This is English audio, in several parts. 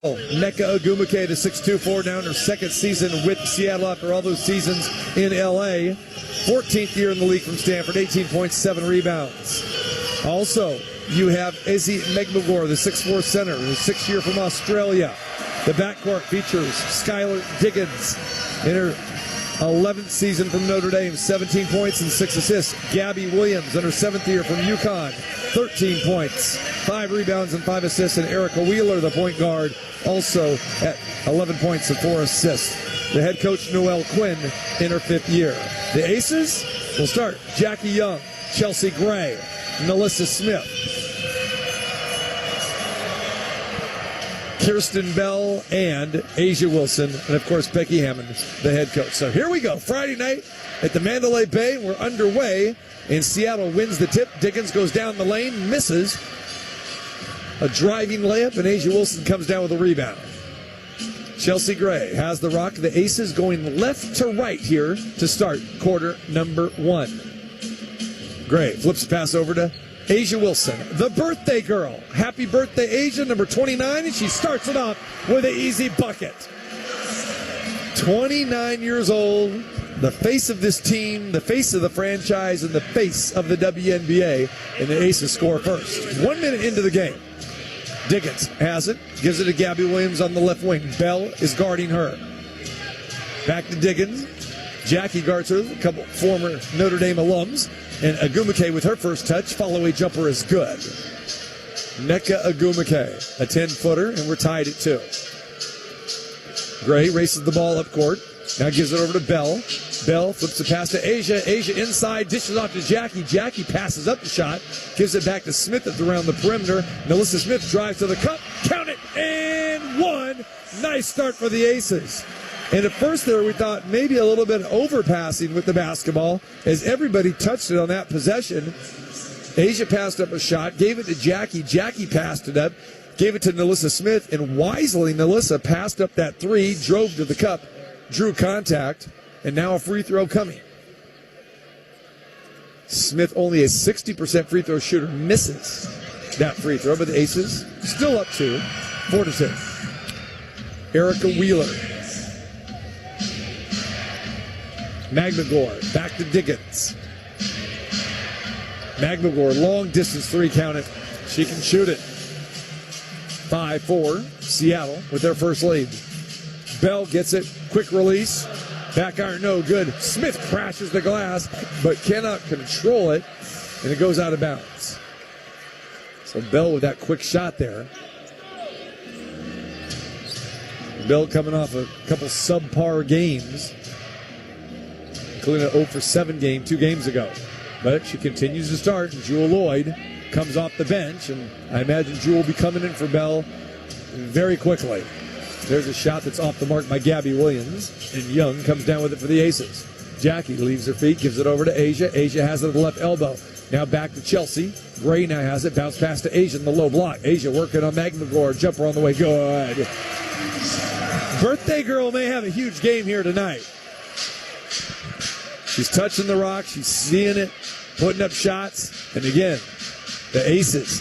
Nneka Ogwumike, the 6'2" now in her second season with Seattle after all those seasons in L.A. 14th year in the league from Stanford, 18.7 rebounds. Also, you have Ezi Megbogor, the 6'4" center, the 6th year from Australia. The backcourt features Skylar Diggins in her 11th season from Notre Dame, 17 points and 6 assists. Gabby Williams in her 7th year from UConn, 13 points, 5 rebounds and 5 assists. And Erica Wheeler, the point guard, also at 11 points and 4 assists. The head coach, Noelle Quinn, in her 5th year. The Aces will start Jackie Young, Chelsea Gray, NaLyssa Smith, Kirsten Bell, and A'ja Wilson, and of course Becky Hammond, the head coach. So here we go, Friday night at the Mandalay Bay. We're underway, and Seattle wins the tip. Diggins goes down the lane, misses a driving layup, and A'ja Wilson comes down with a rebound. Chelsea Gray has the rock. The Aces going left to right here to start quarter number 1. Gray flips the pass over to A'ja Wilson, the birthday girl. Happy birthday, A'ja, number 29, and she starts it off with an easy bucket. 29 years old, the face of this team, the face of the franchise, and the face of the WNBA, and the Aces score first. 1 minute into the game. Diggins has it, gives it to Gabby Williams on the left wing. Bell is guarding her. Back to Diggins. Jackie guards her, a couple former Notre Dame alums. And Ogwumike with her first touch. Follow-away jumper is good. Nneka Ogwumike, a 10-footer, and we're tied at 2. Gray races the ball up court. Now gives it over to Bell. Bell flips the pass to A'ja. A'ja inside, dishes off to Jackie. Jackie passes up the shot, gives it back to Smith at around the perimeter. NaLyssa Smith drives to the cup. Count it, and 1. Nice start for the Aces. And at first there we thought maybe a little bit overpassing with the basketball as everybody touched it on that possession. A'ja passed up a shot, gave it to Jackie. Jackie passed it up, gave it to NaLyssa Smith, and wisely NaLyssa passed up that 3, drove to the cup, drew contact, and now a free throw coming. Smith, only a 60% free throw shooter, misses that free throw, but the Aces still up 2, 4-2. Erica Wheeler. Megbogor, back to Diggins. Megbogor, long distance 3, count it. She can shoot it. 5-4, Seattle with their first lead. Bell gets it, quick release. Back iron, no good. Smith crashes the glass, but cannot control it, and it goes out of bounds. So Bell with that quick shot there. Bell coming off a couple subpar games, including an 0-for-7 game 2 games ago. But she continues to start, and Jewell Loyd comes off the bench, and I imagine Jewell will be coming in for Bell very quickly. There's a shot that's off the mark by Gabby Williams, and Young comes down with it for the Aces. Jackie leaves her feet, gives it over to A'ja. A'ja has it at the left elbow. Now back to Chelsea. Gray now has it. Bounce pass to A'ja in the low block. A'ja working on Megbogor. Jumper on the way. Good. Birthday girl may have a huge game here tonight. She's touching the rock. She's seeing it, putting up shots. And again, the Aces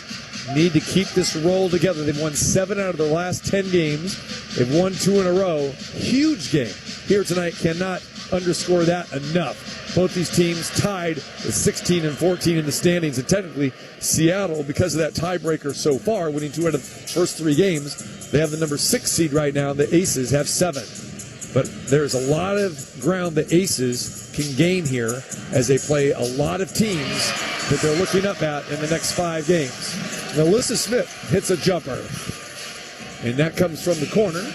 need to keep this roll together. They've won 7 out of their last 10 games. They've won 2 in a row. Huge game here tonight. Cannot underscore that enough. Both these teams tied with 16 and 14 in the standings. And technically, Seattle, because of that tiebreaker so far, winning 2 out of the first 3 games, they have the number 6 seed right now. The Aces have 7. But there's a lot of ground the Aces can gain here as they play a lot of teams that they're looking up at in the next 5 games. NaLyssa Smith hits a jumper, and that comes from the corner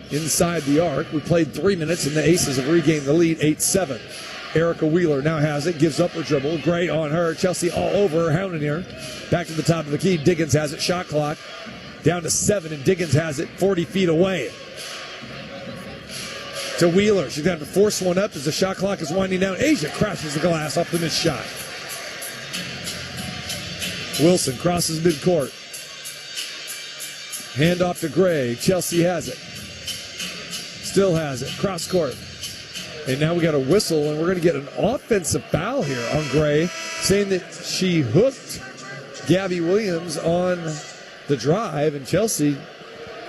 inside the arc. We played 3 minutes, and the Aces have regained the lead, 8-7. Erica Wheeler now has it, gives up her dribble. Gray on her. Chelsea all over her, hounding her. Back to the top of the key. Diggins has it. Shot clock down to 7, and Diggins has it 40 feet away. To Wheeler. She's got to force one up as the shot clock is winding down. A'ja crashes the glass off the missed shot. Wilson crosses midcourt. Hand off to Gray. Chelsea has it. Still has it. Cross court. And now we got a whistle, and we're going to get an offensive foul here on Gray, saying that she hooked Gabby Williams on the drive, and Chelsea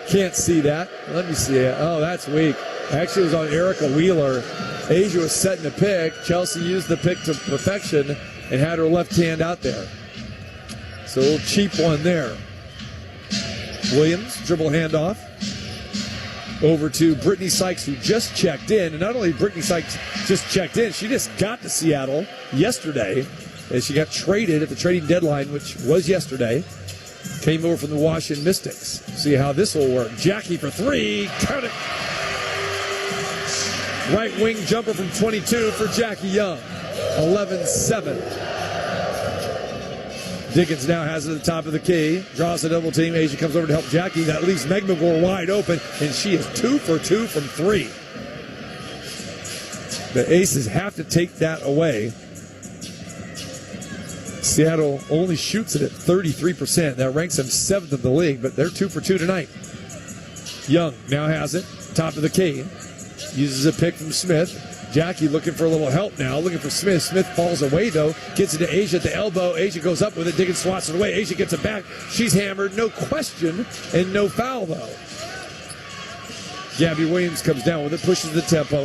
Can't see that. Let me see it. Oh, that's weak. Actually, it was on Erica Wheeler. A'ja was setting the pick. Chelsea used the pick to perfection and had her left hand out there. So a little cheap one there. Williams, dribble handoff. Over to Brittany Sykes, who just checked in. And not only Brittany Sykes just checked in, she just got to Seattle yesterday. As she got traded at the trading deadline, which was yesterday. Came over from the Washington Mystics. See how this will work. Jackie for three. Count it. Right wing jumper from 22 for Jackie Young. 11-7. Dickens now has it at the top of the key. Draws a double team. A'ja comes over to help Jackie. That leaves Meg McGuire wide open, and she is 2 for 2 from three. The Aces have to take that away. Seattle only shoots it at 33%. That ranks them 7th in the league, but they're 2 for 2 tonight. Young now has it. Top of the key. Uses a pick from Smith. Jackie looking for a little help now. Looking for Smith. Smith falls away, though. Gets it to A'ja at the elbow. A'ja goes up with it. Diggins swats it away. A'ja gets it back. She's hammered. No question. And no foul, though. Gabby Williams comes down with it. Pushes the tempo.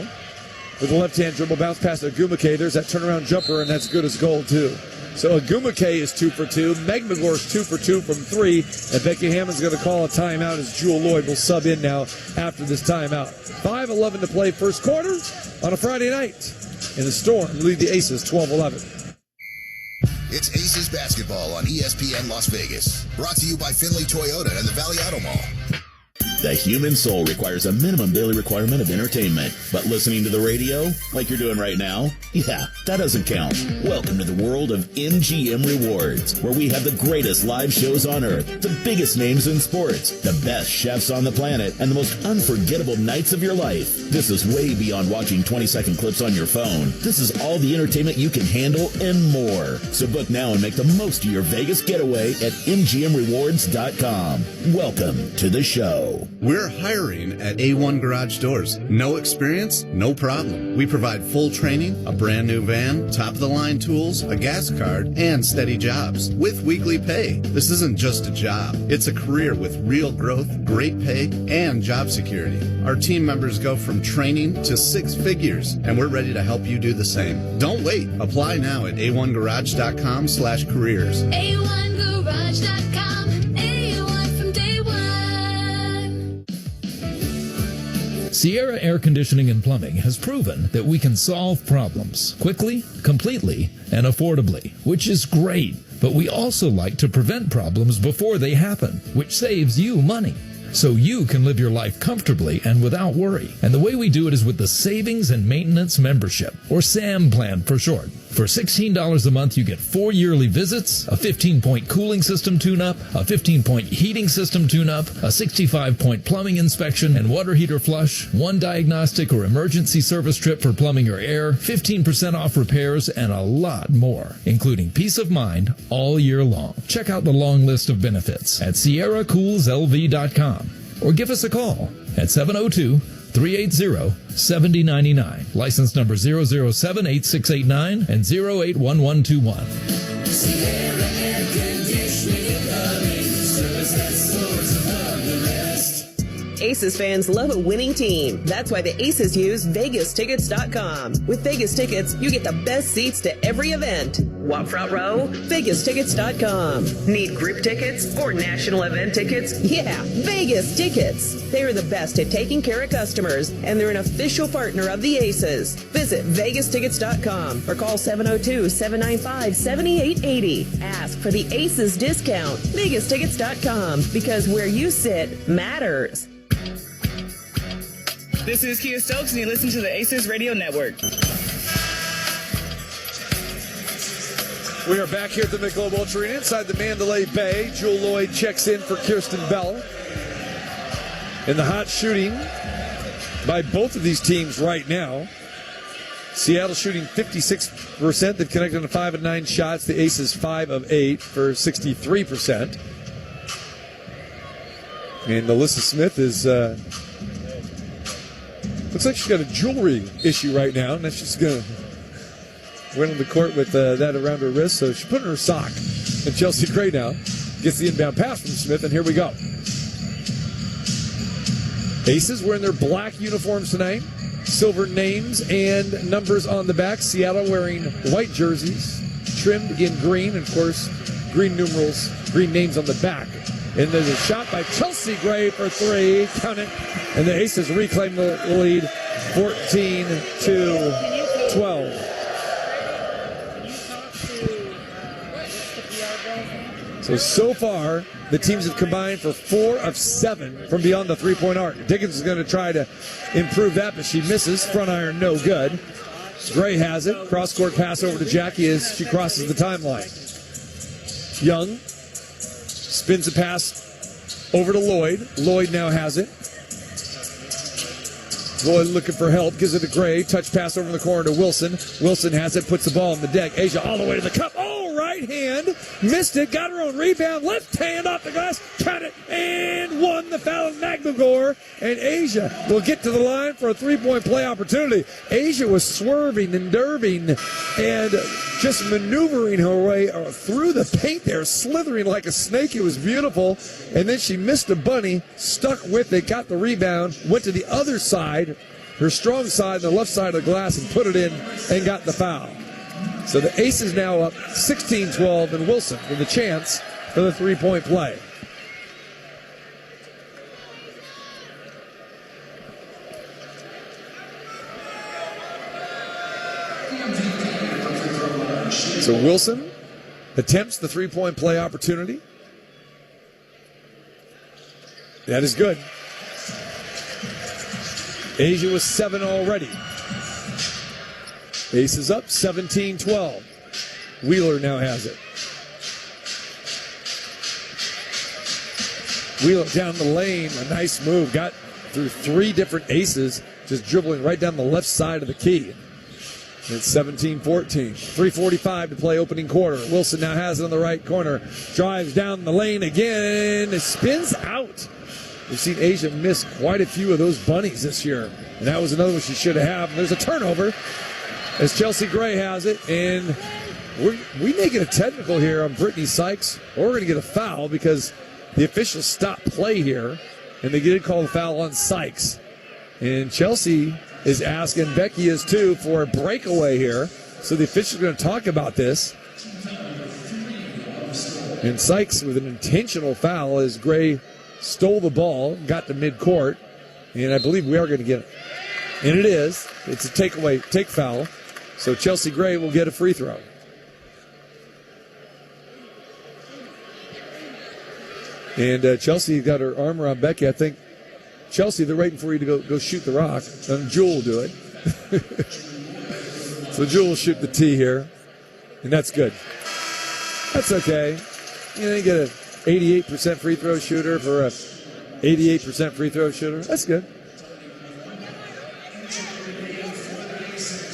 With the left-hand dribble. Bounce past Agumake. There's that turnaround jumper, and that's good as gold, too. So Agumake is 2 for 2. Meg McGuire is 2 for 2 from three. And Becky Hammond's going to call a timeout as Jewel Lloyd will sub in now after this timeout. 5:11 to play first quarter on a Friday night. And the Storm lead the Aces 12-11. It's Aces basketball on ESPN Las Vegas. Brought to you by Finley Toyota and the Valley Auto Mall. The human soul requires a minimum daily requirement of entertainment. But listening to the radio, like you're doing right now, yeah, that doesn't count. Welcome to the world of MGM Rewards, where we have the greatest live shows on earth, the biggest names in sports, the best chefs on the planet, and the most unforgettable nights of your life. This is way beyond watching 20-second clips on your phone. This is all the entertainment you can handle and more. So book now and make the most of your Vegas getaway at MGMRewards.com. Welcome to the show. We're hiring at A1 Garage Doors. No experience? No problem. We provide full training, a brand new van, top-of-the-line tools, a gas card, and steady jobs with weekly pay. This isn't just a job. It's a career with real growth, great pay, and job security. Our team members go from training to 6 figures, and we're ready to help you do the same. Don't wait. Apply now at a1garage.com/careers. A1garage.com. Sierra Air Conditioning and Plumbing has proven that we can solve problems quickly, completely, and affordably, which is great. But we also like to prevent problems before they happen, which saves you money. So you can live your life comfortably and without worry. And the way we do it is with the Savings and Maintenance Membership, or SAM plan for short. For $16 a month, you get 4 yearly visits, a 15-point cooling system tune-up, a 15-point heating system tune-up, a 65-point plumbing inspection and water heater flush, 1 diagnostic or emergency service trip for plumbing or air, 15% off repairs, and a lot more, including peace of mind all year long. Check out the long list of benefits at SierraCoolsLV.com or give us a call at 702-380-7099. License number 0078689 and 081121. Sierra Air Conditioning and Plumbing, service that soars above the rest. Aces fans love a winning team. That's why the Aces use VegasTickets.com. With Vegas Tickets, you get the best seats to every event. Want front row? VegasTickets.com. Need group tickets or national event tickets? Yeah, Vegas Tickets. They are the best at taking care of customers, and they're an official partner of the Aces. Visit VegasTickets.com or call 702-795-7880. Ask for the Aces discount. VegasTickets.com, because where you sit matters. This is Kia Stokes, and you listen to the Aces Radio Network. We are back here at the Michelob Ultra Arena inside the Mandalay Bay. Jewel Lloyd checks in for Kirsten Bell. And the hot shooting by both of these teams right now. Seattle shooting 56%. They've connected on 5 of 9 shots. The Aces 5 of 8 for 63%. And Alyssa Smith is... looks like she's got a jewelry issue right now. And she's going to went on the court with that around her wrist. So she put it in her sock. And Chelsea Gray now gets the inbound pass from Smith. And here we go. Aces wearing their black uniforms tonight. Silver names and numbers on the back. Seattle wearing white jerseys, trimmed in green. And, of course, green numerals, green names on the back. And there's a shot by Chelsea Gray for three. Count it. And the Aces reclaim the lead 14-12. So far, the teams have combined for 4 of 7 from beyond the three-point arc. Diggins is going to try to improve that, but she misses. Front iron, no good. Gray has it. Cross-court pass over to Jackie as she crosses the timeline. Young spins a pass over to Lloyd. Lloyd now has it. Lloyd looking for help, gives it to Gray. Touch pass over in the corner to Wilson. Wilson has it, puts the ball on the deck. Asia all the way to the cup. Oh, right hand. Missed it, got her own rebound. Left hand off the glass. Count it, and won the foul. Magnagor. And Asia will get to the line for a three-point play opportunity. Asia was swerving and derving and just maneuvering her way through the paint there, slithering like a snake. It was beautiful. And then she missed a bunny, stuck with it, got the rebound, went to the other side, her strong side, the left side of the glass, and put it in and got the foul. So the Aces now up 16-12, and Wilson with a chance for the three-point play. So Wilson attempts the three-point play opportunity. That is good. Asia was 7 already. Aces up 17-12. Wheeler now has it. Wheeler down the lane, a nice move. Got through 3 different aces, just dribbling right down the left side of the key. It's 17-14. 3:45 to play opening quarter. Wilson now has it on the right corner. Drives down the lane again. It spins out. We've seen Asia miss quite a few of those bunnies this year. And that was another one she should have. There's a turnover as Chelsea Gray has it. And we may get a technical here on Brittany Sykes, or we're going to get a foul because the officials stopped play here. And they did call the foul on Sykes. And Chelsea is asking, Becky is too, for a breakaway here. So the officials are going to talk about this. And Sykes with an intentional foul as Gray stole the ball, got to midcourt, and I believe we are going to get it. And it is. It's a take foul. So Chelsea Gray will get a free throw. And Chelsea got her arm around Becky. I think, Chelsea, they're waiting for you to go shoot the rock. And Jewel will do it. So Jewel will shoot the tee here. And that's good. That's okay. You get an 88% free throw shooter for a 88% free throw shooter. That's good.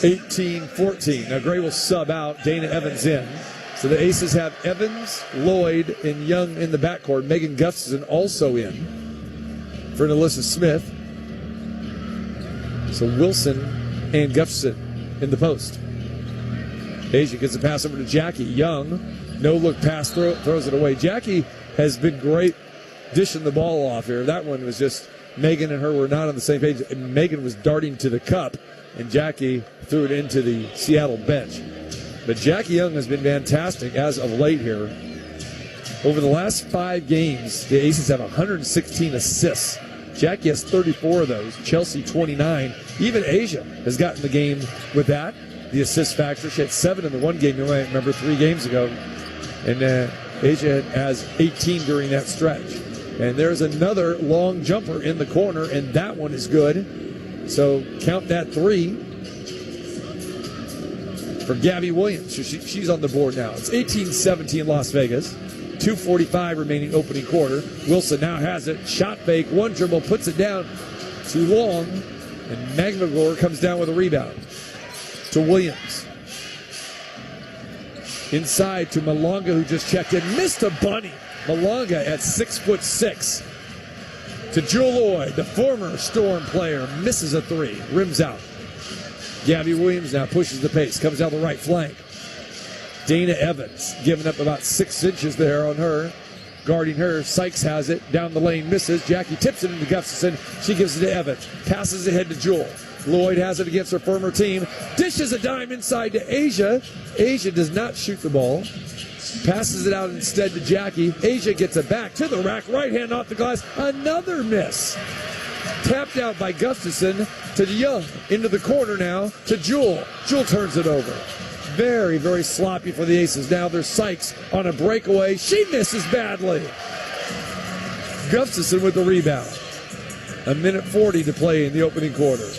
18-14. Now Gray will sub out. Dana Evans in. So the Aces have Evans, Lloyd, and Young in the backcourt. Megan Gustafson also in for Alyssa Smith. So Wilson and Gustafson in the post. Asia gets a pass over to Jackie. Young, no-look pass, throws it away. Jackie has been great dishing the ball off here. That one was just, Megan and her were not on the same page. Megan was darting to the cup, and Jackie threw it into the Seattle bench. But Jackie Young has been fantastic as of late here. Over the last 5 games, the Aces have 116 assists. Jackie has 34 of those. Chelsea 29. Even Asia has gotten the game with that. The assist factor. She had 7 in the one game, you might remember, 3 games ago. And Asia has 18 during that stretch. And there's another long jumper in the corner, and that one is good. So count that 3 for Gabby Williams. She's on the board now. It's 18-17 Las Vegas. 2:45 remaining opening quarter. Wilson now has it. Shot fake. One dribble. Puts it down. Too long. And Magnagor comes down with a rebound. To Williams. Inside to Malonga, who just checked in. Missed a bunny. Malonga at 6'6". To Jewel Lloyd, the former Storm player. Misses a 3. Rims out. Gabby Williams now pushes the pace. Comes down the right flank. Dana Evans giving up about 6 inches there on her. guarding her. Sykes has it. Down the lane, misses. Jackie tips it into Gustafson. She gives it to Evans. Passes ahead to Jewel. Lloyd has it against her former team. Dishes a dime inside to Asia. Asia does not shoot the ball. Passes it out instead to Jackie. Asia gets it back to the rack. Right hand off the glass. Another miss. Tapped out by Gustafson to Young. Into the corner now to Jewel. Jewel turns it over. Very, very sloppy for the Aces. Now there's Sykes on a breakaway. She misses badly. Gustafson with the rebound. 1:40 to play in the opening quarter.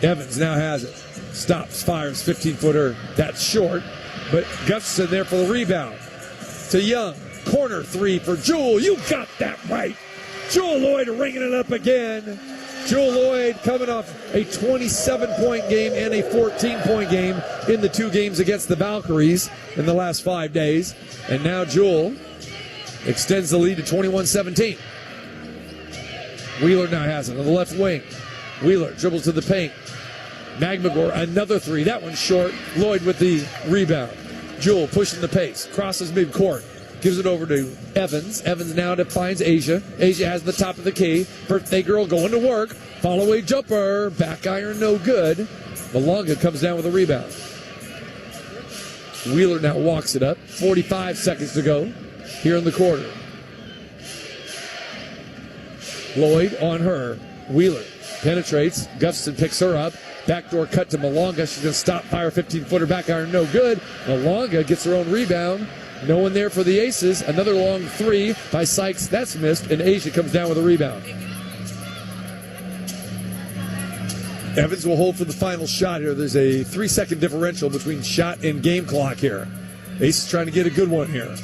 Evans now has it. Stops, fires, 15-footer. That's short. But Gustafson there for the rebound. To Young. Corner three for Jewel. You got that right. Jewel Lloyd ringing it up again. Jewel Lloyd coming off a 27-point game and a 14-point game in the 2 games against the Valkyries in the last 5 days. And now Jewel extends the lead to 21-17. Wheeler now has it on the left wing. Wheeler dribbles to the paint. Magmagor, another three. That one's short. Lloyd with the rebound. Jewel pushing the pace. Crosses midcourt. Gives it over to Evans. Evans now finds Asia. Asia has the top of the key. Birthday girl going to work. Follow-away jumper. Back iron no good. Malonga comes down with a rebound. Wheeler now walks it up. 45 seconds to go here in the quarter. Lloyd on her. Wheeler penetrates. Gustafson picks her up. Backdoor cut to Malonga. She's going to stop, fire 15-footer. Back iron no good. Malonga gets her own rebound. No one there for the Aces. Another long three by Sykes. That's missed, and Asia comes down with a rebound. Evans will hold for the final shot here. There's a 3-second differential between shot and game clock here. Aces trying to get a good one here.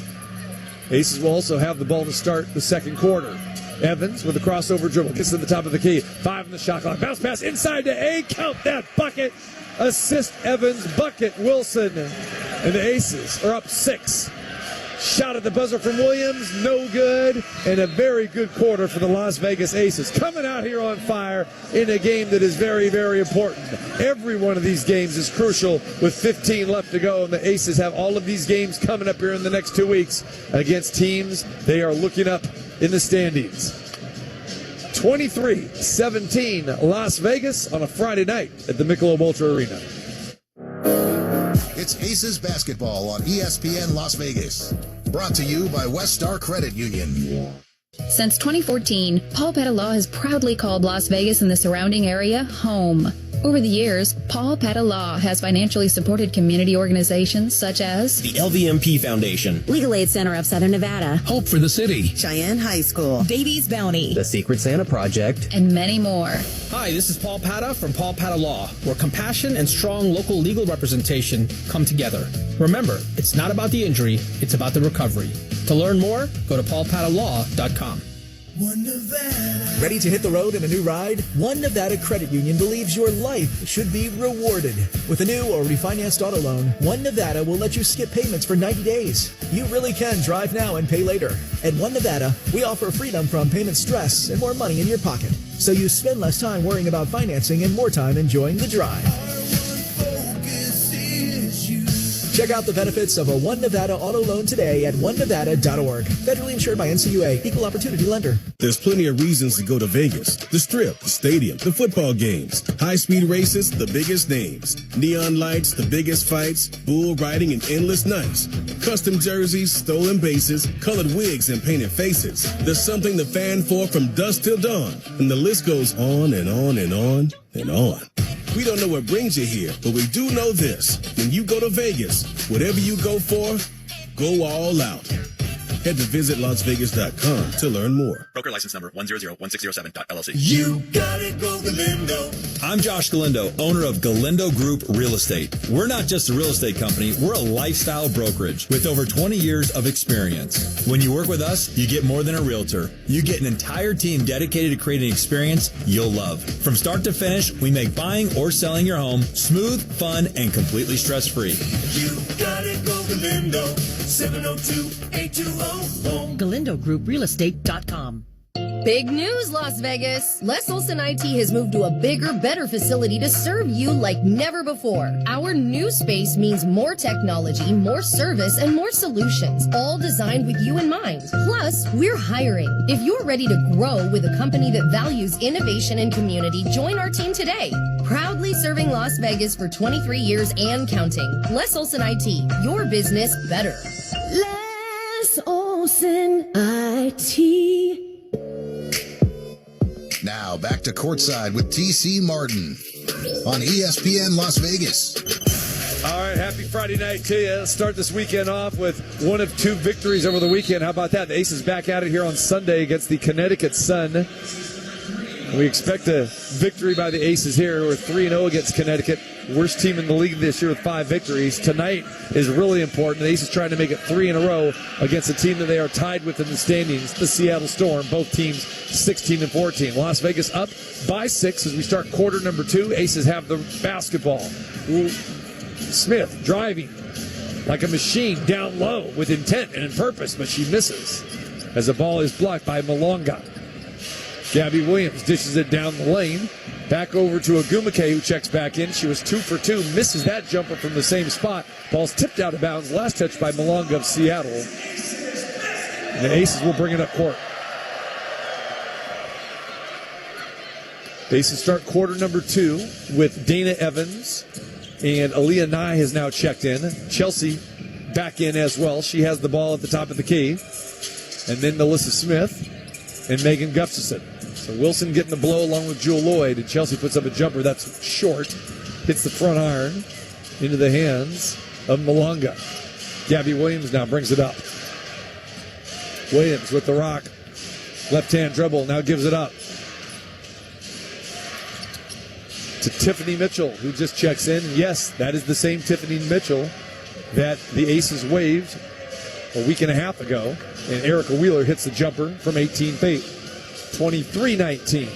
Aces will also have the ball to start the second quarter. Evans with a crossover dribble. Gets to the top of the key. 5 in the shot clock. Bounce pass inside to A. Count that bucket. Assist Evans. Bucket Wilson. And the Aces are up 6. Shot at the buzzer from Williams, no good, and a very good quarter for the Las Vegas Aces. Coming out here on fire in a game that is very, very important. Every one of these games is crucial with 15 left to go, and the Aces have all of these games coming up here in the next 2 weeks against teams they are looking up in the standings. 23-17 Las Vegas on a Friday night at the Michelob Ultra Arena. It's Aces Basketball on ESPN Las Vegas. Brought to you by West Star Credit Union. Since 2014, Paul Petta Law has proudly called Las Vegas and the surrounding area home. Over the years, Paul Petta Law has financially supported community organizations such as the LVMP Foundation, Legal Aid Center of Southern Nevada, Hope for the City, Cheyenne High School, Davies Bounty, the Secret Santa Project, and many more. Hi, this is Paul Petta from Paul Petta Law, where compassion and strong local legal representation come together. Remember, it's not about the injury, it's about the recovery. To learn more, go to paulpattalaw.com. Ready to hit the road in a new ride? One Nevada Credit Union believes your life should be rewarded. With a new or refinanced auto loan, One Nevada will let you skip payments for 90 days. You really can drive now and pay later. At One Nevada, we offer freedom from payment stress and more money in your pocket, so you spend less time worrying about financing and more time enjoying the drive. Check out the benefits of a One Nevada auto loan today at onenevada.org. Federally insured by NCUA, Equal Opportunity Lender. There's plenty of reasons to go to Vegas. The Strip, the stadium, the football games, high-speed races, the biggest names, neon lights, the biggest fights, bull riding and endless nights, custom jerseys, stolen bases, colored wigs and painted faces. There's something to fan for from dusk till dawn, and the list goes on and on and on and on. We don't know what brings you here, but we do know this. When you go to Vegas, whatever you go for, go all out. Head to visitlasvegas.com to learn more. Broker license number 1001607.LLC. You gotta go Galindo. I'm Josh Galindo, owner of Galindo Group Real Estate. We're not just a real estate company, we're a lifestyle brokerage with over 20 years of experience. When you work with us, you get more than a realtor. You get an entire team dedicated to creating an experience you'll love. From start to finish, we make buying or selling your home smooth, fun, and completely stress-free. You gotta go Galindo. 702-820-HOME. GalindoGroupRealestate.com. Big news, Las Vegas! Les Olson IT has moved to a bigger, better facility to serve you like never before. Our new space means more technology, more service, and more solutions, all designed with you in mind. Plus, we're hiring. If you're ready to grow with a company that values innovation and community, join our team today. Proudly serving Las Vegas for 23 years and counting. Les Olson IT, your business better. Les Olson IT. Now back to Courtside with TC Martin on ESPN Las Vegas. All right, happy Friday night to you. Let's start this weekend off with one of two victories over the weekend. How about that? The Aces back at it here on Sunday against the Connecticut Sun. We expect a victory by the Aces here. We're 3-0 against Connecticut. Worst team in the league this year with 5 victories. Tonight is really important. The Aces trying to make it 3 in a row against a team that they are tied with in the standings, the Seattle Storm. Both teams 16-14. Las Vegas up by 6 as we start quarter number 2. Aces have the basketball. Smith driving like a machine down low with intent and in purpose, but she misses as the ball is blocked by Malonga. Gabby Williams dishes it down the lane. Back over to Agumake, who checks back in. She was 2 for 2. Misses that jumper from the same spot. Ball's tipped out of bounds. Last touch by Malonga of Seattle. And the Aces will bring it up court. The Aces start quarter number 2 with Dana Evans. And Aaliyah Nye has now checked in. Chelsea back in as well. She has the ball at the top of the key. And then Melissa Smith and Megan Gustafson. So Wilson getting the blow along with Jewel Lloyd, and Chelsea puts up a jumper that's short, hits the front iron into the hands of Malonga. Gabby Williams now brings it up. Williams with the rock. Left-hand dribble, now gives it up to Tiffany Mitchell, who just checks in. Yes, that is the same Tiffany Mitchell that the Aces waived a week and a half ago, and Erica Wheeler hits the jumper from 18 feet. 23-19.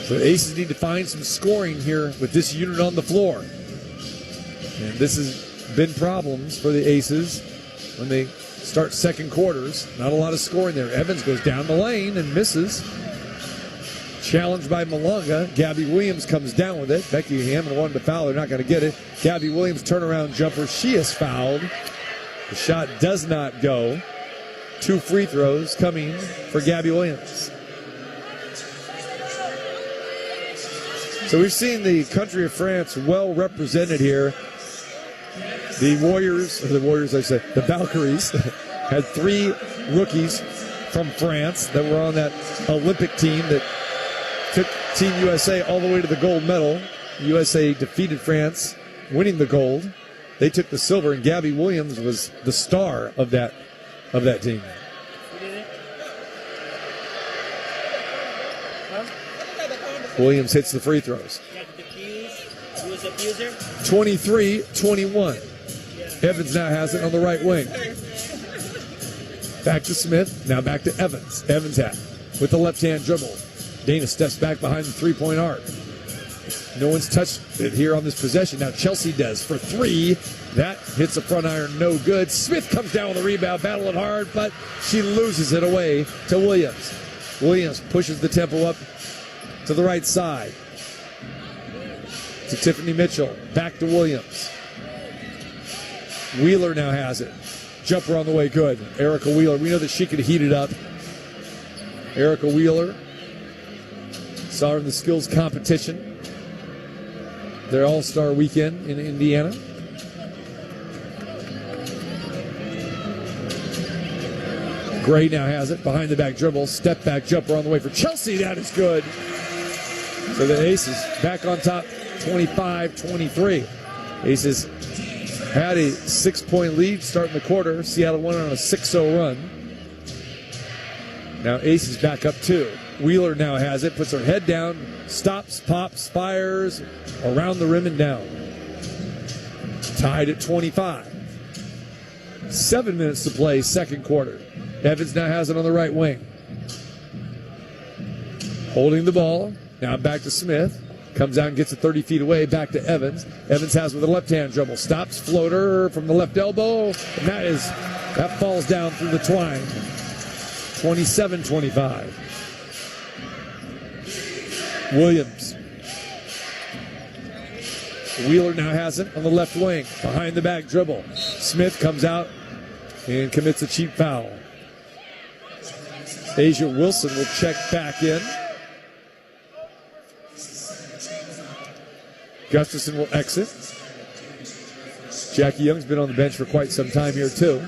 So the Aces need to find some scoring here with this unit on the floor. And this has been problems for the Aces when they start second quarters. Not a lot of scoring there. Evans goes down the lane and misses. Challenged by Malonga. Gabby Williams comes down with it. Becky Hammond wanted to foul. They're not going to get it. Gabby Williams turnaround jumper. She is fouled. The shot does not go. 2 free throws coming for Gabby Williams. So we've seen the country of France well represented here. The Valkyries had 3 rookies from France that were on that Olympic team that took Team USA all the way to the gold medal. USA defeated France, winning the gold. They took the silver, and Gabby Williams was the star of that team. Williams hits the free throws. 23-21. Evans now has it on the right wing. Back to Smith. Now back to Evans. Evans with the left-hand dribble. Dana steps back behind the three-point arc. No one's touched it here on this possession. Now Chelsea does for 3. That hits the front iron, no good. Smith comes down with a rebound, battling hard, but she loses it away to Williams. Williams pushes the tempo up to the right side. To Tiffany Mitchell. Back to Williams. Wheeler now has it. Jumper on the way, good. Erica Wheeler. We know that she could heat it up. Erica Wheeler. Saw her in the skills competition. Their All-Star weekend in Indiana. Gray now has it. Behind the back dribble. Step back jumper on the way for Chelsea. That is good. So the Aces back on top, 25-23. Aces had a 6-point lead starting the quarter. Seattle went on a 6-0 run. Now Aces back up 2. Wheeler now has it, puts her head down, stops, pops, fires, around the rim and down. Tied at 25. 7 minutes to play, second quarter. Evans now has it on the right wing. Holding the ball. Now back to Smith. Comes out and gets it 30 feet away. Back to Evans. Evans has with a left-hand dribble. Stops, floater from the left elbow. And that falls down through the twine. 27-25. Williams. Wheeler now has it on the left wing. Behind the back dribble. Smith comes out and commits a cheap foul. Asia Wilson will check back in. Gustafson will exit. Jackie Young's been on the bench for quite some time here, too.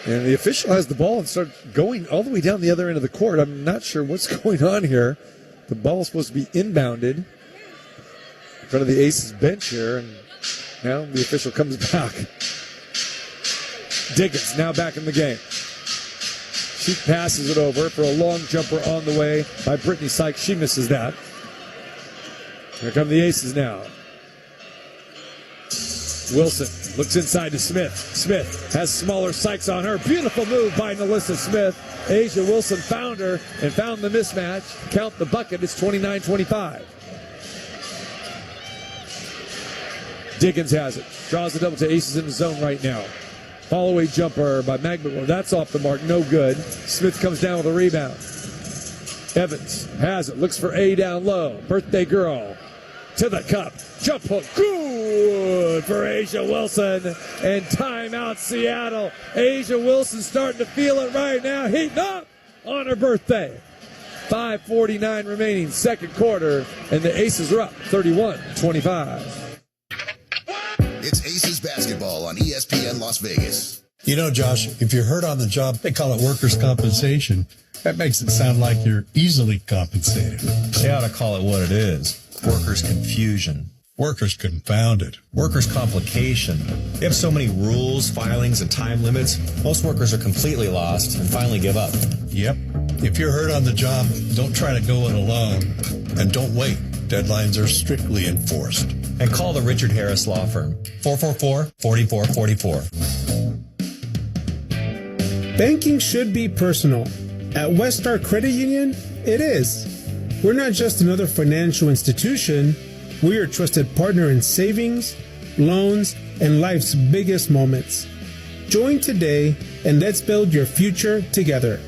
And the official has the ball and starts going all the way down the other end of the court. I'm not sure what's going on here. The ball is supposed to be inbounded in front of the Aces bench here, and now the official comes back. Diggins now back in the game. She passes it over for a long jumper on the way by Brittany Sykes. She misses that. Here come the Aces now. Wilson looks inside to Smith. Smith has smaller Sykes on her. Beautiful move by Nalissa Smith. Asia Wilson found her and found the mismatch. Count the bucket. It's 29-25. Diggins has it. Draws the double to Aces in the zone right now. Fall-away jumper by Magma. That's off the mark. No good. Smith comes down with a rebound. Evans has it. Looks for A down low. Birthday girl to the cup. Jump hook. Good for Asia Wilson. And timeout Seattle. Asia Wilson starting to feel it right now. Heating up on her birthday. 5:49 remaining, second quarter. And the Aces are up 31-25. It's Aces basketball on ESPN Las Vegas. You know, Josh, if you're hurt on the job, they call it workers' compensation. That makes it sound like you're easily compensated. They ought to call it what it is. Workers' confusion. Workers confounded. Workers' complication. They have so many rules, filings, and time limits, most workers are completely lost and finally give up. Yep. If you're hurt on the job, don't try to go it alone. And don't wait. Deadlines are strictly enforced. And call the Richard Harris Law Firm. 444-4444. Banking should be personal. At Westar Credit Union, it is. We're not just another financial institution. We are a trusted partner in savings, loans, and life's biggest moments. Join today and let's build your future together.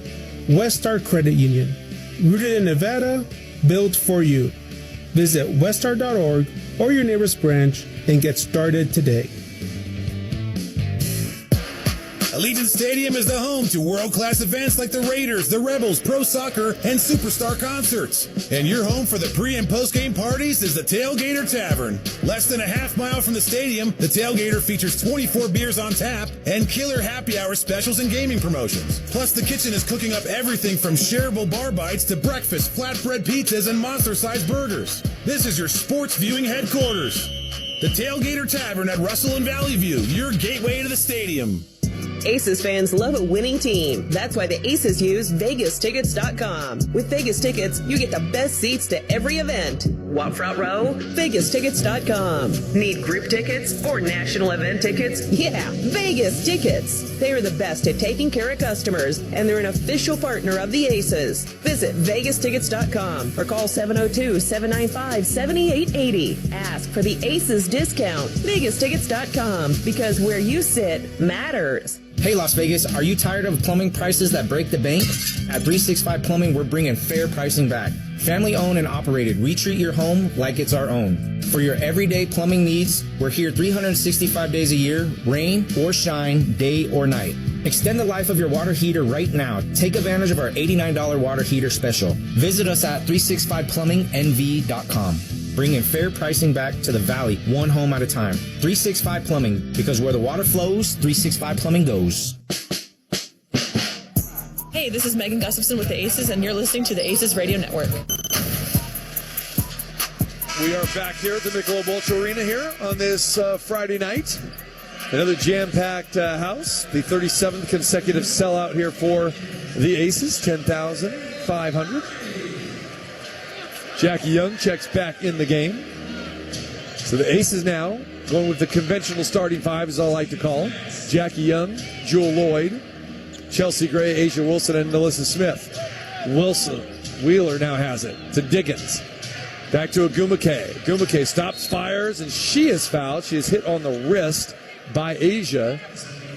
Westar Credit Union. Rooted in Nevada, built for you. Visit westar.org or your nearest branch and get started today. Allegiant Stadium is the home to world-class events like the Raiders, the Rebels, Pro Soccer, and Superstar concerts. And your home for the pre- and post-game parties is the Tailgater Tavern. Less than a half mile from the stadium, the Tailgater features 24 beers on tap and killer happy hour specials and gaming promotions. Plus, the kitchen is cooking up everything from shareable bar bites to breakfast, flatbread pizzas, and monster-sized burgers. This is your sports viewing headquarters. The Tailgater Tavern at Russell and Valley View, your gateway to the stadium. Aces fans love a winning team. That's why the Aces use VegasTickets.com. With Vegas Tickets, you get the best seats to every event. Want front row? VegasTickets.com. Need group tickets or national event tickets? Yeah, Vegas Tickets. They are the best at taking care of customers, and they're an official partner of the Aces. Visit VegasTickets.com or call 702-795-7880. Ask for the Aces discount. VegasTickets.com, because where you sit matters. Hey Las Vegas, are you tired of plumbing prices that break the bank? At 365 Plumbing, we're bringing fair pricing back. Family owned and operated, we treat your home like it's our own. For your everyday plumbing needs, we're here 365 days a year, rain or shine, day or night. Extend the life of your water heater right now. Take advantage of our $89 water heater special. Visit us at 365plumbingnv.com. Bringing fair pricing back to the Valley, one home at a time. 365 Plumbing, because where the water flows, 365 Plumbing goes. Hey, this is Megan Gustafson with the Aces, and you're listening to the Aces Radio Network. We are back here at the Michelob Ultra Arena here on this Friday night. Another jam-packed house. The 37th consecutive sellout here for the Aces, 10,500. Jackie Young checks back in the game. So the Aces now going with the conventional starting five, as I like to call it. Jackie Young, Jewel Lloyd, Chelsea Gray, Asia Wilson, and Nalissa Smith. Wilson, Wheeler now has it to Diggins. Back to Agumake. Agumake stops, fires, and she is fouled. She is hit on the wrist by Asia.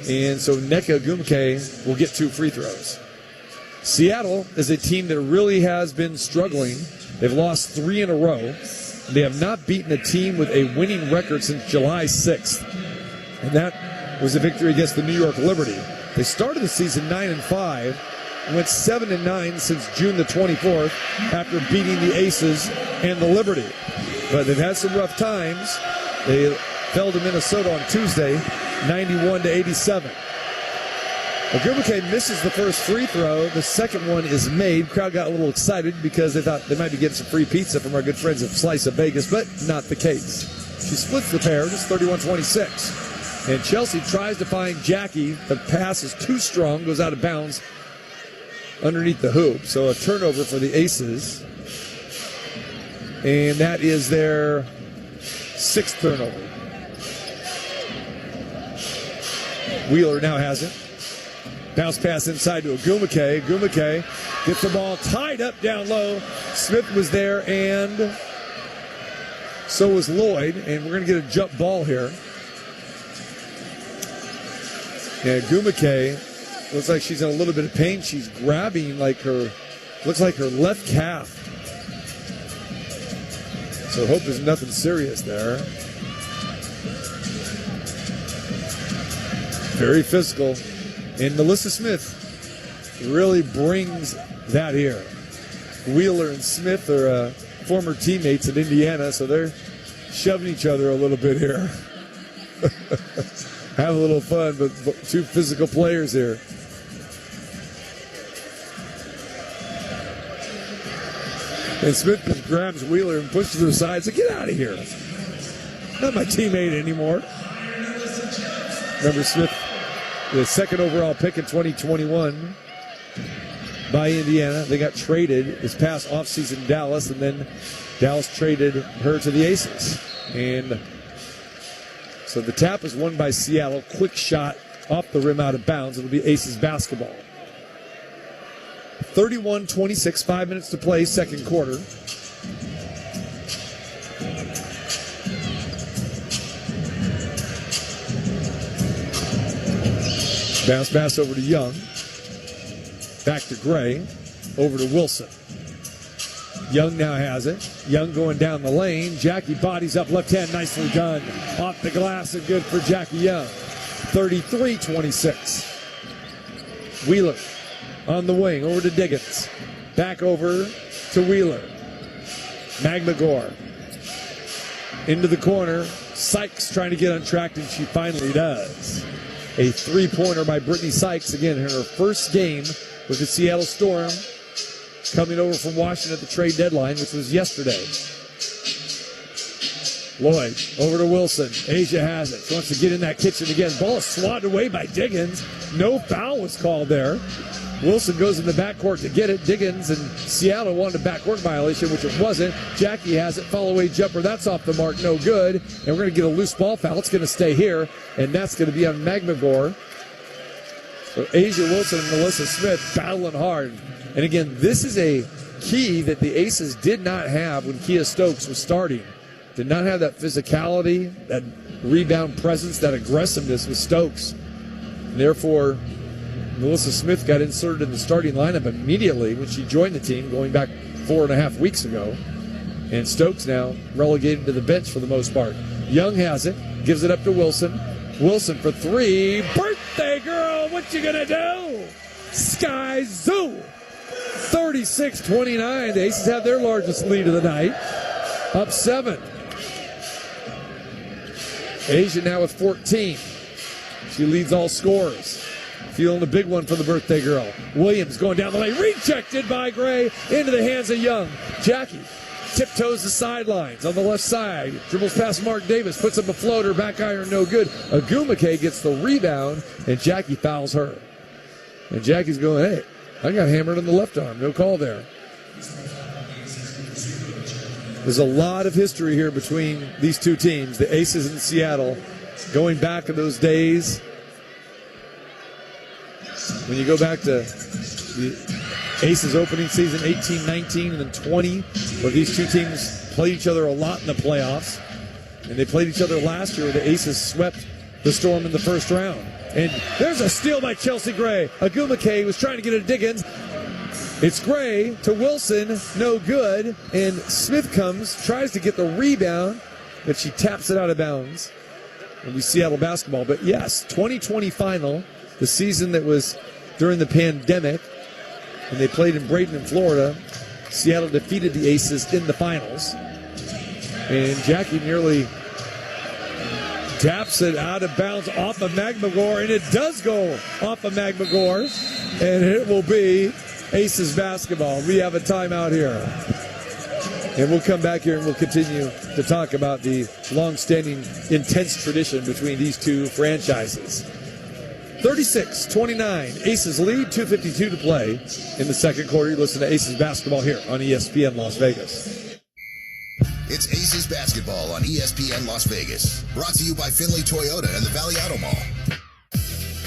And so Nneka Agumake will get 2 free throws. Seattle is a team that really has been struggling. They've lost 3 in a row. They have not beaten a team with a winning record since July 6th. And that was a victory against the New York Liberty. They started the season 9-5. Went 7-9 since June the 24th after beating the Aces and the Liberty. But they've had some rough times. They fell to Minnesota on Tuesday, 91-87. Agumake misses the first free throw. The second one is made. Crowd got a little excited because they thought they might be getting some free pizza from our good friends at Slice of Vegas, but not the case. She splits the pair, just 31-26. And Chelsea tries to find Jackie. The pass is too strong, goes out of bounds underneath the hoop. So a turnover for the Aces. And that is their 6th turnover. Wheeler now has it. Bounce pass inside to Agumake. Agumake gets the ball tied up down low. Smith was there, and so was Lloyd. And we're going to get a jump ball here. And Agumake looks like she's in a little bit of pain. She's grabbing looks like her left calf. So hope there's nothing serious there. Very physical. And Melissa Smith really brings that here. Wheeler and Smith are former teammates at Indiana, so they're shoving each other a little bit here. Have a little fun, but 2 physical players here. And Smith just grabs Wheeler and pushes her aside. So get out of here. Not my teammate anymore. Remember Smith, the 2nd overall pick in 2021 by Indiana. They got traded this past offseason in Dallas, and then Dallas traded her to the Aces. And so the tap is won by Seattle. Quick shot off the rim out of bounds. It'll be Aces basketball. 31-26, 5 minutes to play, second quarter. Bounce pass over to Young. Back to Gray. Over to Wilson. Young now has it. Young going down the lane. Jackie bodies up left hand. Nicely done. Off the glass and good for Jackie Young. 33-26. Wheeler on the wing. Over to Diggins. Back over to Wheeler. Magmagor. Into the corner. Sykes trying to get on track, and she finally does. A 3-pointer by Brittany Sykes, again, in her first game with the Seattle Storm, coming over from Washington at the trade deadline, which was yesterday. Lloyd, over to Wilson. Asia has it. She wants to get in that kitchen again. Ball is swatted away by Diggins. No foul was called there. Wilson goes in the backcourt to get it. Diggins and Seattle wanted a backcourt violation, which it wasn't. Jackie has it. Follow away jumper. That's off the mark. No good. And we're going to get a loose ball foul. It's going to stay here. And that's going to be on Magmagor. So Asia Wilson and Melissa Smith battling hard. And again, this is a key that the Aces did not have when Kia Stokes was starting. Did not have that physicality, that rebound presence, that aggressiveness with Stokes. And therefore, Melissa Smith got inserted in the starting lineup immediately when she joined the team going back 4.5 weeks ago. And Stokes now relegated to the bench for the most part. Young has it, gives it up to Wilson. Wilson for 3. Birthday girl, what you gonna do? Sky Zoo. 36-29. The Aces have their largest lead of the night. Up 7. Asia now with 14. She leads all scorers. Feeling the big one for the birthday girl. Williams going down the lane. Rejected by Gray. Into the hands of Young. Jackie tiptoes the sidelines on the left side. Dribbles past Mark Davis. Puts up a floater. Back iron no good. Agumake gets the rebound. And Jackie fouls her. And Jackie's going, hey, I got hammered on the left arm. No call there. There's a lot of history here between these two teams. The Aces in Seattle. Going back in those days. When you go back to the Aces opening season, 18-19, and then 20, where these two teams played each other a lot in the playoffs, and they played each other last year. The Aces swept the Storm in the first round. And there's a steal by Chelsea Gray. Agumake was trying to get it to Diggins. It's Gray to Wilson, no good. And Smith comes, tries to get the rebound, but she taps it out of bounds. And we Seattle basketball. But yes, 2020 final, the season that was during the pandemic, and they played in Bradenton, Florida. Seattle defeated the Aces in the finals. And Jackie nearly taps it out of bounds off of Magmagor, and it does go off of Magmagor, and it will be Aces basketball. We have a timeout here. And we'll come back here and we'll continue to talk about the long-standing, intense tradition between these two franchises. 36-29, Aces lead, 2:52 to play in the second quarter. You listen to Aces basketball here on ESPN Las Vegas. It's Aces basketball on ESPN Las Vegas. Brought to you by Finley Toyota and the Valley Auto Mall.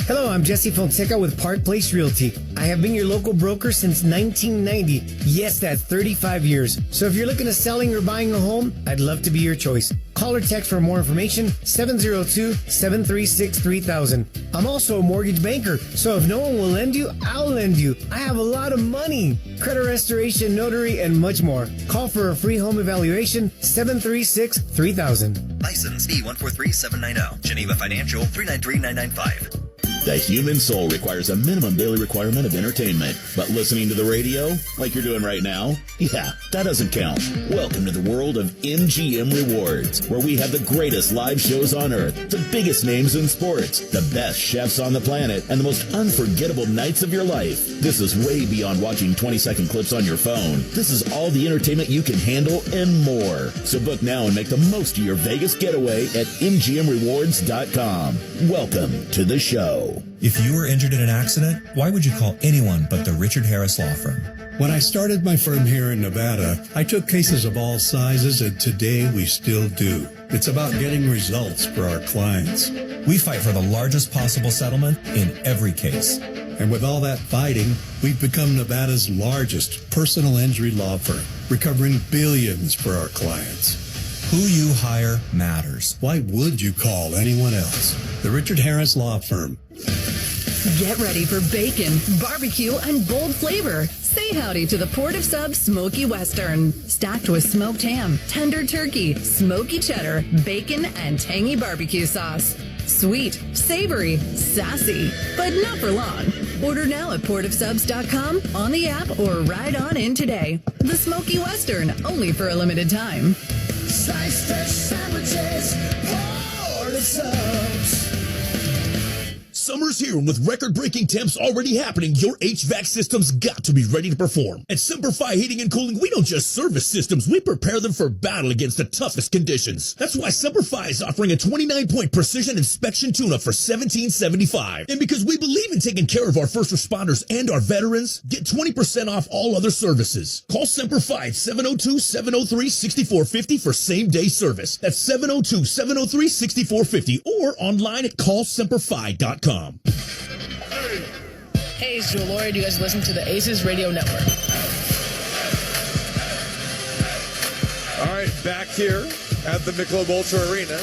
Hello, I'm Jesse Fonseca with Park Place Realty. I have been your local broker since 1990. Yes, that's 35 years. So if you're looking at selling or buying a home, I'd love to be your choice. Call or text for more information, 702-736-3000. I'm also a mortgage banker, so if no one will lend you, I'll lend you. I have a lot of money. Credit restoration, notary, and much more. Call for a free home evaluation, 736-3000. License E143790. Geneva Financial 393995. The human soul requires a minimum daily requirement of entertainment. But listening to the radio, like you're doing right now, yeah, that doesn't count. Welcome to the world of MGM Rewards, where we have the greatest live shows on earth, the biggest names in sports, the best chefs on the planet, and the most unforgettable nights of your life. This is way beyond watching 20-second clips on your phone. This is all the entertainment you can handle and more. So book now and make the most of your Vegas getaway at MGMRewards.com. Welcome to the show. If you were injured in an accident, why would you call anyone but the Richard Harris Law Firm? When I started my firm here in Nevada, I took cases of all sizes, and today we still do. It's about getting results for our clients. We fight for the largest possible settlement in every case. And with all that fighting, we've become Nevada's largest personal injury law firm, recovering billions for our clients. Who you hire matters. Why would you call anyone else? The Richard Harris Law Firm. Get ready for bacon, barbecue, and bold flavor. Say howdy to the Port of Subs Smoky Western. Stacked with smoked ham, tender turkey, smoky cheddar, bacon, and tangy barbecue sauce. Sweet, savory, sassy, but not for long. Order now at portofsubs.com, on the app, or ride on in today. The Smoky Western, only for a limited time. Slice fresh sandwiches, Port of Subs. Summer's here, and with record-breaking temps already happening, your HVAC system's got to be ready to perform. At Semperfi Heating and Cooling, we don't just service systems, we prepare them for battle against the toughest conditions. That's why Semperfi is offering a 29-point precision inspection tune-up for $17.75. And because we believe in taking care of our first responders and our veterans, get 20% off all other services. Call Semperfi at 702-703-6450 for same-day service. That's 702-703-6450 or online at callsemperfi.com. Hey, it's Joel Lloyd. You guys listen to the Aces Radio Network. All right, back here at the Michelob Ultra Arena.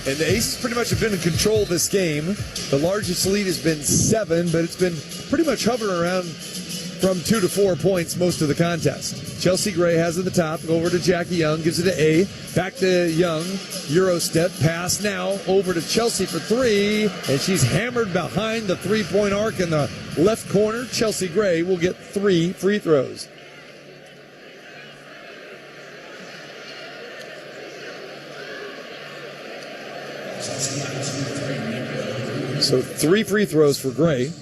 And the Aces pretty much have been in control of this game. The largest lead has been 7, but it's been pretty much hovering around from 2 to 4 points most of the contest. Chelsea Gray has at the top, over to Jackie Young, gives it to A, back to Young, Euro step, pass now, over to Chelsea for 3, and she's hammered behind the three-point arc in the left corner. Chelsea Gray will get 3 free throws. So 3 free throws for Gray.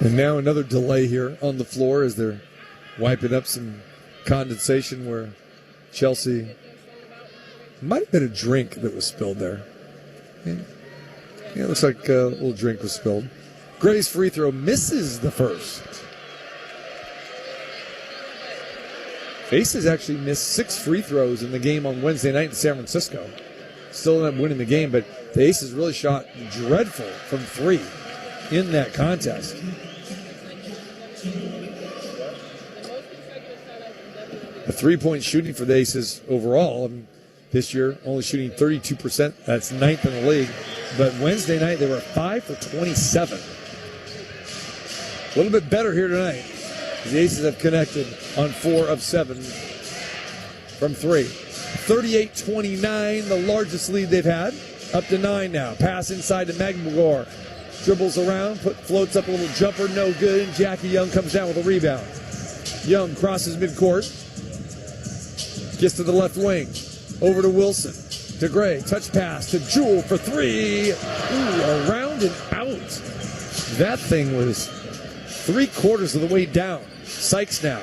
And now another delay here on the floor as they're wiping up some condensation where Chelsea might have been a drink that was spilled there. Yeah, it looks like a little drink was spilled. Gray's free throw misses the first. Aces actually missed 6 free throws in the game on Wednesday night in San Francisco. Still ended up winning the game, but The Aces really shot dreadful from three in that contest. The three-point shooting for the Aces overall this year, only shooting 32%. That's ninth in the league. But Wednesday night, they were 5 for 27. A little bit better here tonight. The Aces have connected on 4 of 7 from three. 38-29, the largest lead they've had. Up to 9 now. Pass inside to Magbagor. Dribbles around, floats up a little jumper, no good. And Jackie Young comes down with a rebound. Young crosses midcourt. Gets to the left wing. Over to Wilson. To Gray. Touch pass to Jewell for three. Ooh, around and out. That thing was 3/4 of the way down. Sykes now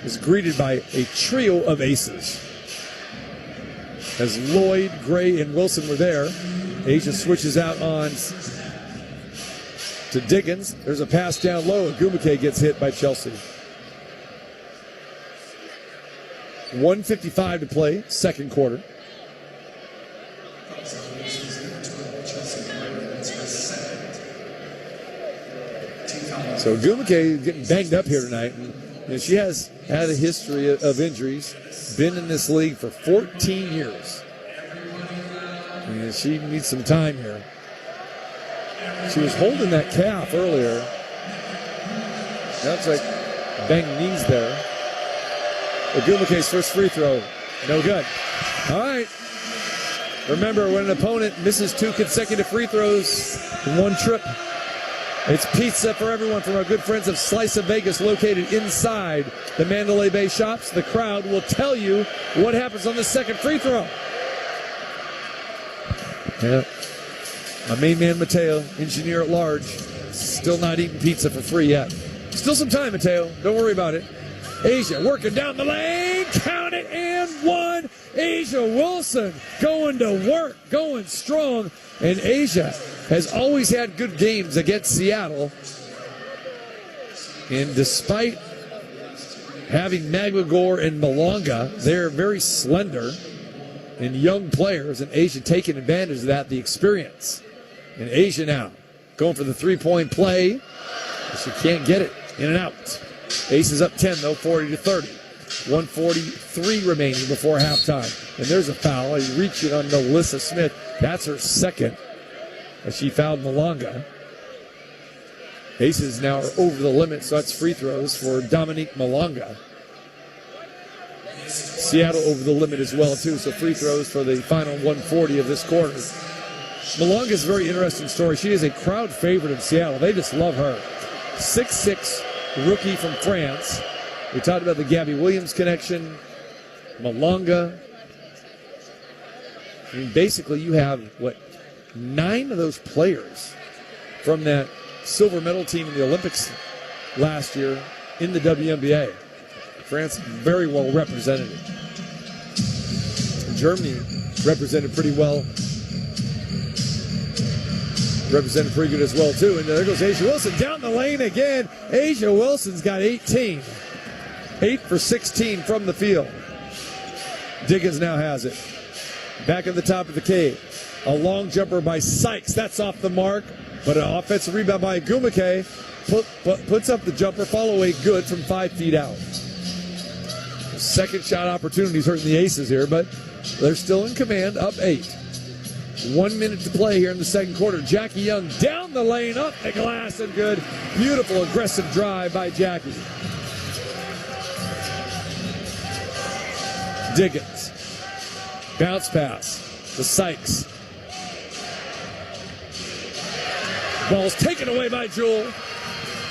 is greeted by a trio of aces. As Lloyd, Gray, and Wilson were there, Asia switches out on to Diggins. There's a pass down low, and Gumake gets hit by Chelsea. 1:55 to play, second quarter. So Gumake getting banged up here tonight. And she has had a history of injuries, been in this league for 14 years. And she needs some time here. She was holding that calf earlier. That's like banged knees there. Ogumake's first free throw, no good. All right. Remember, when an opponent misses 2 consecutive free throws in one trip, it's pizza for everyone from our good friends of Slice of Vegas, located inside the Mandalay Bay shops. The crowd will tell you what happens on the second free throw. Yeah. My main man, Mateo, engineer at large, still not eating pizza for free yet. Still some time, Mateo. Don't worry about it. Asia working down the lane. Count it, and one. Asia Wilson going to work, going strong. And Asia has always had good games against Seattle. And despite having Magbagor and Malonga, they're very slender and young players, and Asia taking advantage of that, the experience. And Asia now going for the three-point play. She can't get it. In and out. Aces up 10, though, 40-30. 1:43 remaining before halftime. And there's a foul. He's reaching on Melissa Smith. That's her second, as she fouled Malonga. Aces now are over the limit, so that's free throws for Dominique Malonga. Seattle over the limit as well, too, so free throws for the final 140 of this quarter. Malonga's a very interesting story. She is a crowd favorite in Seattle. They just love her. 6'6", rookie from France. We talked about the Gabby Williams connection. Malonga. I mean, basically, you have, 9 of those players from that silver medal team in the Olympics last year in the WNBA. France very well represented. Germany represented pretty well. Represented pretty good as well, too. And there goes Asia Wilson down the lane again. Asia Wilson's got 18. 8 for 16 from the field. Diggins now has it. Back at the top of the key. A long jumper by Sykes. That's off the mark. But an offensive rebound by Gumake. Puts up the jumper. Follow away good from 5 feet out. Second shot opportunities hurting the Aces here, but they're still in command, up 8. 1 minute to play here in the second quarter. Jackie Young down the lane, up the glass, and good. Beautiful aggressive drive by Jackie. Diggins. Bounce pass to Sykes. Ball's taken away by Jewell.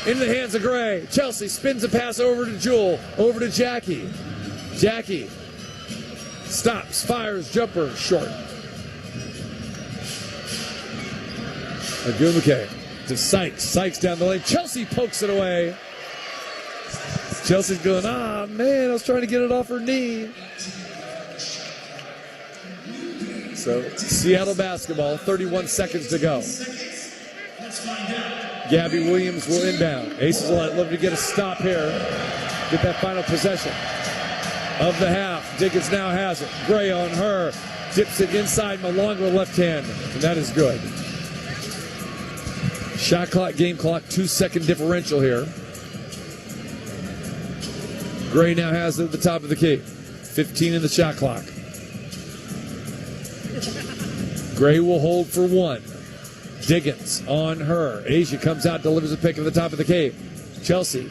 Into the hands of Gray. Chelsea spins a pass over to Jewell. Over to Jackie. Jackie stops, fires, jumper, short. Agumake to Sykes. Sykes down the lane. Chelsea pokes it away. Chelsea's going, man, I was trying to get it off her knee. So, Seattle basketball, 31 seconds to go. Gabby Williams will inbound. Aces will love to get a stop here. Get that final possession of the half. Diggins now has it. Gray on her. Dips it inside Malonga with left hand, and that is good. Shot clock, game clock, 2-second differential here. Gray now has it at the top of the key. 15 in the shot clock. Gray will hold for one. Diggins on her. Asia comes out, delivers a pick at the top of the key. Chelsea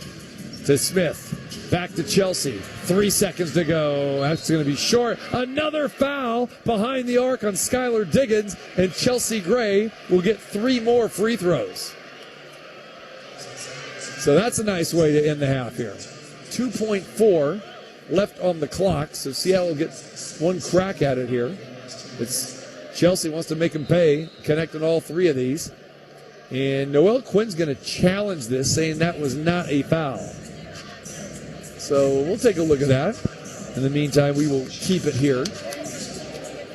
to Smith. Back to Chelsea. 3 seconds to go. That's going to be short. Another foul behind the arc on Skylar Diggins, and Chelsea Gray will get 3 more free throws. So that's a nice way to end the half here. 2.4 left on the clock, so Seattle will get one crack at it here. Chelsea wants to make them pay, connecting all 3 of these. And Noel Quinn's going to challenge this, saying that was not a foul. So we'll take a look at that. In the meantime, we will keep it here.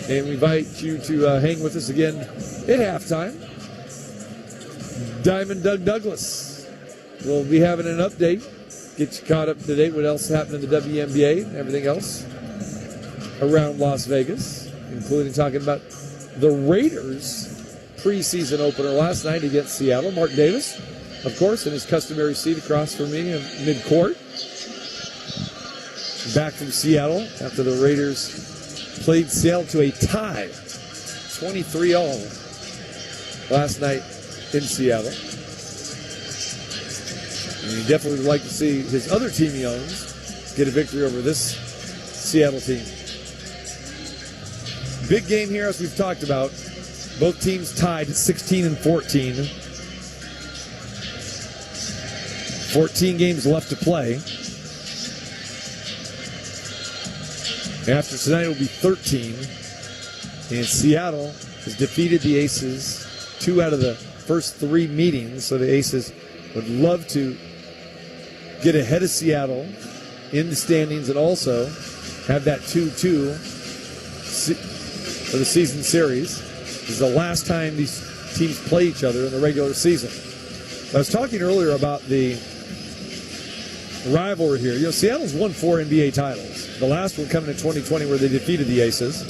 And we invite you to hang with us again at halftime. Diamond Doug Douglas will be having an update. Get you caught up to date with what else happened in the WNBA and everything else around Las Vegas, including talking about the Raiders' preseason opener last night against Seattle. Mark Davis, of course, in his customary seat across from me in mid-court. Back from Seattle after the Raiders played Seattle to a tie, 23-all last night in Seattle. And he definitely would like to see his other team he owns get a victory over this Seattle team. Big game here, as we've talked about. Both teams tied at 16 and 14. 14 games left to play. After tonight, it will be 13. And Seattle has defeated the Aces 2 out of the first 3 meetings. So the Aces would love to get ahead of Seattle in the standings and also have that 2-2 for the season series. This is the last time these teams play each other in the regular season. I was talking earlier about the rivalry here. You know, Seattle's won 4 NBA titles. The last one coming in 2020 where they defeated the Aces.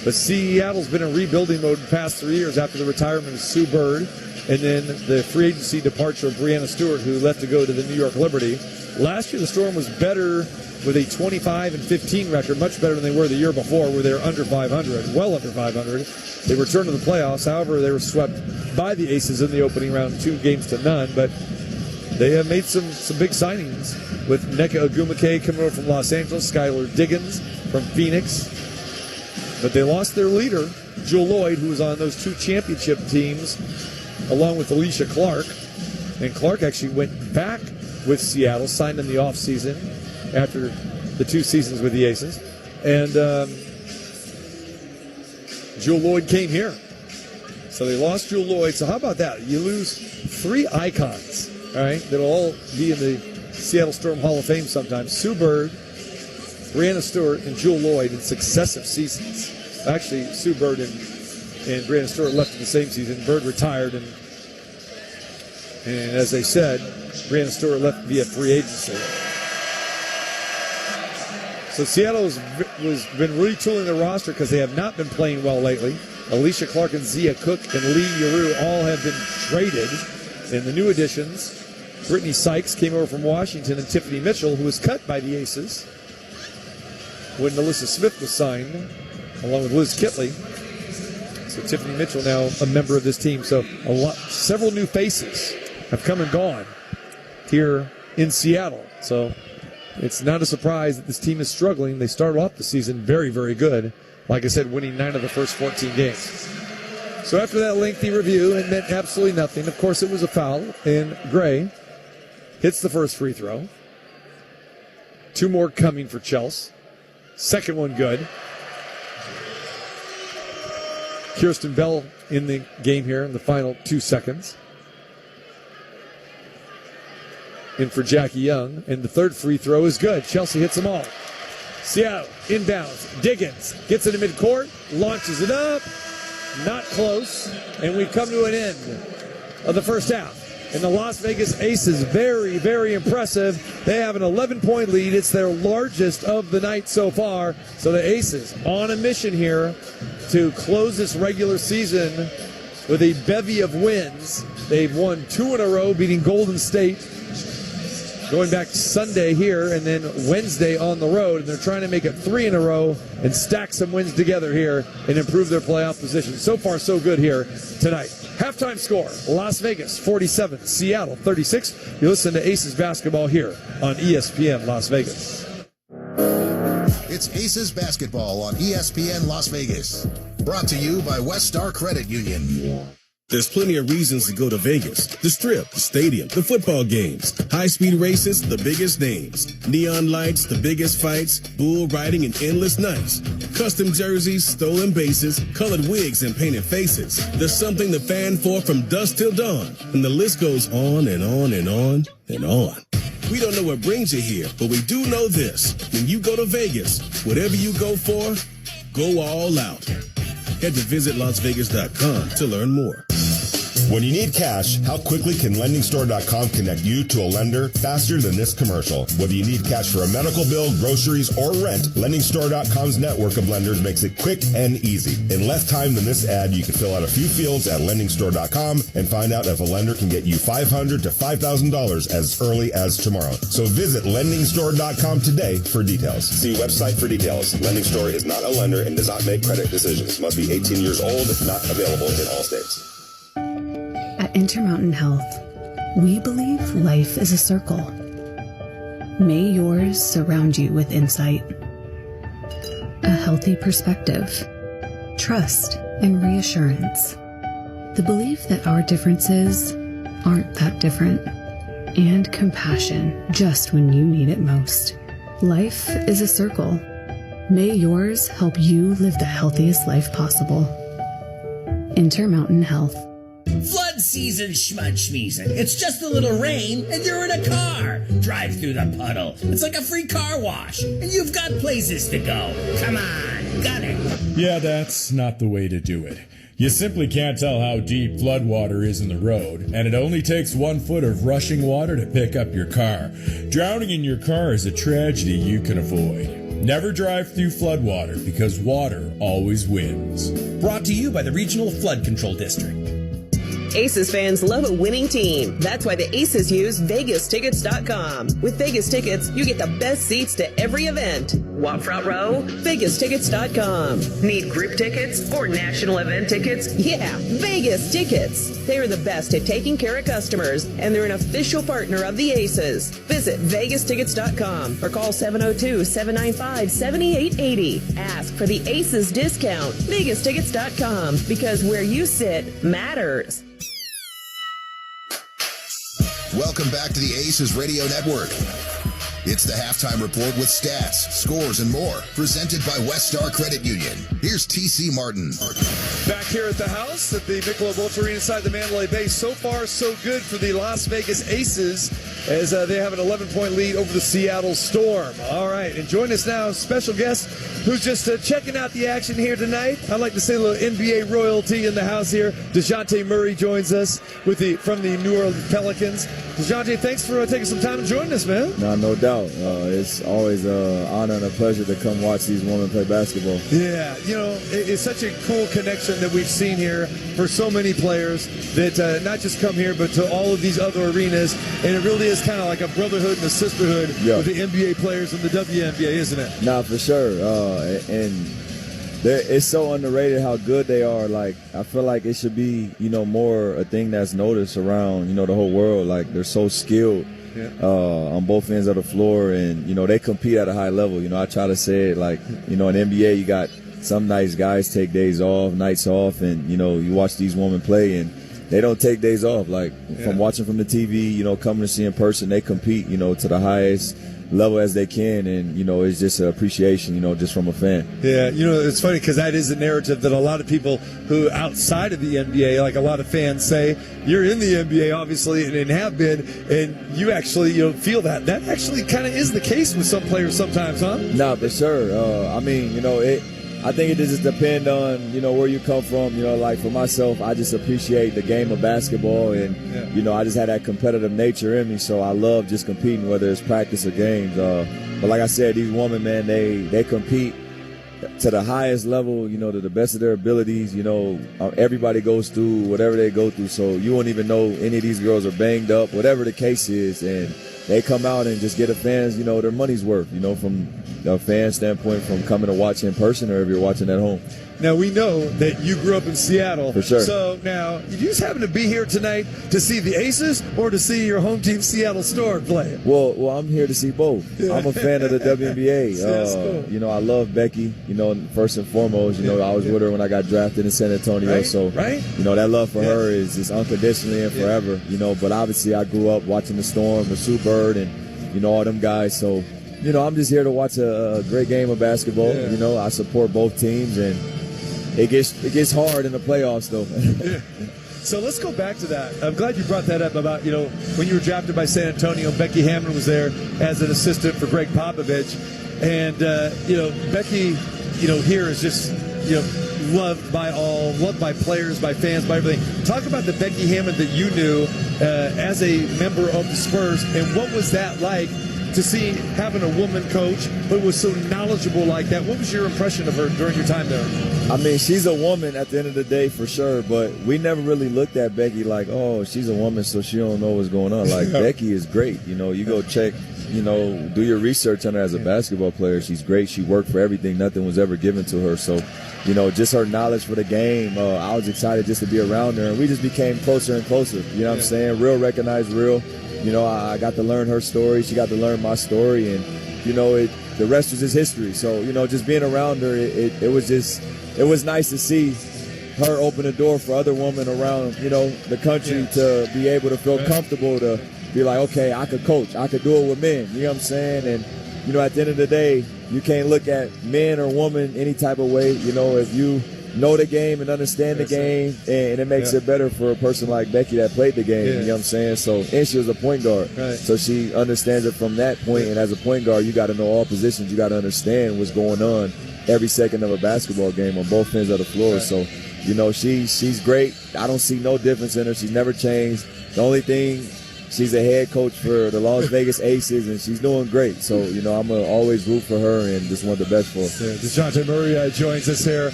But Seattle's been in rebuilding mode the past 3 years after the retirement of Sue Bird and then the free agency departure of Breanna Stewart, who left to go to the New York Liberty. Last year, the Storm was better with a 25-15 record, much better than they were the year before, where they were under 500, well under 500. They returned to the playoffs. However, they were swept by the Aces in the opening round, 2-0. But they have made some big signings with Nneka Ogwumike coming over from Los Angeles, Skylar Diggins from Phoenix. But they lost their leader, Jewell Loyd, who was on those 2 championship teams, along with Alicia Clark. And Clark actually went back with Seattle, signed in the offseason after the 2 seasons with the Aces. And Jewell Loyd came here. So they lost Jewell Loyd. So how about that? You lose 3 icons, all right, that'll all be in the Seattle Storm Hall of Fame sometime. Sue Bird, Breanna Stewart, and Jewell Loyd in successive seasons. Actually, Sue Bird and Breanna Stewart left in the same season. Bird retired, and as they said, Breanna Stewart left via free agency. So Seattle has been retooling their roster because they have not been playing well lately. Alicia Clark and Zia Cook and Lee Yeru all have been traded. And the new additions, Brittany Sykes came over from Washington, and Tiffany Mitchell, who was cut by the Aces when Alyssa Smith was signed, along with Liz Kitley. So Tiffany Mitchell now a member of this team. So several new faces have come and gone here in Seattle. So it's not a surprise that this team is struggling. They started off the season very, very good. Like I said, winning 9 of the first 14 games. So after that lengthy review, it meant absolutely nothing. Of course, it was a foul, and Gray hits the first free throw. 2 more coming for Chelsea. Second one good. Kirsten Bell in the game here in the final 2 seconds. In for Jackie Young. And the third free throw is good. Chelsea hits them all. Seattle inbounds. Diggins gets into midcourt. Launches it up. Not close. And we've come to an end of the first half And the Las Vegas Aces, very, very impressive. They have an 11-point lead. It's their largest of the night so far. So the Aces on a mission here to close this regular season with a bevy of wins. They've won 2 in a row, beating Golden State, going back Sunday here, and then Wednesday on the road. And they're trying to make it 3 in a row and stack some wins together here and improve their playoff position. So far, so good here tonight. Halftime score, Las Vegas 47, Seattle 36. You listen to Aces basketball here on ESPN Las Vegas. It's Aces basketball on ESPN Las Vegas. Brought to you by West Star Credit Union. There's plenty of reasons to go to Vegas. The Strip, the stadium, the football games, high-speed races, the biggest names, neon lights, the biggest fights, bull riding, and endless nights. Custom jerseys, stolen bases, colored wigs, and painted faces. There's something to fan for from dusk till dawn. And the list goes on and on and on and on. We don't know what brings you here, but we do know this. When you go to Vegas, whatever you go for, go all out. Head to visitlasvegas.com to learn more. When you need cash, how quickly can LendingStore.com connect you to a lender faster than this commercial? Whether you need cash for a medical bill, groceries, or rent, LendingStore.com's network of lenders makes it quick and easy. In less time than this ad, you can fill out a few fields at LendingStore.com and find out if a lender can get you $500 to $5,000 as early as tomorrow. So visit LendingStore.com today for details. See website for details. Lending Store is not a lender and does not make credit decisions. Must be 18 years old. Not available in all states. At Intermountain Health, we believe life is a circle. May yours surround you with insight, a healthy perspective, trust, and reassurance. The belief that our differences aren't that different, and compassion just when you need it most. Life is a circle. May yours help you live the healthiest life possible. Intermountain Health. Flood season, schmud-schmeezin'. It's just a little rain, and you're in a car. Drive through the puddle. It's like a free car wash, and you've got places to go. Come on, got it. Yeah, that's not the way to do it. You simply can't tell how deep floodwater is in the road, and it only takes 1 foot of rushing water to pick up your car. Drowning in your car is a tragedy you can avoid. Never drive through floodwater because water always wins. Brought to you by the Regional Flood Control District. Aces fans love a winning team. That's why the Aces use VegasTickets.com. With Vegas Tickets, you get the best seats to every event. Want front row? VegasTickets.com. Need group tickets or national event tickets? Yeah, Vegas Tickets. They are the best at taking care of customers, and they're an official partner of the Aces. Visit VegasTickets.com or call 702-795-7880. Ask for the Aces discount. VegasTickets.com, because where you sit matters. Welcome back to the Aces Radio Network. It's the halftime report with stats, scores, and more, presented by West Star Credit Union. Here's TC Martin. Back here at the house at the Michelob Ultra Arena inside the Mandalay Bay. So far, so good for the Las Vegas Aces as they have an 11-point lead over the Seattle Storm. All right, and join us now, special guest who's just checking out the action here tonight. I'd like to say a little NBA royalty in the house here. DeJounte Murray joins us from the New Orleans Pelicans. DeJounte, thanks for taking some time to join us, man. No doubt. It's always an honor and a pleasure to come watch these women play basketball. Yeah, it's such a cool connection that we've seen here for so many players that not just come here, but to all of these other arenas. And it really is kind of like a brotherhood and a sisterhood with the NBA players and the WNBA, isn't it? Nah, for sure. And it's so underrated how good they are. Like, I feel like it should be, more a thing that's noticed around, the whole world. Like, they're so skilled. Yeah. On both ends of the floor, and they compete at a high level. I try to say it like in NBA you got some nights guys take days off, nights off, and you watch these women play and they don't take days off. Like from watching from the TV, coming to see in person, they compete to the highest level as they can, and it's just an appreciation just from a fan. Yeah, it's funny because that is a narrative that a lot of people who outside of the NBA, like a lot of fans say, you're in the NBA obviously and have been, and you actually feel that actually kind of is the case with some players sometimes, huh? No, for sure. I think it just depends on, you know, where you come from. You know, like for myself, I just appreciate the game of basketball, and, you know, I just had that competitive nature in me. So I love just competing, whether it's practice or games. But like I said, these women, man, they compete to the highest level, you know, to the best of their abilities. You know, everybody goes through whatever they go through. So you won't even know any of these girls are banged up, whatever the case is. And they come out and just get the fans, you know, their money's worth, you know, from a fan standpoint, from coming to watch in person or if you're watching at home. Now, we know that you grew up in Seattle. For sure. So now, you just happen to be here tonight to see the Aces or to see your home team Seattle Storm play? Well, I'm here to see both. Yeah. I'm a fan of the WNBA. That's cool. You know, I love Becky, you know, first and foremost. You know, I was with her when I got drafted in San Antonio. Right, so, right. you know, that love for her is just unconditionally and forever, you know. But obviously, I grew up watching the Storm, the Sue Bird, and, you know, all them guys. So, you know, I'm just here to watch a great game of basketball. Yeah. You know, I support both teams, and it gets hard in the playoffs, though. Yeah. So let's go back to that. I'm glad you brought that up about, you know, when you were drafted by San Antonio, Becky Hammon was there as an assistant for Greg Popovich. And, you know, Becky, you know, here is just, you know, loved by all, loved by players, by fans, by everything. Talk about the Becky Hammon that you knew as a member of the Spurs, and what was that like to see having a woman coach who was so knowledgeable like that? What was your impression of her during your time there? I mean, she's a woman at the end of the day for sure, but we never really looked at Becky like, oh, she's a woman, so she don't know what's going on. Like, Becky is great. You know, you go check, you know, do your research on her as a basketball player. She's great. She worked for everything. Nothing was ever given to her. So, you know, just her knowledge for the game, I was excited just to be around her, and we just became closer and closer. You know what I'm saying? Real recognized real. You know, I got to learn her story. She got to learn my story, and, you know, the rest was just history. So, you know, just being around her, it was nice to see her open the door for other women around, you know, the country to be able to feel comfortable to be like, okay, I could coach. I could do it with men. You know what I'm saying? And, you know, at the end of the day, you can't look at men or women any type of way. You know, if you know the game and understand the game, and it makes it better for a person like Becky that played the game. You know what I'm saying? So, and she was a point guard. So she understands it from that point. And as a point guard, you got to know all positions. You got to understand what's going on every second of a basketball game on both ends of the floor. So, you know, she's great. I don't see no difference in her. She's never changed. The only thing, she's a head coach for the Las Vegas Aces, and she's doing great. So, you know, I'm going to always root for her and just want the best for her. DeJounte Murray joins us here.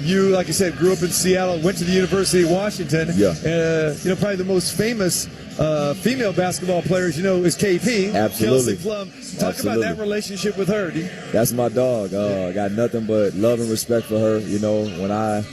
You, like I said, grew up in Seattle, went to the University of Washington. Yeah. You know, probably the most famous female basketball players, you know, is KP. Absolutely. Kelsey Plum. Talk about that relationship with her. That's my dog. I got nothing but love and respect for her. You know, when I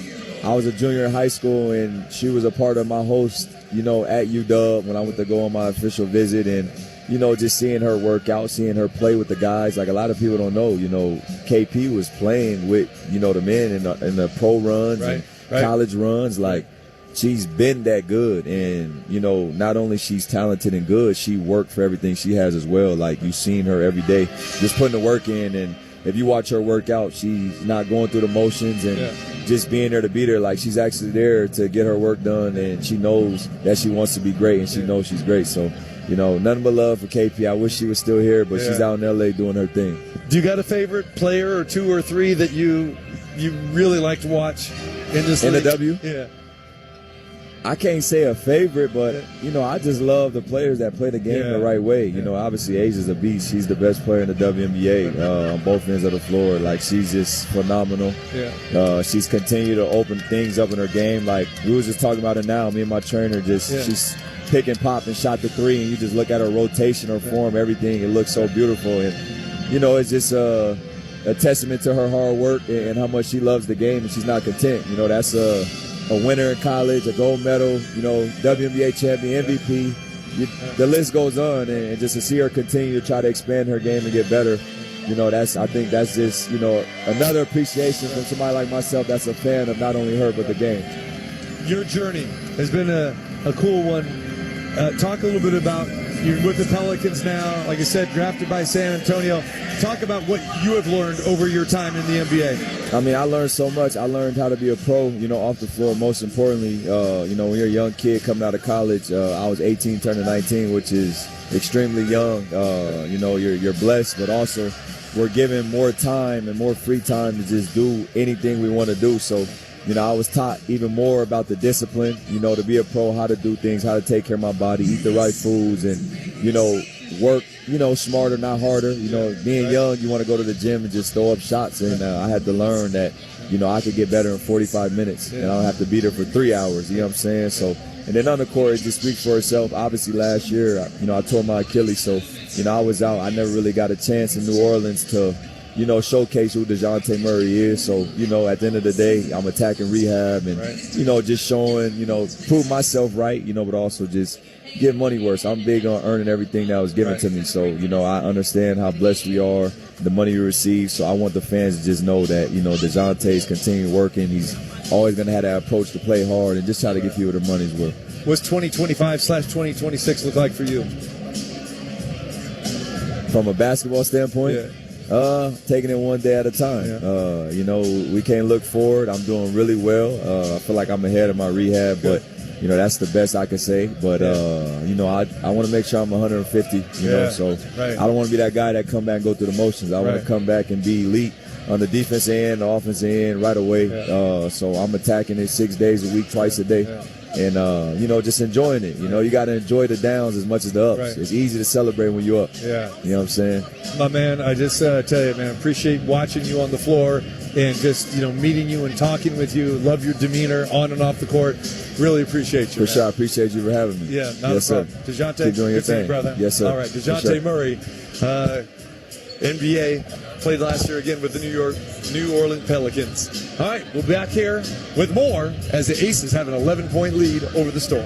was a junior in high school, and she was a part of my host, you know, at UW when I went to go on my official visit, and, you know, just seeing her work out, seeing her play with the guys. Like, a lot of people don't know, you know, KP was playing with, you know, the men in the pro runs and college runs. Like, she's been that good, and, you know, not only she's talented and good, she worked for everything she has as well. Like, you've seen her every day just putting the work in, and if you watch her work out, she's not going through the motions and just being there to be there. Like, she's actually there to get her work done, and she knows that she wants to be great, and she knows she's great. So, you know, nothing but love for KP. I wish she was still here, but she's out in L.A. doing her thing. Do you got a favorite player or two or three that you really like to watch in this league? In the W? Yeah. I can't say a favorite, but, you know, I just love the players that play the game the right way. You know, obviously Asia's a beast. She's the best player in the WNBA on both ends of the floor. Like, she's just phenomenal. She's continued to open things up in her game. Like, we was just talking about it now. Me and my trainer she's pick and pop and shot the three, and you just look at her rotation, her form, everything. It looks so beautiful. And, you know, it's just a testament to her hard work and how much she loves the game, and she's not content. You know, that's a winner in college, a gold medal, you know, WNBA champion, MVP. The list goes on, and just to see her continue to try to expand her game and get better, you know, I think that's just, you know, another appreciation from somebody like myself that's a fan of not only her but the game. Your journey has been a cool one. Talk a little bit about, you're with the Pelicans now, like I said, drafted by San Antonio. Talk about what you have learned over your time in the NBA. I mean, I learned so much. I learned how to be a pro, you know, off the floor. Most importantly, you know, when you're a young kid coming out of college, I was 18 turning 19, which is extremely young. You know, you're blessed, but also we're given more time and more free time to just do anything we want to do. So, I was taught even more about the discipline, to be a pro, how to do things, how to take care of my body, eat the right foods, and, work, smarter, not harder. Being young, you want to go to the gym and just throw up shots. And I had to learn that, I could get better in 45 minutes and I don't have to be there for 3 hours. You know what I'm saying? So, and then on the court, it just speaks for itself. Obviously, last year, I tore my Achilles. So, I was out. I never really got a chance in New Orleans to, showcase who DeJounte Murray is. So, at the end of the day, I'm attacking rehab and, just showing, prove myself right, but also just give money worth. I'm big on earning everything that was given to me. So, I understand how blessed we are, the money we receive. So I want the fans to just know that, DeJounte's continuing working. He's always going to have that approach to play hard and just try to give people their money's worth. What's 2025/2026 look like for you? From a basketball standpoint? Taking it one day at a time. We can't look forward. I'm doing really well. I feel like I'm ahead of my rehab, but that's the best I can say. But I want to make sure I'm 150. So I don't want to be that guy that come back and go through the motions. I want to come back and be elite on the defense end, the offense end, right away. So I'm attacking it 6 days a week, twice a day. And, just enjoying it. You got to enjoy the downs as much as the ups. Right. It's easy to celebrate when you're up. Yeah. You know what I'm saying? My man, I just tell you, man, appreciate watching you on the floor and just, meeting you and talking with you. Love your demeanor on and off the court. Really appreciate you. For sure. I appreciate you for having me. Yeah, not a problem. DeJounte, keep doing your thing. Brother. Yes, sir. All right, DeJounte Murray, NBA, played last year again with the New Orleans Pelicans. All right, we'll be back here with more as the Aces have an 11-point lead over the Storm.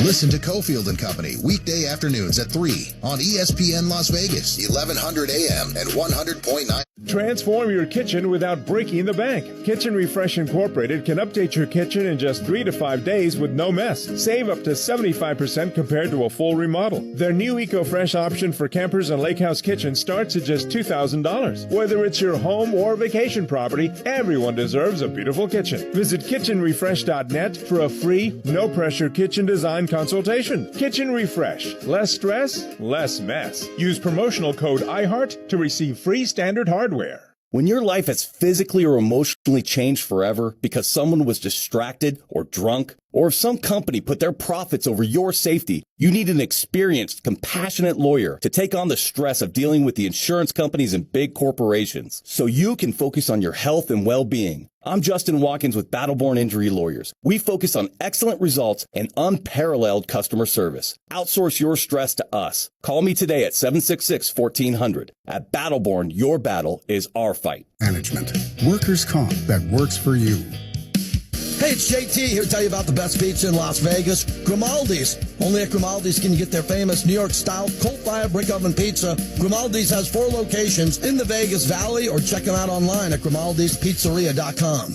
Listen to Cofield and Company weekday afternoons at 3 on ESPN Las Vegas, 1100 AM and 100.9. Transform your kitchen without breaking the bank. Kitchen Refresh Incorporated can update your kitchen in just 3 to 5 days with no mess. Save up to 75% compared to a full remodel. Their new EcoFresh option for campers and lake house kitchens starts at just $2,000. Whether it's your home or vacation property, everyone deserves a beautiful kitchen. Visit kitchenrefresh.net for a free, no-pressure kitchen design consultation. Kitchen Refresh. Less stress, less mess. Use promotional code IHEART to receive free standard hardware. When your life has physically or emotionally changed forever because someone was distracted or drunk, or if some company put their profits over your safety, you need an experienced, compassionate lawyer to take on the stress of dealing with the insurance companies and big corporations so you can focus on your health and well-being. I'm Justin Watkins with Battleborn Injury Lawyers. We focus on excellent results and unparalleled customer service. Outsource your stress to us. Call me today at 766-1400. At Battleborn, your battle is our fight. Management. Workers' comp that works for you. Hey, it's JT here to tell you about the best pizza in Las Vegas, Grimaldi's. Only at Grimaldi's can you get their famous New York-style coal-fire brick oven pizza. Grimaldi's has 4 locations in the Vegas Valley, or check them out online at Grimaldi'sPizzeria.com.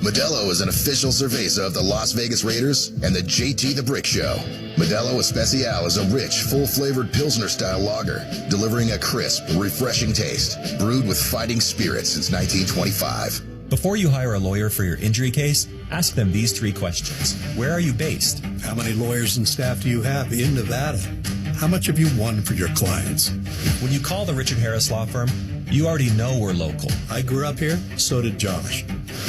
Modelo is an official cerveza of the Las Vegas Raiders and the JT the Brick Show. Modelo Especial is a rich, full-flavored Pilsner-style lager, delivering a crisp, refreshing taste, brewed with fighting spirit since 1925. Before you hire a lawyer for your injury case, ask them these 3 questions. Where are you based? How many lawyers and staff do you have in Nevada? How much have you won for your clients? When you call the Richard Harris Law Firm, you already know we're local. I grew up here, so did Josh.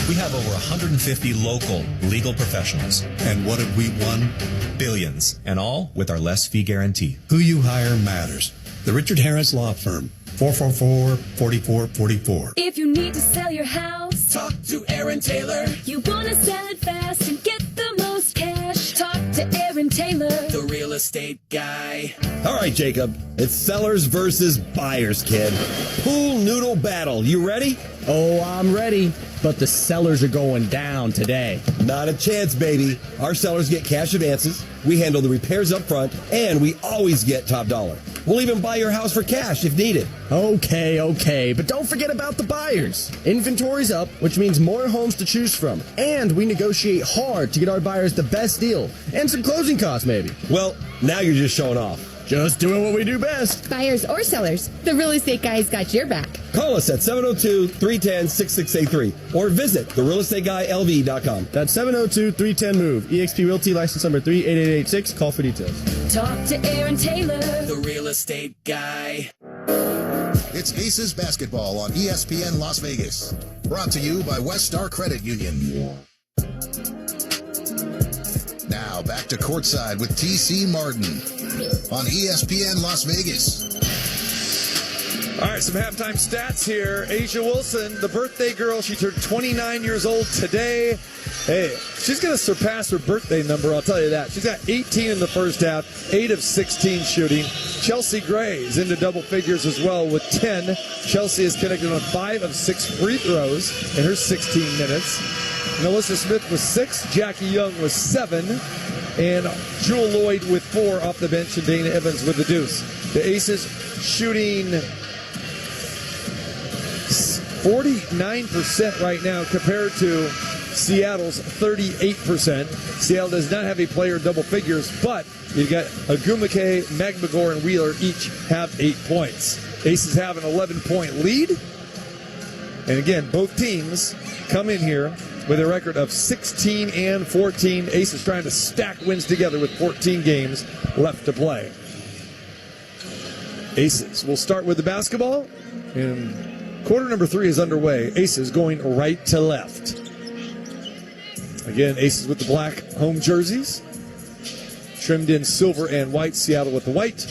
We have over 150 local legal professionals. And what have we won? Billions, and all with our less fee guarantee. Who you hire matters. The Richard Harris Law Firm. 444-4444. If you need to sell your house, talk to Aaron Taylor. You want to sell it fast and get the most cash, talk to Aaron Taylor, the real estate guy. All right, Jacob. It's sellers versus buyers, kid. Pool noodle battle. You ready? Oh, I'm ready. But the sellers are going down today. Not a chance, baby. Our sellers get cash advances. We handle the repairs up front, and we always get top dollar. We'll even buy your house for cash if needed. Okay, but don't forget about the buyers. Inventory's up, which means more homes to choose from. And we negotiate hard to get our buyers the best deal. And some closing costs, maybe. Well, now you're just showing off. Just doing what we do best. Buyers or sellers, the real estate guy's got your back. Call us at 702-310-6683 or visit therealestateguyLV.com. That's 702-310-MOVE. eXp Realty license number 38886. Call for details. Talk to Aaron Taylor, the real estate guy. It's Aces Basketball on ESPN Las Vegas. Brought to you by West Star Credit Union. Now back to Courtside with TC Martin on ESPN Las Vegas. All right, some halftime stats here. A'ja Wilson, the birthday girl, she turned 29 years old today. Hey, she's going to surpass her birthday number, I'll tell you that. She's got 18 in the first half, 8 of 16 shooting. Chelsea Gray is into double figures as well with 10. Chelsea is connected on 5 of 6 free throws in her 16 minutes. Melissa Smith was 6, Jackie Young was 7, and Jewel Lloyd with 4 off the bench, and Dana Evans with the deuce. The Aces shooting 49% right now compared to Seattle's 38%. Seattle does not have a player double figures, but you've got Agumake, Magbagor, and Wheeler each have 8 points. Aces have an 11-point lead. And again, both teams come in here with a record of 16 and 14. Aces trying to stack wins together with 14 games left to play. Aces will start with the basketball, and quarter number 3 is underway. Aces going right to left. Again, Aces with the black home jerseys, trimmed in silver and white. Seattle with the white,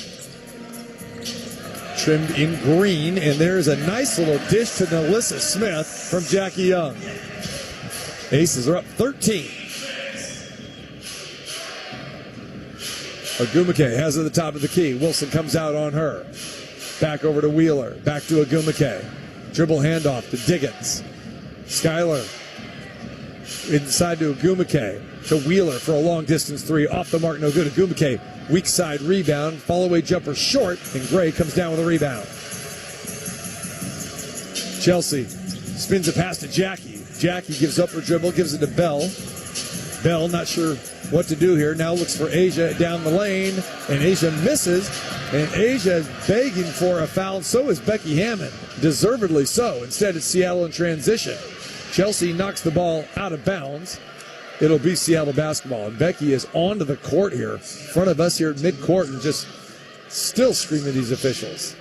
trimmed in green. And there's a nice little dish to Melissa Smith from Jackie Young. Aces are up 13. Agumake has it at the top of the key. Wilson comes out on her. Back over to Wheeler. Back to Agumake. Dribble handoff to Diggins. Skyler inside to Agumake. To Wheeler for a long distance 3. Off the mark, no good. Agumake, weak side rebound. Fall away jumper short. And Gray comes down with a rebound. Chelsea spins a pass to Jackie. Jackie gives up her dribble, gives it to Bell. Bell not sure what to do here. Now looks for A'ja down the lane. And A'ja misses. And A'ja is begging for a foul. So is Becky Hammond. Deservedly so. Instead, it's Seattle in transition. Chelsea knocks the ball out of bounds. It'll be Seattle basketball. And Becky is onto the court here, in front of us here at midcourt, and just still screaming at these officials.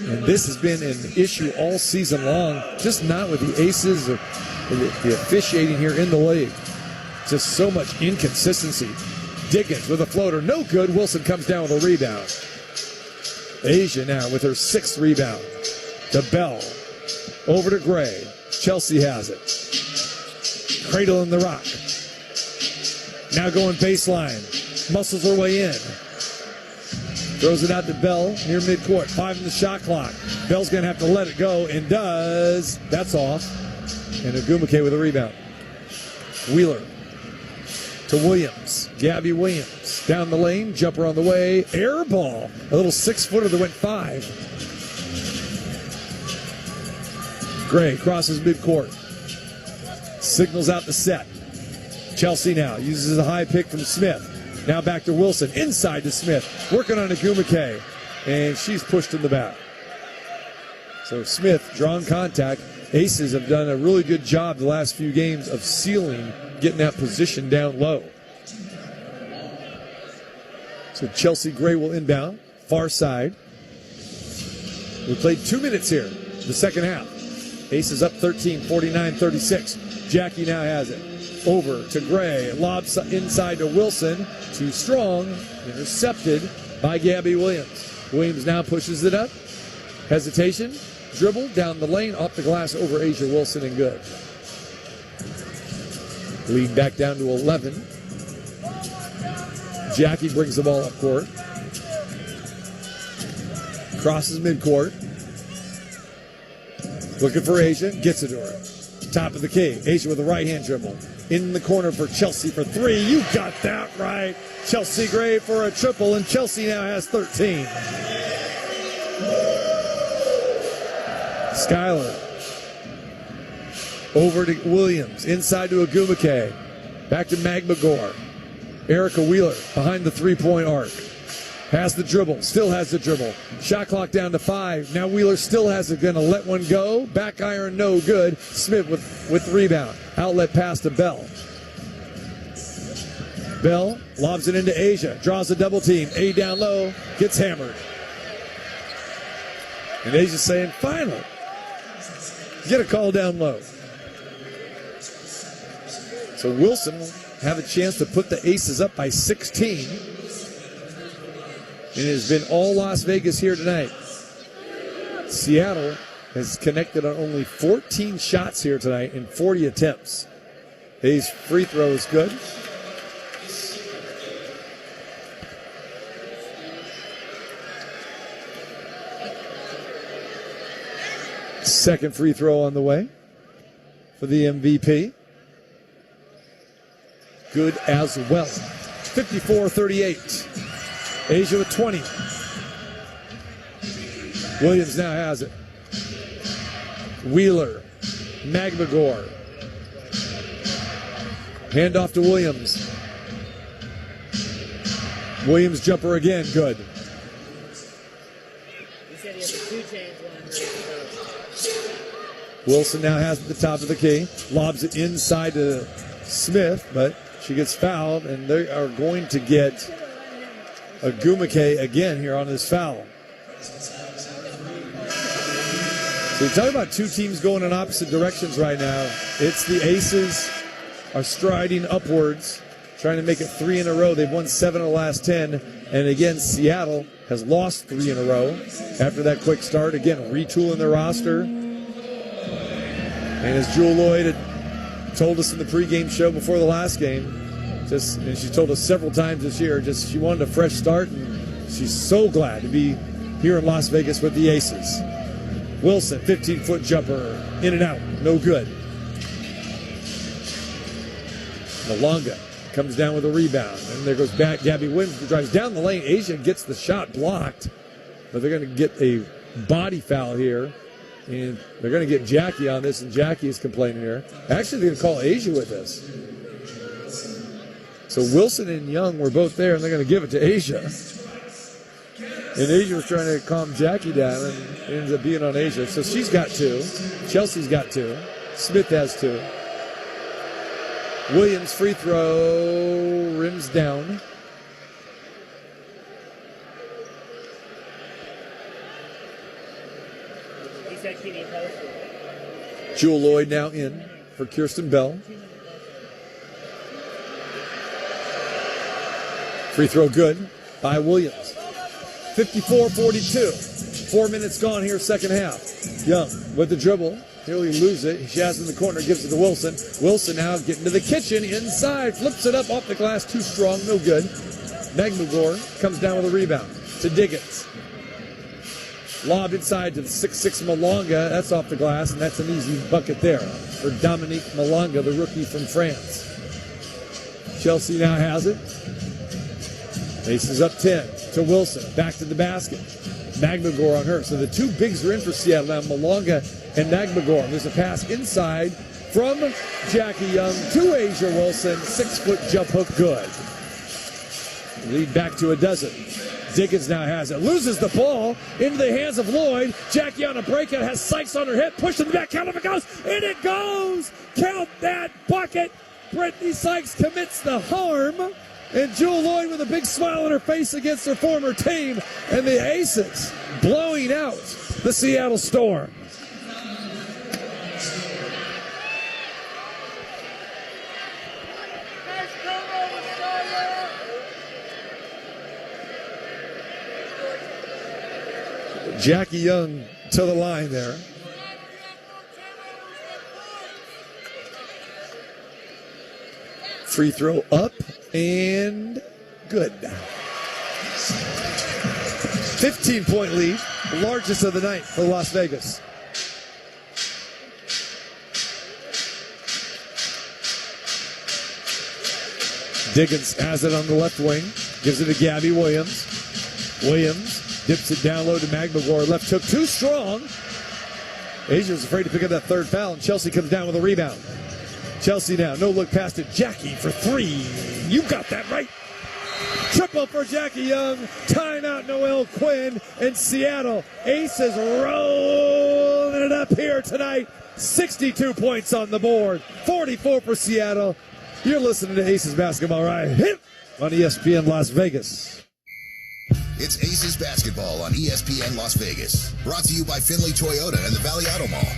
And this has been an issue all season long, just not with the Aces or the officiating here in the league. Just so much inconsistency. Diggins with a floater, no good. Wilson comes down with a rebound. A'ja now with her 6th rebound. To Bell. Over to Gray. Chelsea has it. Cradle in the rock. Now going baseline. Muscles her way in. Throws it out to Bell near midcourt. 5 in the shot clock. Bell's going to have to let it go, and does. That's off. And Agumake with a rebound. Wheeler to Williams. Gabby Williams down the lane. Jumper on the way. Air ball. A little 6-footer that went 5. Gray crosses midcourt. Signals out the set. Chelsea now uses a high pick from Smith. Now back to Wilson. Inside to Smith. Working on Agumake. And she's pushed in the back. So Smith, drawn contact. Aces have done a really good job the last few games of sealing, getting that position down low. So Chelsea Gray will inbound. Far side. We played 2 minutes here, the second half. Aces up 13, 49-36. Jackie now has it. Over to Gray. Lobs inside to Wilson. Too strong. Intercepted by Gabby Williams. Williams now pushes it up. Hesitation. Dribble down the lane. Off the glass over A'ja Wilson and good. Lead back down to 11. Jackie brings the ball up court. Crosses midcourt. Looking for A'ja. Gets it to her. Top of the key. A'ja with a right-hand dribble. In the corner for Chelsea for 3. You got that right. Chelsea Gray for a triple, and Chelsea now has 13. Skyler. Over to Williams. Inside to Agumake. Back to Magbagor. Erica Wheeler behind the three-point arc. Has the dribble. Still has the dribble. Shot clock down to 5. Now Wheeler still has it. Going to let one go. Back iron, no good. Smith with the rebound. Outlet pass to Bell. Bell lobs it into A'ja. Draws a double team. A down low. Gets hammered. And Asia's saying, finally, get a call down low. So Wilson will have a chance to put the Aces up by 16. It has been all Las Vegas here tonight. Seattle has connected on only 14 shots here tonight in 40 attempts. Hayes' free throw is good. Second free throw on the way for the MVP. Good as well. 54-38. Asia with 20. Williams now has it. Wheeler. Magmagor. Hand off to Williams. Williams jumper again. Good. Wilson now has it at the top of the key. Lobs it inside to Smith, but she gets fouled, and they are going to get a Gumake again here on this foul. So you're talking about two teams going in opposite directions right now. It's the Aces are striding upwards, trying to make it 3 in a row. They've won 7 of the last 10. And again, Seattle has lost 3 in a row after that quick start. Again, retooling their roster. And as Jewel Lloyd had told us in the pregame show before the last game, and she told us several times this year, she wanted a fresh start, and she's so glad to be here in Las Vegas with the Aces. Wilson, 15-foot jumper, in and out, no good. Malonga comes down with a rebound, and there goes back. Gabby Williams drives down the lane. Asia gets the shot blocked, but they're going to get a body foul here. And they're going to get Jackie on this, and Jackie is complaining here. Actually, they're going to call Asia with this. So Wilson and Young were both there, and they're going to give it to Asia. And Asia was trying to calm Jackie down, and it ends up being on Asia. So she's got 2. Chelsea's got 2. Smith has 2. Williams free throw rims down. Jewel Lloyd now in for Kirsten Bell. Free throw good by Williams. 54-42. 4 minutes gone here, second half. Young with the dribble. Nearly lose it. She has it in the corner, gives it to Wilson. Wilson now getting to the kitchen inside. Flips it up off the glass. Too strong, no good. Magmagor comes down with a rebound to Diggins. Lobbed inside to the 6'6" Malonga. That's off the glass, and that's an easy bucket there for Dominique Malonga, the rookie from France. Chelsea now has it. Aces up 10 to Wilson. Back to the basket. Magmagor on her. So the two bigs are in for Seattle now, Malonga and Magmagor. There's a pass inside from Jackie Young to Asia Wilson. 6-foot jump hook good. Lead back to a dozen. Diggins now has it. Loses the ball into the hands of Lloyd. Jackie on a breakout, has Sykes on her hip. Pushed in the back. Count if it goes. And it goes. Count that bucket. Brittany Sykes commits the harm. And Jewel Lloyd with a big smile on her face against her former team. And the Aces blowing out the Seattle Storm. Jackie Young to the line there. Free throw up and good. 15-point lead, largest of the night for Las Vegas. Diggins has it on the left wing, gives it to Gabby Williams. Williams dips it down low to Magmagor. Left hook too strong. Asia was afraid to pick up that third foul, and Chelsea comes down with a rebound. Chelsea now, no look pass to Jackie for 3. You got that right. Triple for Jackie Young. Timeout Noelle Quinn. And Seattle Aces rolling it up here tonight. 62 points on the board. 44 for Seattle. You're listening to Aces Basketball right here on ESPN Las Vegas. It's Aces Basketball on ESPN Las Vegas. Brought to you by Finley Toyota and the Valley Auto Mall.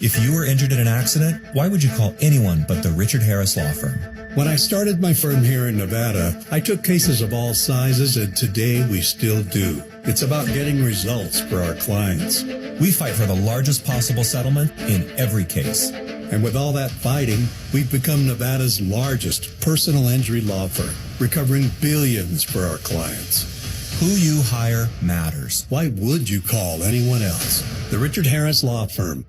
If you were injured in an accident, why would you call anyone but the Richard Harris Law Firm? When I started my firm here in Nevada, I took cases of all sizes, and today we still do. It's about getting results for our clients. We fight for the largest possible settlement in every case. And with all that fighting, we've become Nevada's largest personal injury law firm, recovering billions for our clients. Who you hire matters. Why would you call anyone else? The Richard Harris Law Firm.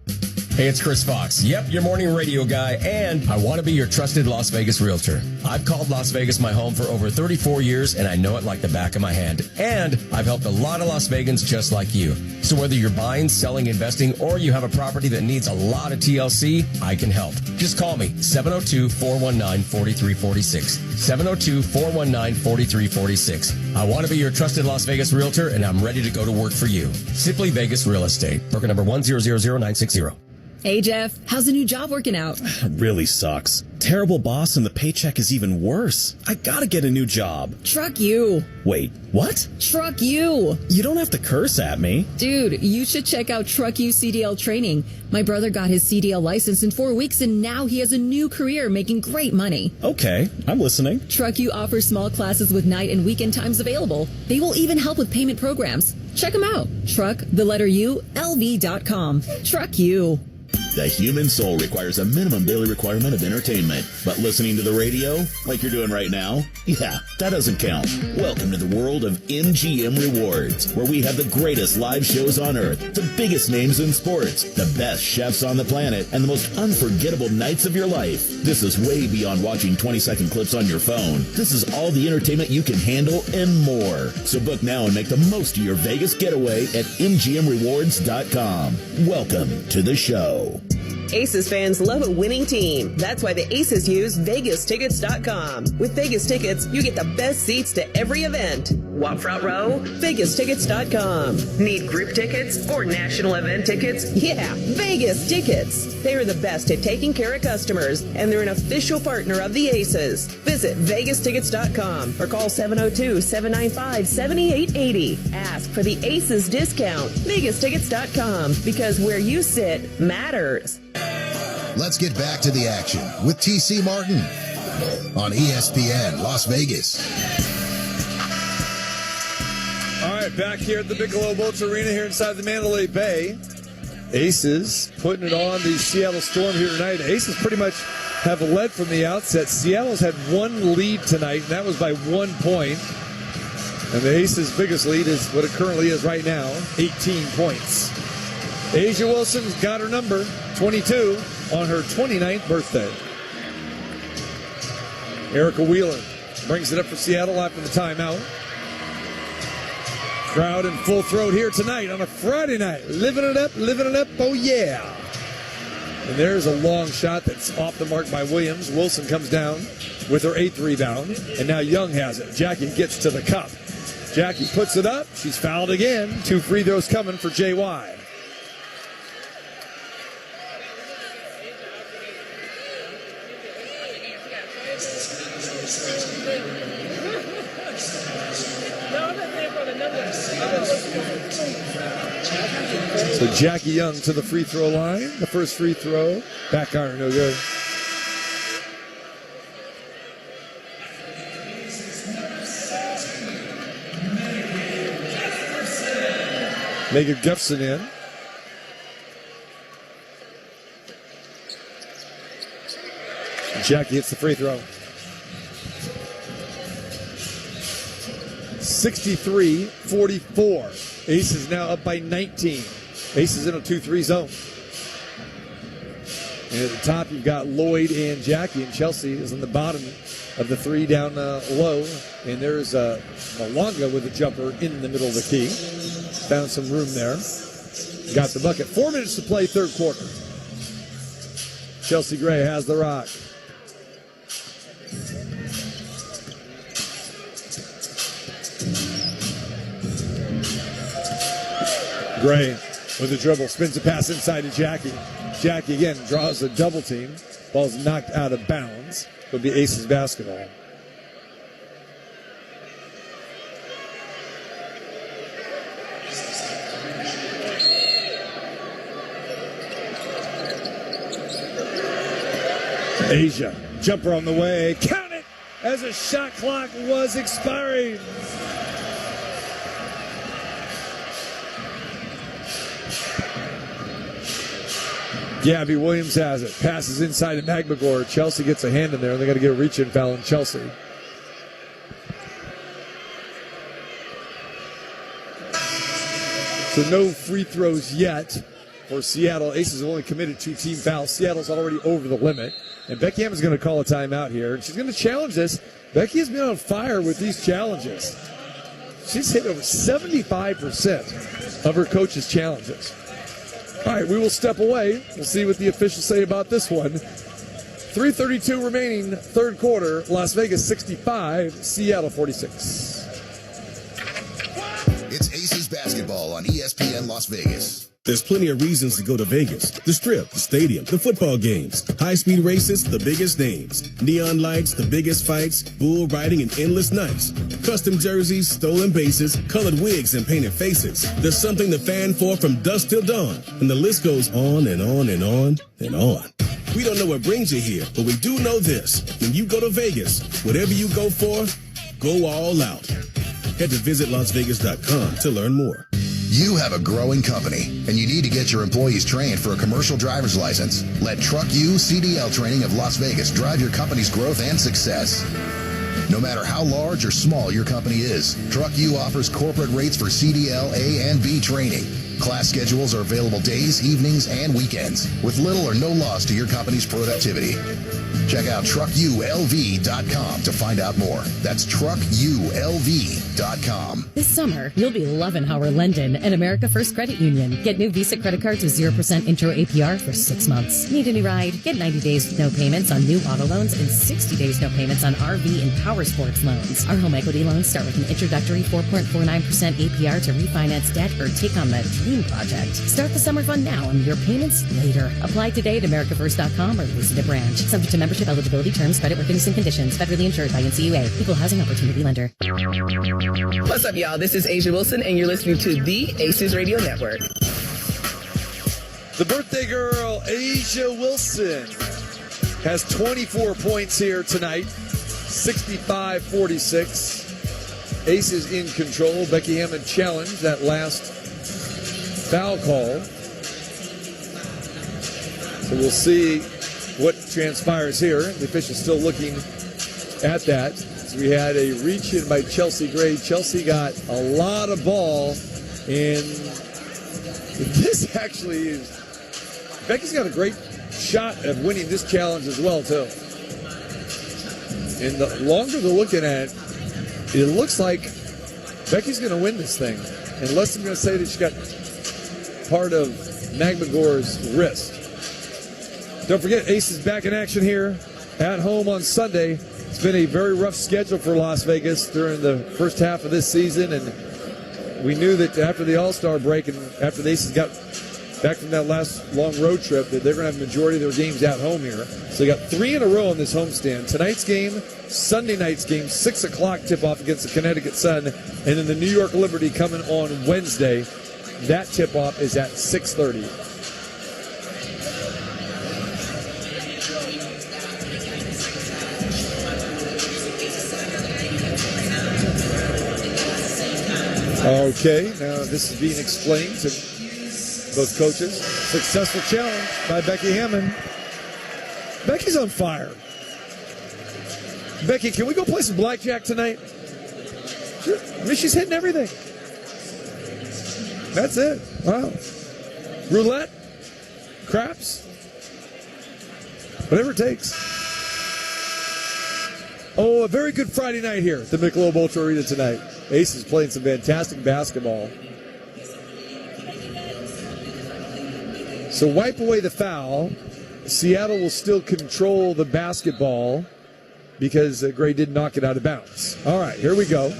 Hey, it's Chris Fox. Yep, your morning radio guy, and I want to be your trusted Las Vegas realtor. I've called Las Vegas my home for over 34 years, and I know it like the back of my hand. And I've helped a lot of Las Vegans just like you. So whether you're buying, selling, investing, or you have a property that needs a lot of TLC, I can help. Just call me, 702-419-4346. 702-419-4346. I want to be your trusted Las Vegas realtor, and I'm ready to go to work for you. Simply Vegas Real Estate. Broker number 1000960. Hey, Jeff, how's the new job working out? Really sucks. Terrible boss and the paycheck is even worse. I gotta get a new job. Truck you. Wait, what? Truck you. You don't have to curse at me. Dude, you should check out Truck You CDL training. My brother got his CDL license in 4 weeks and now he has a new career making great money. Okay, I'm listening. Truck You offers small classes with night and weekend times available. They will even help with payment programs. Check them out. Truck, the letter U, LV.com. Truck You. The human soul requires a minimum daily requirement of entertainment. But listening to the radio, like you're doing right now, yeah, that doesn't count. Welcome to the world of MGM Rewards, where we have the greatest live shows on earth, the biggest names in sports, the best chefs on the planet, and the most unforgettable nights of your life. This is way beyond watching 20-second clips on your phone. This is all the entertainment you can handle and more. So book now and make the most of your Vegas getaway at MGMRewards.com. Welcome to the show. Aces fans love a winning team. That's why the Aces use VegasTickets.com. With Vegas Tickets, you get the best seats to every event. Want front row? VegasTickets.com. Need group tickets or national event tickets? Yeah, Vegas Tickets. They are the best at taking care of customers, and they're an official partner of the Aces. Visit VegasTickets.com or call 702-795-7880. Ask for the Aces discount. VegasTickets.com, because where you sit matters. Let's get back to the action with T.C. Martin on ESPN Las Vegas. All right, back here at the Bigelow Boats Arena here inside the Mandalay Bay. Aces putting it on the Seattle Storm here tonight. Aces pretty much have led from the outset. Seattle's had one lead tonight, and that was by 1 point. And the Aces' biggest lead is what it currently is right now, 18 points. Asia Wilson's got her number, 22, on her 29th birthday. Erica Wheeler brings it up for Seattle after the timeout. Crowd in full throat here tonight on a Friday night. Living it up, oh yeah. And there's a long shot that's off the mark by Williams. Wilson comes down with her 8th rebound, and now Young has it. Jackie gets to the cup. Jackie puts it up. She's fouled again. 2 free throws coming for JY. So Jackie Young to the free throw line. The first free throw. Back iron, no good. Megan Gufson in. Jackie hits the free throw. 63-44. Aces now up by 19. Aces in a 2-3 zone. And at the top, you've got Lloyd and Jackie, and Chelsea is on the bottom of the 3 down low. And there's Malonga with a jumper in the middle of the key. Found some room there. Got the bucket. 4 minutes to play, third quarter. Chelsea Gray has the rock. Gray with the dribble, spins a pass inside to Jackie. Jackie again draws a double team. Ball's knocked out of bounds. It'll be Aces basketball. Asia, jumper on the way. Count it as a shot clock was expiring. Gabby Williams has it. Passes inside to Magmagor. Chelsea gets a hand in there. They got to get a reach-in foul on Chelsea. So no free throws yet for Seattle. Aces have only committed 2 team fouls. Seattle's already over the limit. And Becky Hammond's going to call a timeout here. And she's going to challenge this. Becky has been on fire with these challenges. She's hit over 75% of her coach's challenges. All right, we will step away. We'll see what the officials say about this one. 3:32 remaining, third quarter. Las Vegas 65, Seattle 46. It's Aces basketball on ESPN Las Vegas. There's plenty of reasons to go to Vegas. The Strip, the stadium, the football games, high-speed races, the biggest names, neon lights, the biggest fights, bull riding, and endless nights. Custom jerseys, stolen bases, colored wigs, and painted faces. There's something to fan for from dusk till dawn, and the list goes on and on and on and on. We don't know what brings you here, but we do know this. When you go to Vegas, whatever you go for, go all out. Head to visitlasvegas.com to learn more. You have a growing company, and you need to get your employees trained for a commercial driver's license. Let Truck U CDL Training of Las Vegas drive your company's growth and success. No matter how large or small your company is, Truck U offers corporate rates for CDL A and B training. Class schedules are available days, evenings, and weekends, with little or no loss to your company's productivity. Check out truckulv.com to find out more. That's truckulv.com. This summer, you'll be loving Howard Lendon and America First Credit Union. Get new Visa credit cards with 0% intro APR for 6 months. Need a new ride? Get 90 days with no payments on new auto loans and 60 days no payments on RV and power sports loans. Our home equity loans start with an introductory 4.49% APR to refinance debt or take on the dream project. Start the summer fun now and your payments later. Apply today at americafirst.com or visit a branch. Subject to membership eligibility, terms, creditworthiness, and conditions. Federally insured by NCUA. Equal Housing Opportunity Lender. What's up, y'all? This is Asia Wilson, and you're listening to the Aces Radio Network. The birthday girl, Asia Wilson, has 24 points here tonight. 65-46. Aces in control. Becky Hammond challenged that last foul call. So we'll see what transpires here. The official's still looking at that. So we had a reach in by Chelsea Gray. Chelsea got a lot of ball, and this actually is, Becky's got a great shot of winning this challenge as well, too. And the longer they're looking at it, it looks like Becky's going to win this thing. Unless I'm going to say that she got part of Magmagor's wrist. Don't forget, Aces back in action here at home on Sunday. It's been a very rough schedule for Las Vegas during the first half of this season, and we knew that after the All-Star break and after the Aces got back from that last long road trip that they're going to have the majority of their games at home here. So they got 3 in a row on this homestand. Tonight's game, Sunday night's game, 6 o'clock tip-off against the Connecticut Sun, and then the New York Liberty coming on Wednesday. That tip-off is at 6:30. Okay, now this is being explained to both coaches. Successful challenge by Becky Hammond. Becky's on fire. Becky, can we go play some blackjack tonight? Sure. I mean, she's hitting everything. That's it. Wow. Roulette, craps, whatever it takes. Oh, a very good Friday night here at the Michelob Ultra Arena tonight. Aces playing some fantastic basketball. So wipe away the foul. Seattle will still control the basketball because Gray did knock it out of bounds. All right, here we go.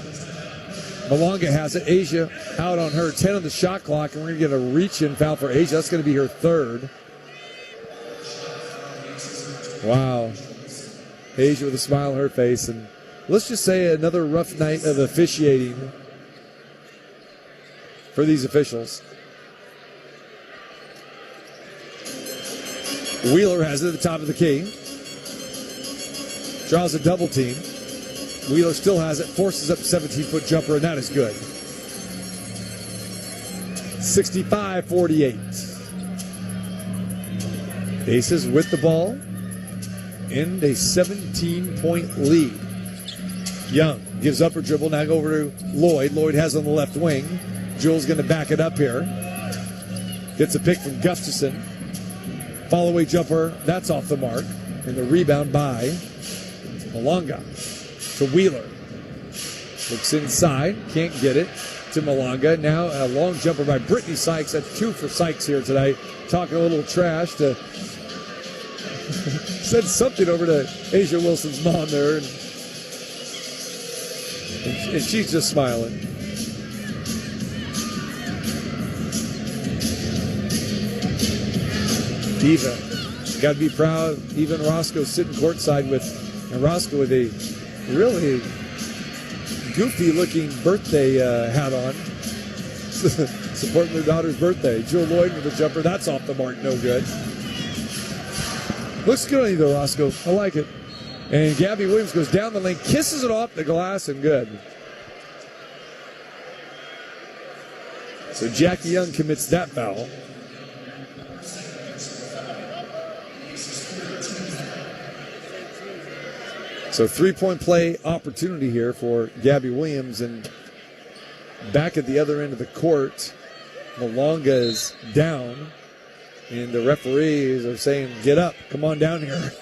Malonga has it. Asia out on her. 10 on the shot clock, and we're going to get a reach-in foul for Asia. That's going to be her third. Wow. Asia with a smile on her face. And let's just say another rough night of officiating for these officials. Wheeler has it at the top of the key. Draws a double team. Wheeler still has it. Forces up a 17-foot jumper, and that is good. 65-48. Aces with the ball. And a 17-point lead. Young gives up her dribble. Now go over to Lloyd. Lloyd has on the left wing. Jewel's going to back it up here. Gets a pick from Gustafson. Follow-away jumper. That's off the mark. And the rebound by Malonga to Wheeler. Looks inside. Can't get it to Malonga. Now a long jumper by Brittany Sykes. That's 2 for Sykes here tonight. Talking a little trash to... said something over to Asia Wilson's mom there. And she's just smiling. Eva. Got to be proud. Even Roscoe sitting courtside with Roscoe with a really goofy-looking birthday hat on. Supporting their daughter's birthday. Jewel Lloyd with a jumper. That's off the mark. No good. Looks good on you, though, Roscoe. I like it. And Gabby Williams goes down the lane, kisses it off the glass, and good. So Jackie Young commits that foul. So 3-point play opportunity here for Gabby Williams. And back at the other end of the court, Malonga is down. And the referees are saying, get up, come on down here.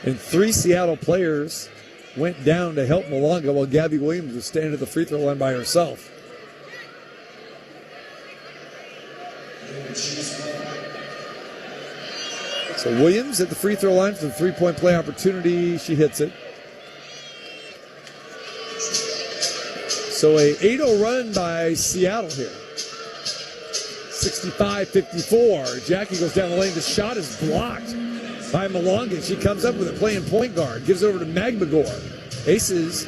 And 3 Seattle players went down to help Malonga while Gabby Williams was standing at the free throw line by herself. So Williams at the free throw line for the 3-point play opportunity. She hits it. So a 8-0 run by Seattle here. 65-54. Jackie goes down the lane. The shot is blocked by Malonga. She comes up with it playing point guard. Gives over to Magmagor. Aces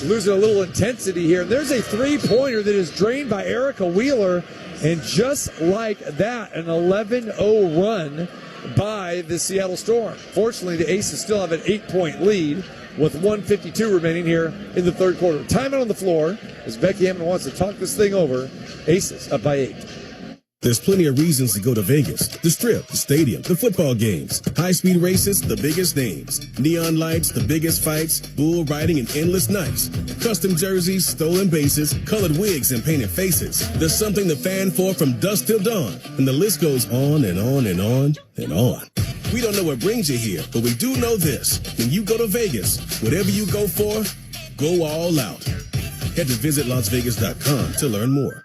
losing a little intensity here. And there's a 3-pointer that is drained by Erica Wheeler. And just like that, an 11-0 run by the Seattle Storm. Fortunately, the Aces still have an 8-point lead with 1:52 remaining here in the third quarter. Timeout on the floor as Becky Hammond wants to talk this thing over. Aces up by 8. There's plenty of reasons to go to Vegas. The Strip, the stadium, the football games, high-speed races, the biggest names, neon lights, the biggest fights, bull riding, and endless nights, custom jerseys, stolen bases, colored wigs, and painted faces. There's something to fan for from dusk till dawn, and the list goes on and on and on and on. We don't know what brings you here, but we do know this. When you go to Vegas, whatever you go for, go all out. Head to visitlasvegas.com to learn more.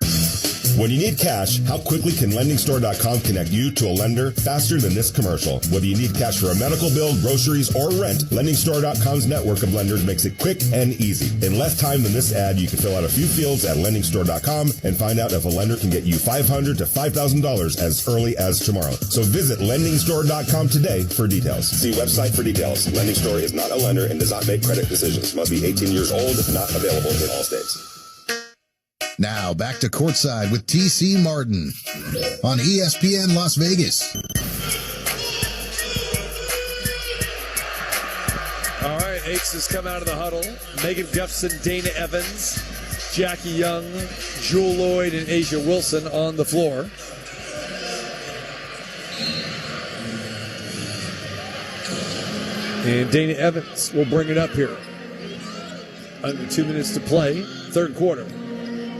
When you need cash, how quickly can LendingStore.com connect you to a lender faster than this commercial? Whether you need cash for a medical bill, groceries, or rent, LendingStore.com's network of lenders makes it quick and easy. In less time than this ad, you can fill out a few fields at LendingStore.com and find out if a lender can get you $500 to $5,000 as early as tomorrow. So visit LendingStore.com today for details. See website for details. Lending Store is not a lender and does not make credit decisions. Must be 18 years old. Not available in all states. Now back to Courtside with TC Martin on ESPN Las Vegas. All right, Aces come out of the huddle. Megan Gustafson, Dana Evans, Jackie Young, Jewel Lloyd, and Asia Wilson on the floor. And Dana Evans will bring it up here. Under 2 minutes to play, third quarter.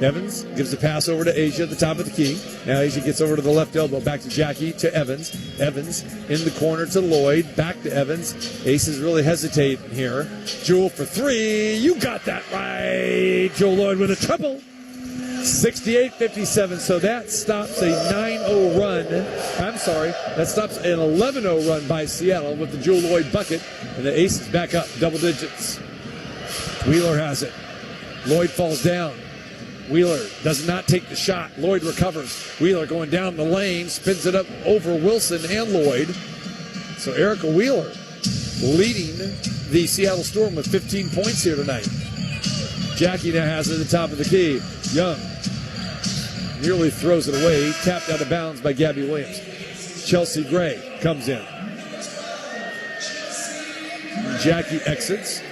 Evans gives the pass over to Asia at the top of the key. Now Asia gets over to the left elbow. Back to Jackie, to Evans. Evans in the corner to Lloyd. Back to Evans. Aces really hesitate here. Jewel for 3. You got that right. Jewel Lloyd with a triple. 68-57. So that stops a 9-0 run. I'm sorry. That stops an 11-0 run by Seattle with the Jewel Lloyd bucket. And the Aces back up double digits. Wheeler has it. Lloyd falls down. Wheeler does not take the shot. Lloyd recovers. Wheeler going down the lane, spins it up over Wilson and Lloyd. So Erica Wheeler leading the Seattle Storm with 15 points here tonight. Jackie now has it at the top of the key. Young nearly throws it away. Tapped out of bounds by Gabby Williams. Chelsea Gray comes in. Jackie exits.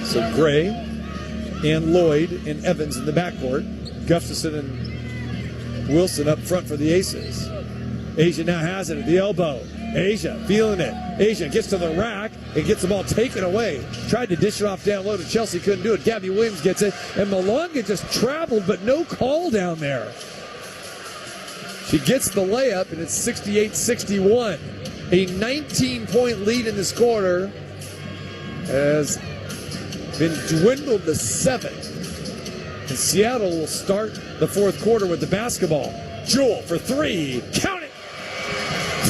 So Gray and Lloyd and Evans in the backcourt. Gustafson and Wilson up front for the Aces. Asia now has it at the elbow. Asia feeling it. Asia gets to the rack and gets the ball taken away. Tried to dish it off down low to Chelsea, couldn't do it. Gabby Williams gets it, and Malonga just traveled, but no call down there. She gets the layup, and it's 68-61. A 19-point lead in this quarter has been dwindled to 7. And Seattle will start the fourth quarter with the basketball. Jewel for 3. Count it!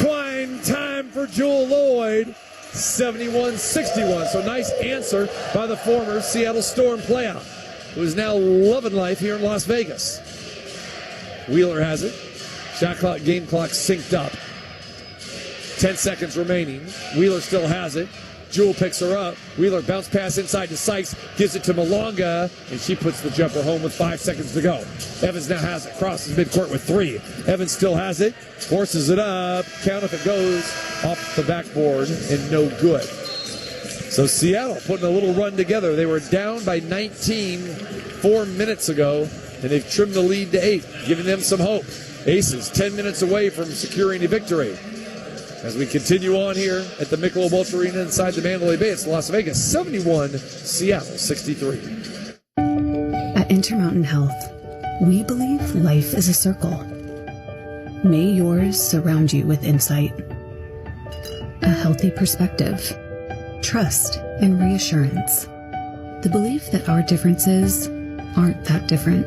Twine time for Jewel Lloyd. 71-61. So nice answer by the former Seattle Storm playoff, who is now loving life here in Las Vegas. Wheeler has it. Shot clock, game clock synced up. 10 seconds remaining. Wheeler still has it. Jewel picks her up. Wheeler bounce pass inside to Sykes, gives it to Malonga, and she puts the jumper home with 5 seconds to go. Evans now has it, crosses midcourt with 3. Evans still has it, forces it up. Count if it goes off the backboard, and no good. So Seattle putting a little run together. They were down by 19 4 minutes ago, and they've trimmed the lead to 8, giving them some hope. Aces 10 minutes away from securing a victory. As we continue on here at the Michelob Ultra Arena inside the Mandalay Bay, it's Las Vegas 71, Seattle 63. At Intermountain Health, we believe life is a circle. May yours surround you with insight, a healthy perspective, trust, and reassurance. The belief that our differences aren't that different,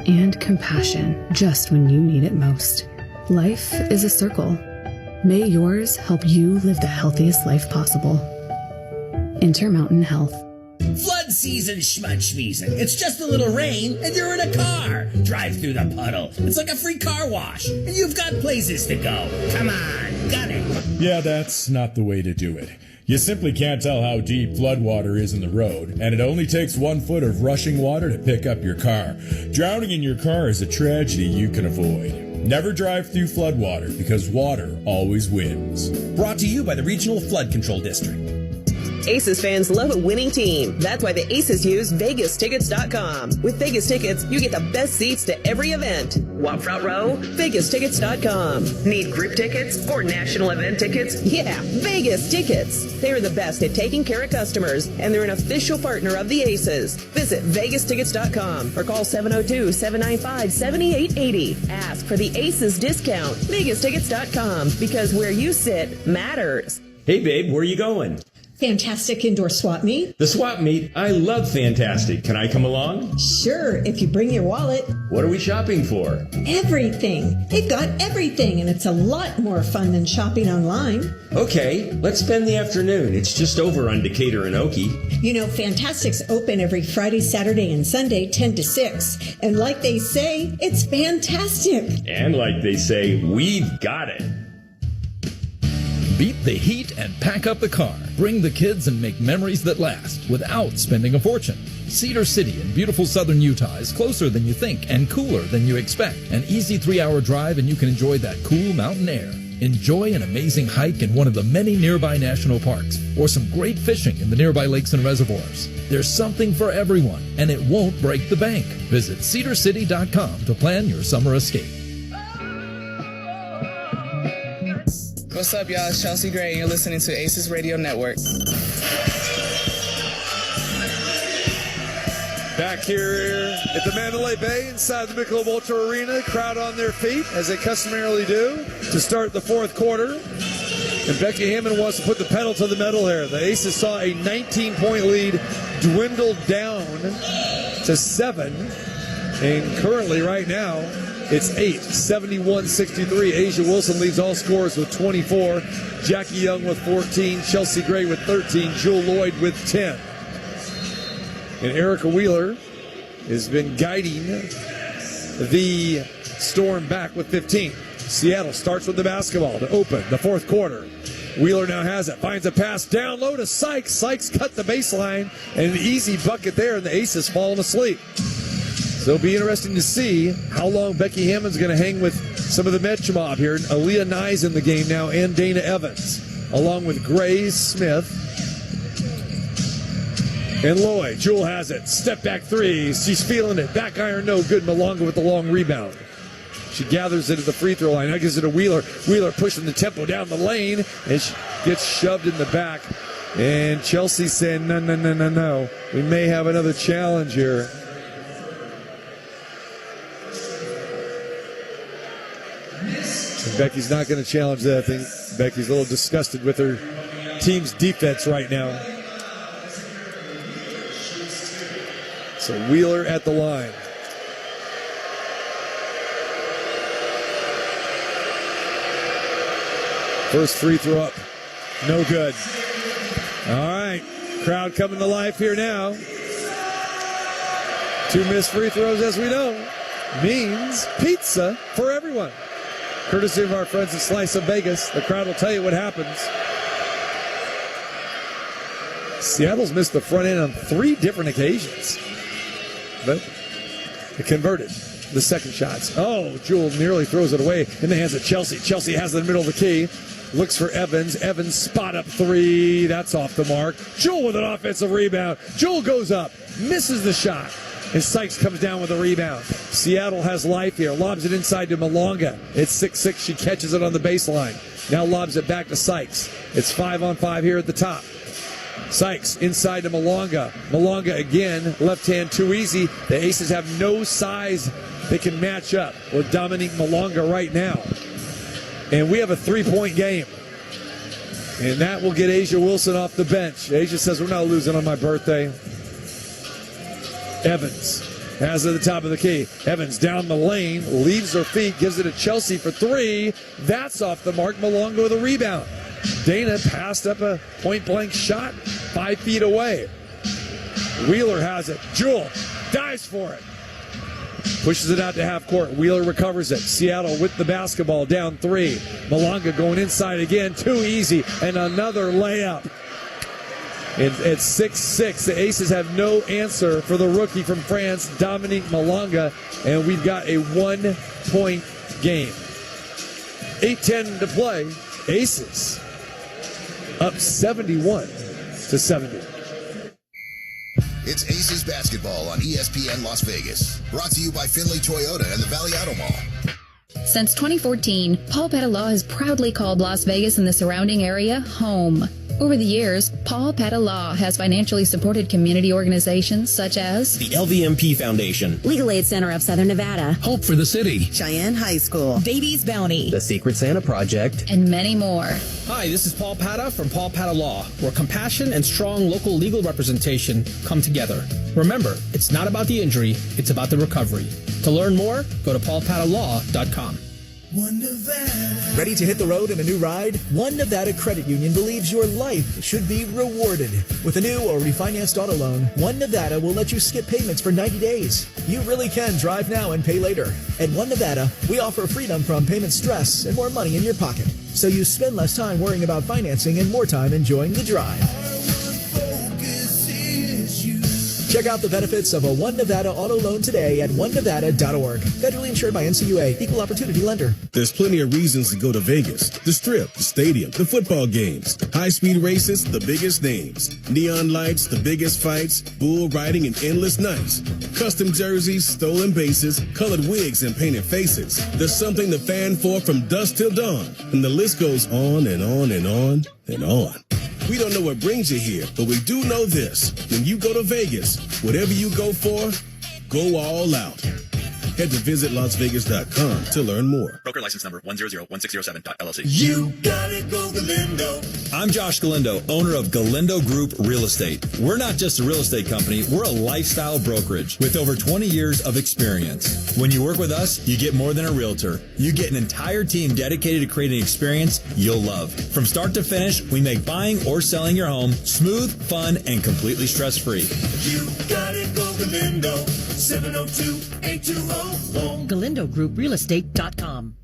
and compassion just when you need it most. Life is a circle. May yours help you live the healthiest life possible. Intermountain Health. Flood season, schmudschmeezen. It's just a little rain, and you're in a car. Drive through the puddle. It's like a free car wash, and you've got places to go. Come on, got it. Yeah, that's not the way to do it. You simply can't tell how deep floodwater is in the road, and it only takes 1 foot of rushing water to pick up your car. Drowning in your car is a tragedy you can avoid. Never drive through floodwater, because water always wins. Brought to you by the Regional Flood Control District. Aces fans love a winning team. That's why the Aces use VegasTickets.com. With Vegas Tickets, you get the best seats to every event. Want front row? VegasTickets.com. Need group tickets or national event tickets? Yeah, Vegas Tickets. They're the best at taking care of customers, and they're an official partner of the Aces. Visit VegasTickets.com or call 702-795-7880. Ask for the Aces discount. VegasTickets.com, because where you sit matters. Hey babe, where are you going? Fantastic Indoor Swap Meet. The swap meet? I love Fantastic. Can I come along? Sure, if you bring your wallet. What are we shopping for? Everything. They've got everything, and it's a lot more fun than shopping online. Okay, let's spend the afternoon. It's just over on Decatur and Okie. You know, Fantastic's open every Friday, Saturday, and Sunday, 10 to 6. And like they say, it's fantastic. And like they say, we've got it. Beat the heat and pack up the car. Bring the kids and make memories that last without spending a fortune. Cedar City in beautiful southern Utah is closer than you think and cooler than you expect. An easy 3-hour drive and you can enjoy that cool mountain air. Enjoy an amazing hike in one of the many nearby national parks or some great fishing in the nearby lakes and reservoirs. There's something for everyone and it won't break the bank. Visit cedarcity.com to plan your summer escape. What's up, y'all? It's Chelsea Gray, and you're listening to Aces Radio Network. Back here at the Mandalay Bay inside the Michelob Ultra Arena, crowd on their feet, as they customarily do, to start the fourth quarter. And Becky Hammond wants to put the pedal to the metal here. The Aces saw a 19-point lead dwindle down to 7. And currently, right now, it's 8, 71-63. Asia Wilson leads all scorers with 24. Jackie Young with 14. Chelsea Gray with 13. Jewel Lloyd with 10. And Erica Wheeler has been guiding the Storm back with 15. Seattle starts with the basketball to open the fourth quarter. Wheeler now has it. Finds a pass down low to Sykes. Sykes cut the baseline. And an easy bucket there, and the Aces falling asleep. So it'll be interesting to see how long Becky Hammond's going to hang with some of the Metro Mob here. Aaliyah Nye's in the game now, and Dana Evans, along with Grace Smith and Lloyd. Jewel has it. Step back three. She's feeling it. Back iron, no good. Malonga with the long rebound. She gathers it at the free throw line. Now gives it to Wheeler. Wheeler pushing the tempo down the lane, and she gets shoved in the back. And Chelsea saying, no. We may have another challenge here. And Becky's not going to challenge that. I think Becky's a little disgusted with her team's defense right now. So Wheeler at the line. First free throw up. No good. All right. Crowd coming to life here now. 2 missed free throws, as we know, means pizza for everyone. Courtesy of our friends at Slice of Vegas. The crowd will tell you what happens. Seattle's missed the front end on 3 different occasions. But it converted the second shots. Oh, Jewel nearly throws it away in the hands of Chelsea. Chelsea has it in the middle of the key. Looks for Evans. Evans spot up 3. That's off the mark. Jewel with an offensive rebound. Jewel goes up, misses the shot, and Sykes comes down with a rebound. Seattle has life here. Lobs it inside to Malonga. It's 6-6. She catches it on the baseline. Now lobs it back to Sykes. It's 5-on-5 here at the top. Sykes inside to Malonga. Malonga again. Left hand too easy. The Aces have no size they can match up with Dominique Malonga right now. And we have a 3-point game. And that will get Asia Wilson off the bench. Asia says, we're not losing on my birthday. Evans has it at the top of the key. Evans down the lane, leaves her feet, gives it to Chelsea for 3. That's off the mark. Malonga with a rebound. Dana passed up a point-blank shot 5 feet away. Wheeler has it. Jewel dives for it. Pushes it out to half court. Wheeler recovers it. Seattle with the basketball, down 3. Malonga going inside again. Too easy. And another layup. And at 6-6, the Aces have no answer for the rookie from France, Dominique Malonga. And we've got a 1-point game. 8:10 to play. Aces up 71-70. It's Aces basketball on ESPN Las Vegas. Brought to you by Finley Toyota and the Valley Auto Mall. Since 2014, Paul Petta Law has proudly called Las Vegas and the surrounding area home. Over the years, Paul Petta Law has financially supported community organizations such as the LVMP Foundation, Legal Aid Center of Southern Nevada, Hope for the City, Cheyenne High School, Baby's Bounty, the Secret Santa Project, and many more. Hi, this is Paul Petta from Paul Petta Law, where compassion and strong local legal representation come together. Remember, it's not about the injury, it's about the recovery. To learn more, go to paulpattalaw.com. One Nevada. Ready to hit the road in a new ride? One Nevada Credit Union believes your life should be rewarded. With a new or refinanced auto loan, One Nevada will let you skip payments for 90 days. You really can drive now and pay later. At One Nevada, we offer freedom from payment stress and more money in your pocket. So you spend less time worrying about financing and more time enjoying the drive. Check out the benefits of a One Nevada auto loan today at onenevada.org. Federally insured by NCUA, Equal Opportunity Lender. There's plenty of reasons to go to Vegas. The Strip, the stadium, the football games, high-speed races, the biggest names, neon lights, the biggest fights, bull riding, and endless nights. Custom jerseys, stolen bases, colored wigs, and painted faces. There's something to fan for from dusk till dawn. And the list goes on and on and on and on. We don't know what brings you here, but we do know this. When you go to Vegas, whatever you go for, go all out. Head to visitlasvegas.com to learn more. Broker license number 1001607.LLC. You gotta go Galindo. I'm Josh Galindo, owner of Galindo Group Real Estate. We're not just a real estate company, we're a lifestyle brokerage with over 20 years of experience. When you work with us, you get more than a realtor. You get an entire team dedicated to creating an experience you'll love. From start to finish, we make buying or selling your home smooth, fun, and completely stress-free. You gotta go Galindo. 702-820. GalindoGroupRealestate.com.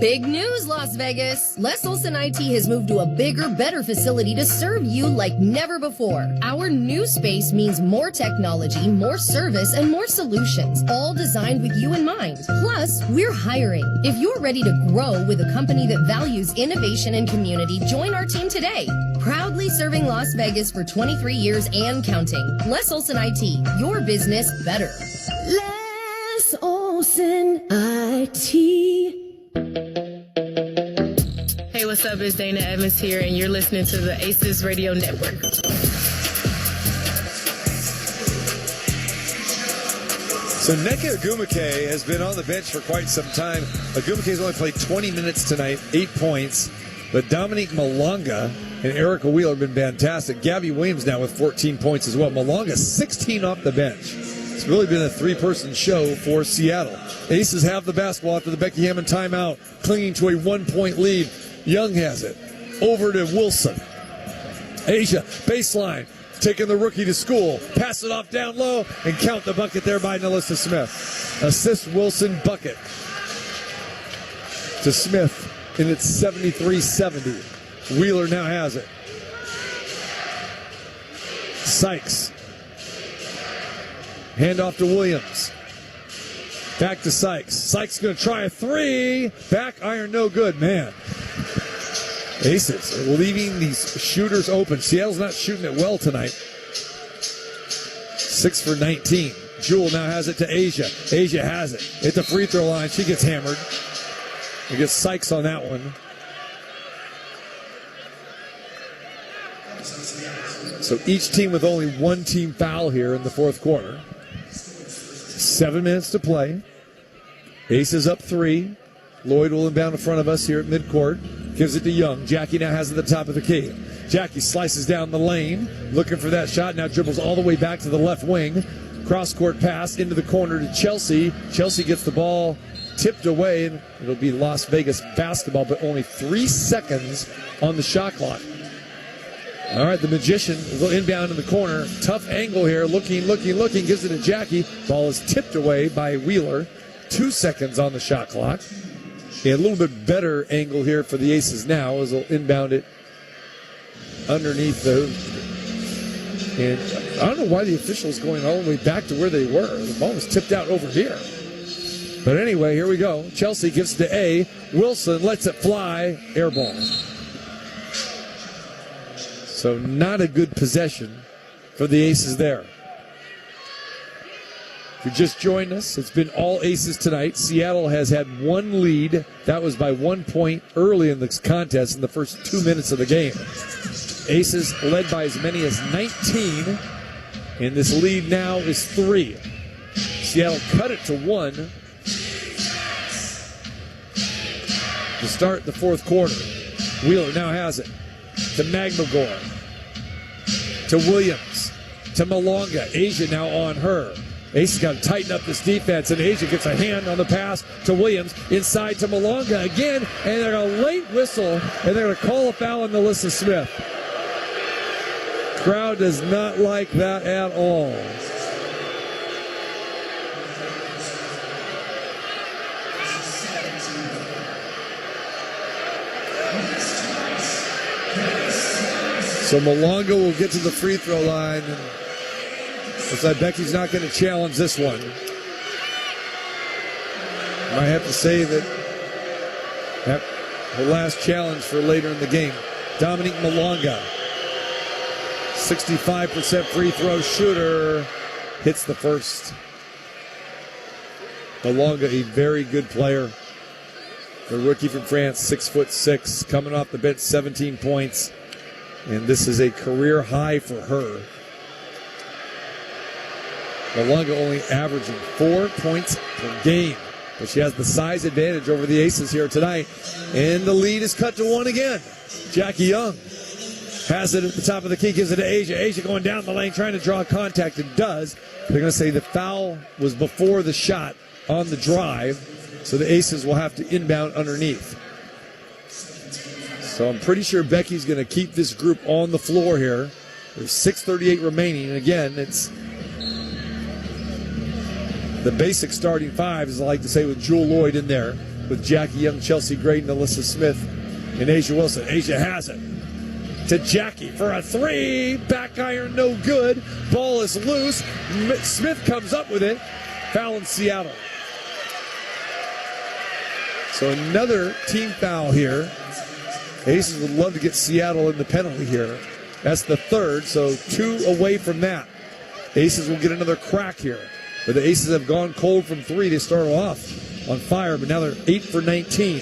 Big news, Las Vegas! Les Olson IT has moved to a bigger, better facility to serve you like never before. Our new space means more technology, more service, and more solutions, all designed with you in mind. Plus, we're hiring. If you're ready to grow with a company that values innovation and community, join our team today. Proudly serving Las Vegas for 23 years and counting. Les Olson IT, your business better. Les Olson IT. Hey, what's up? It's Dana Evans here, and you're listening to the Aces Radio Network. So Nneka Ogwumike has been on the bench for quite some time. Ogwumike's only played 20 minutes tonight, 8 points. But Dominique Malonga and Erica Wheeler have been fantastic. Gabby Williams now with 14 points as well. Malonga 16 off the bench. It's really been a three-person show for Seattle. Aces have the basketball after the Becky Hammond timeout, clinging to a 1-point lead. Young has it. Over to Wilson. Asia, baseline, taking the rookie to school. Pass it off down low and count the bucket there by Nalissa Smith. Assist Wilson, bucket to Smith, and it's 73-70. Wheeler now has it. Sykes. Hand off to Williams. Back to Sykes. Sykes going to try a three. Back iron, no good, man. Aces are leaving these shooters open. Seattle's not shooting it well tonight. 6 for 19. Jewel now has it to Asia. Asia has it at the free throw line. She gets hammered. We get Sykes on that one. So each team with only one team foul here in the fourth quarter. 7 minutes to play. Aces up 3. Lloyd will inbound in front of us here at midcourt. Gives it to Young. Jackie now has it at the top of the key. Jackie slices down the lane, looking for that shot. Now dribbles all the way back to the left wing. Cross-court pass into the corner to Chelsea. Chelsea gets the ball tipped away, and it'll be Las Vegas basketball, but only 3 seconds on the shot clock. All right, the Magician will go inbound in the corner. Tough angle here. Looking. Gives it to Jackie. Ball is tipped away by Wheeler. 2 seconds on the shot clock. And a little bit better angle here for the Aces now as they'll inbound it underneath the... And I don't know why the official's going all the way back to where they were. The ball was tipped out over here. But anyway, here we go. Chelsea gives it to A. Wilson lets it fly. Air ball. So not a good possession for the Aces there. If you just joined us, it's been all Aces tonight. Seattle has had one lead. That was by 1 point early in this contest in the first 2 minutes of the game. Aces led by as many as 19. And this lead now is 3. Seattle cut it to 1 to start the fourth quarter. Wheeler now has it to Magmagor, to Williams, to Malonga. Asia now on her. Ace has got to tighten up this defense, and Asia gets a hand on the pass to Williams. Inside to Malonga again, and they're going to late whistle, and they're going to call a foul on Nalissa Smith. Crowd does not like that at all. So Malonga will get to the free throw line. Looks like Becky's not going to challenge this one. Might have to say that her last challenge for later in the game. Dominique Malonga, 65% free throw shooter, hits the first. Malonga, a very good player. The rookie from France, 6'6", coming off the bench, 17 points. And this is a career high for her. Malonga only averaging 4 points per game. But she has the size advantage over the Aces here tonight. And the lead is cut to 1 again. Jackie Young has it at the top of the key, gives it to Asia. Asia going down the lane, trying to draw contact, and does. They're going to say the foul was before the shot on the drive. So the Aces will have to inbound underneath. So I'm pretty sure Becky's going to keep this group on the floor here. There's 6:38 remaining. And again, it's the basic starting five, as I like to say, with Jewel Lloyd in there. with Jackie Young, Chelsea Gray, Alyssa Smith, and Asia Wilson. Asia has it to Jackie for a three. Back iron, no good. Ball is loose. Smith comes up with it. Foul in Seattle. So another team foul here. Aces would love to get Seattle in the penalty here. That's the third, so 2 away from that. Aces will get another crack here. But the Aces have gone cold from 3. They started off on fire, but now they're 8 for 19.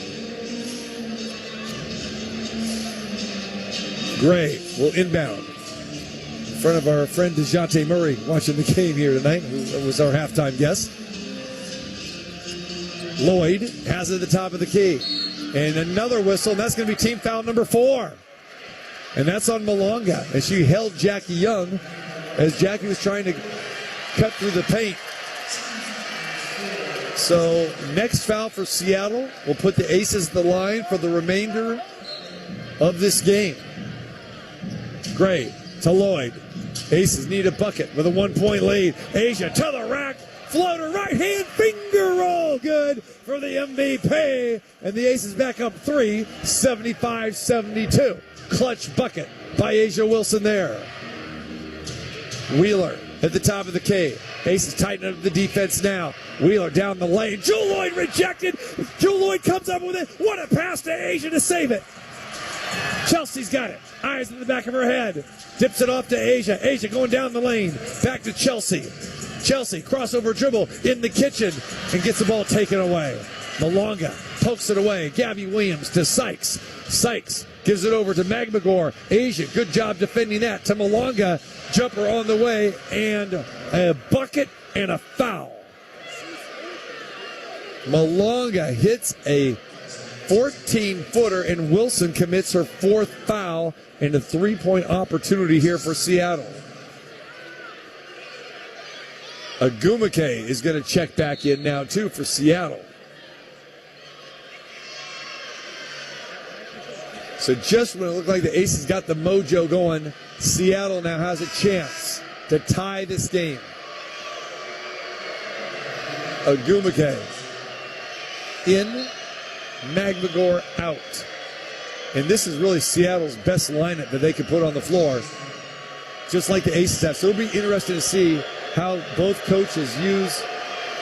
Gray will inbound in front of our friend DeJounte Murray watching the game here tonight, who was our halftime guest. Lloyd has it at the top of the key. And another whistle, and that's going to be team foul number 4. And that's on Malonga, as she held Jackie Young as Jackie was trying to cut through the paint. So next foul for Seattle will put the Aces at the line for the remainder of this game. Gray to Lloyd. Aces need a bucket with a 1-point lead. Asia to the rack. Floater, right hand, finger roll. Good for the MVP. And the Aces back up 3, 75-72. Clutch bucket by Asia Wilson there. Wheeler at the top of the key. Aces tighten up the defense now. Wheeler down the lane. Jewel Lloyd rejected. Jewel Lloyd comes up with it. What a pass to Asia to save it. Chelsea's got it. Eyes in the back of her head. Dips it off to Asia. Asia going down the lane. Back to Chelsea. Chelsea, crossover dribble in the kitchen and gets the ball taken away. Malonga pokes it away. Gabby Williams to Sykes. Sykes gives it over to Magmagor. Asia, good job defending that. To Malonga, jumper on the way, and a bucket and a foul. Malonga hits a 14-footer, and Wilson commits her 4th foul, and a 3-point opportunity here for Seattle. Agumake is going to check back in now, too, for Seattle. So just when it looked like the Aces got the mojo going, Seattle now has a chance to tie this game. Agumake in, Magmagor out. And this is really Seattle's best lineup that they could put on the floor, just like the Aces have. So it'll be interesting to see how both coaches use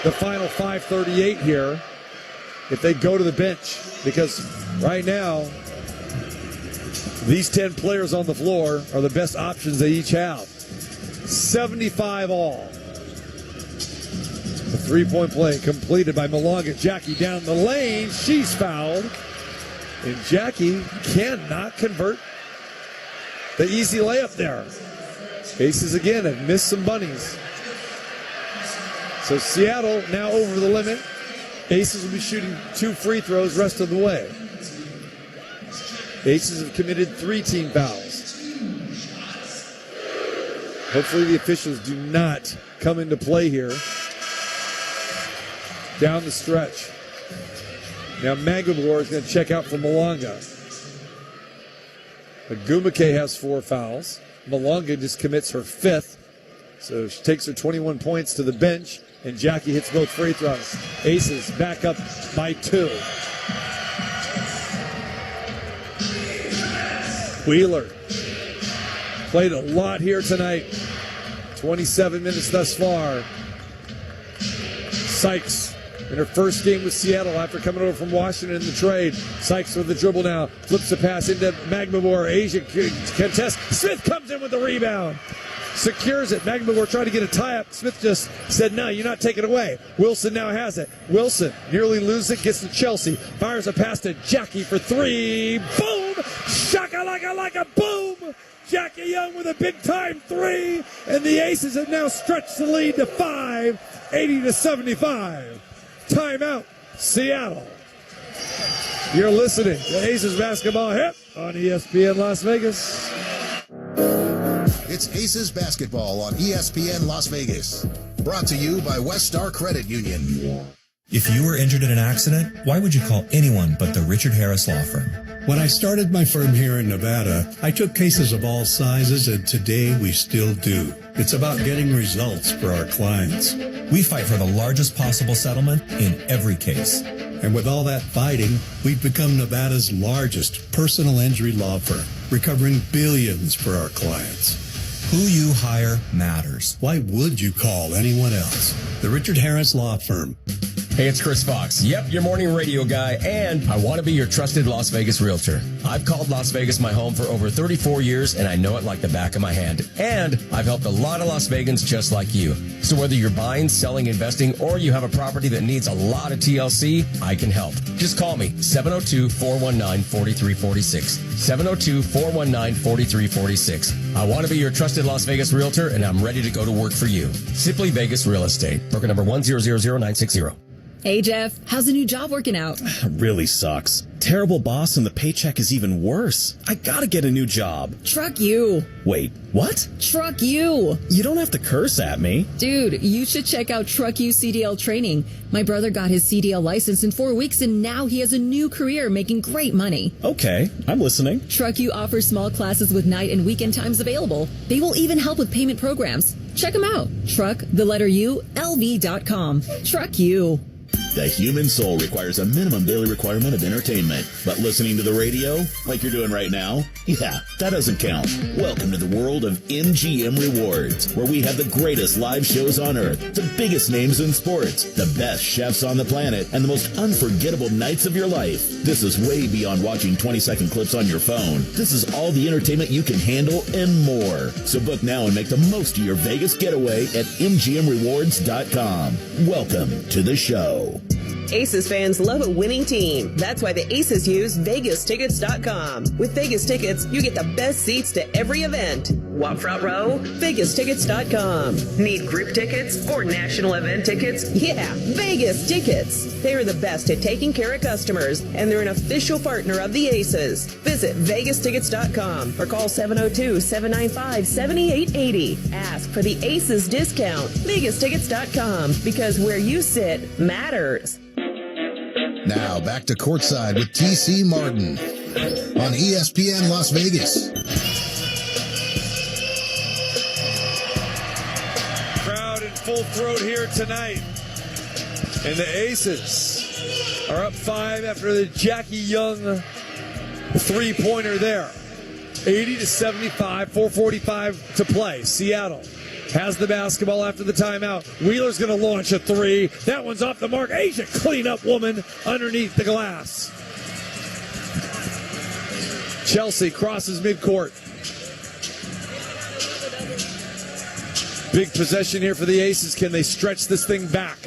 the final 5:38 here if they go to the bench. Because right now, these 10 players on the floor are the best options they each have. 75 all. The 3-point play completed by Malonga. Jackie down the lane. She's fouled. And Jackie cannot convert the easy layup there. Aces again have missed some bunnies. So Seattle now over the limit. Aces will be shooting 2 free throws rest of the way. Aces have committed 3 team fouls. Hopefully the officials do not come into play here down the stretch. Now Magmagor is going to check out for Malonga. Agumake has 4 fouls. Malonga just commits her 5th. So she takes her 21 points to the bench, and Jackie hits both free throws. Aces back up by 2. Wheeler played a lot here tonight. 27 minutes thus far. Sykes in her first game with Seattle after coming over from Washington in the trade. Sykes with the dribble now. Flips the pass into Magmagor. Asia contest. Smith comes in with the rebound. Secures it. Magmagor tried to get a tie-up. Smith just said, no, you're not taking it away. Wilson now has it. Wilson nearly loses it. Gets to Chelsea. Fires a pass to Jackie for 3. Boom! Shaka-laka-laka, boom! Jackie Young with a big-time 3. And the Aces have now stretched the lead to 5, 80-75. Timeout, Seattle. You're listening to Aces Basketball Hip on ESPN Las Vegas. It's Aces Basketball on ESPN Las Vegas. Brought to you by West Star Credit Union. If you were injured in an accident, why would you call anyone but the Richard Harris Law Firm? When I started my firm here in Nevada, I took cases of all sizes, and today we still do. It's about getting results for our clients. We fight for the largest possible settlement in every case. And with all that fighting, we've become Nevada's largest personal injury law firm, recovering billions for our clients. Who you hire matters. Why would you call anyone else? The Richard Harris Law Firm. Hey, it's Chris Fox. Yep, your morning radio guy, and I want to be your trusted Las Vegas realtor. I've called Las Vegas my home for over 34 years, and I know it like the back of my hand. And I've helped a lot of Las Vegans just like you. So whether you're buying, selling, investing, or you have a property that needs a lot of TLC, I can help. Just call me, 702-419-4346. 702-419-4346. I want to be your trusted Las Vegas realtor, and I'm ready to go to work for you. Simply Vegas Real Estate. Broker number 1000960. Hey, Jeff, how's the new job working out? Really sucks. Terrible boss and the paycheck is even worse. I gotta get a new job. Truck you. Wait, what? Truck you. You don't have to curse at me. Dude, you should check out Truck You CDL training. My brother got his CDL license in 4 weeks and now he has a new career making great money. Okay, I'm listening. Truck You offers small classes with night and weekend times available. They will even help with payment programs. Check them out. Truck, the letter U, LV.com. Truck You. The human soul requires a minimum daily requirement of entertainment. But listening to the radio, like you're doing right now, yeah, that doesn't count. Welcome to the world of MGM Rewards, where we have the greatest live shows on earth, the biggest names in sports, the best chefs on the planet, and the most unforgettable nights of your life. This is way beyond watching 20-second clips on your phone. This is all the entertainment you can handle and more. So book now and make the most of your Vegas getaway at MGMRewards.com. Welcome to the show. Aces fans love a winning team. That's why the Aces use VegasTickets.com. With Vegas Tickets, you get the best seats to every event. Want front row? VegasTickets.com. Need group tickets or national event tickets? Yeah, Vegas Tickets. They are the best at taking care of customers, and they're an official partner of the Aces. Visit VegasTickets.com or call 702-795-7880. Ask for the Aces discount. VegasTickets.com, because where you sit matters. Now back to Courtside with TC Martin on ESPN Las Vegas. Crowd in full throat here tonight. And the Aces are up 5 after the Jackie Young three-pointer there. 80-75, 4:45 to play. Seattle has the basketball after the timeout. Wheeler's going to launch a three. That one's off the mark. Asia clean-up woman underneath the glass. Chelsea crosses midcourt. Big possession here for the Aces. Can they stretch this thing back?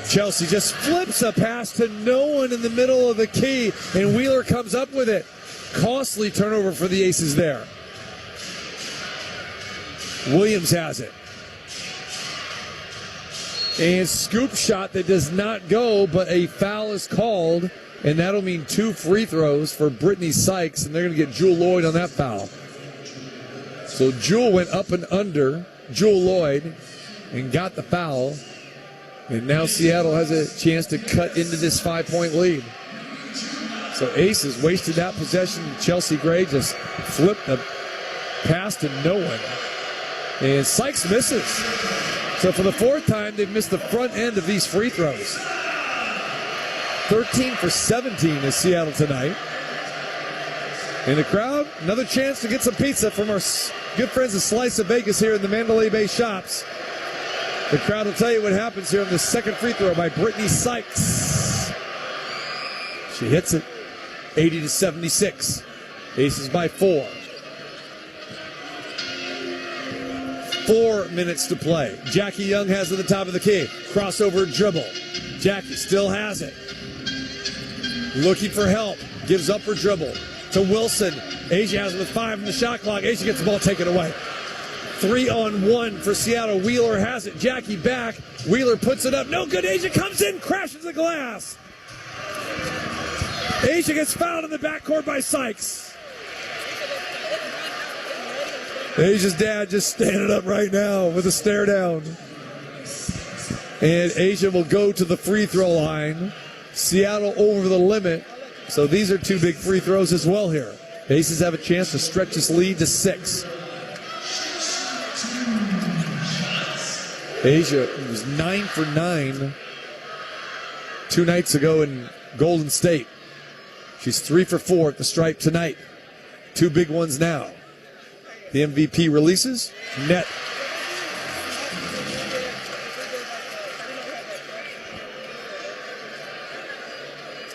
Chelsea just flips a pass to no one in the middle of the key, and Wheeler comes up with it. Costly turnover for the Aces there. Williams has it. And scoop shot that does not go, but a foul is called, and that'll mean 2 free throws for Brittany Sykes, and they're going to get Jewel Lloyd on that foul. So Jewel went up and under, Jewel Lloyd, and got the foul. And now Seattle has a chance to cut into this 5-point lead. So Aces wasted that possession. Chelsea Gray just flipped the pass to no one. And Sykes misses. So for the 4th time, they've missed the front end of these free throws. 13 for 17 is Seattle tonight. And the crowd, another chance to get some pizza from our good friends at Slice of Vegas here in the Mandalay Bay Shops. The crowd will tell you what happens here on the second free throw by Brittany Sykes. She hits it, 80-76. Aces by 4. 4 minutes to play. Jackie Young has it at the top of the key. Crossover dribble. Jackie still has it. Looking for help. Gives up her dribble to Wilson. Asia has it with 5 in the shot clock. Asia gets the ball taken away. 3-on-1 for Seattle. Wheeler has it. Jackie back. Wheeler puts it up. No good. Asia comes in. Crashes the glass. Asia gets fouled in the backcourt by Sykes. Asia's dad just standing up right now with a stare down. And Asia will go to the free throw line. Seattle over the limit. So these are two big free throws as well here. Aces have a chance to stretch this lead to 6. Asia was 9 for 9 2 nights ago in Golden State. She's 3 for 4 at the stripe tonight. 2 big ones now. The MVP releases. Net.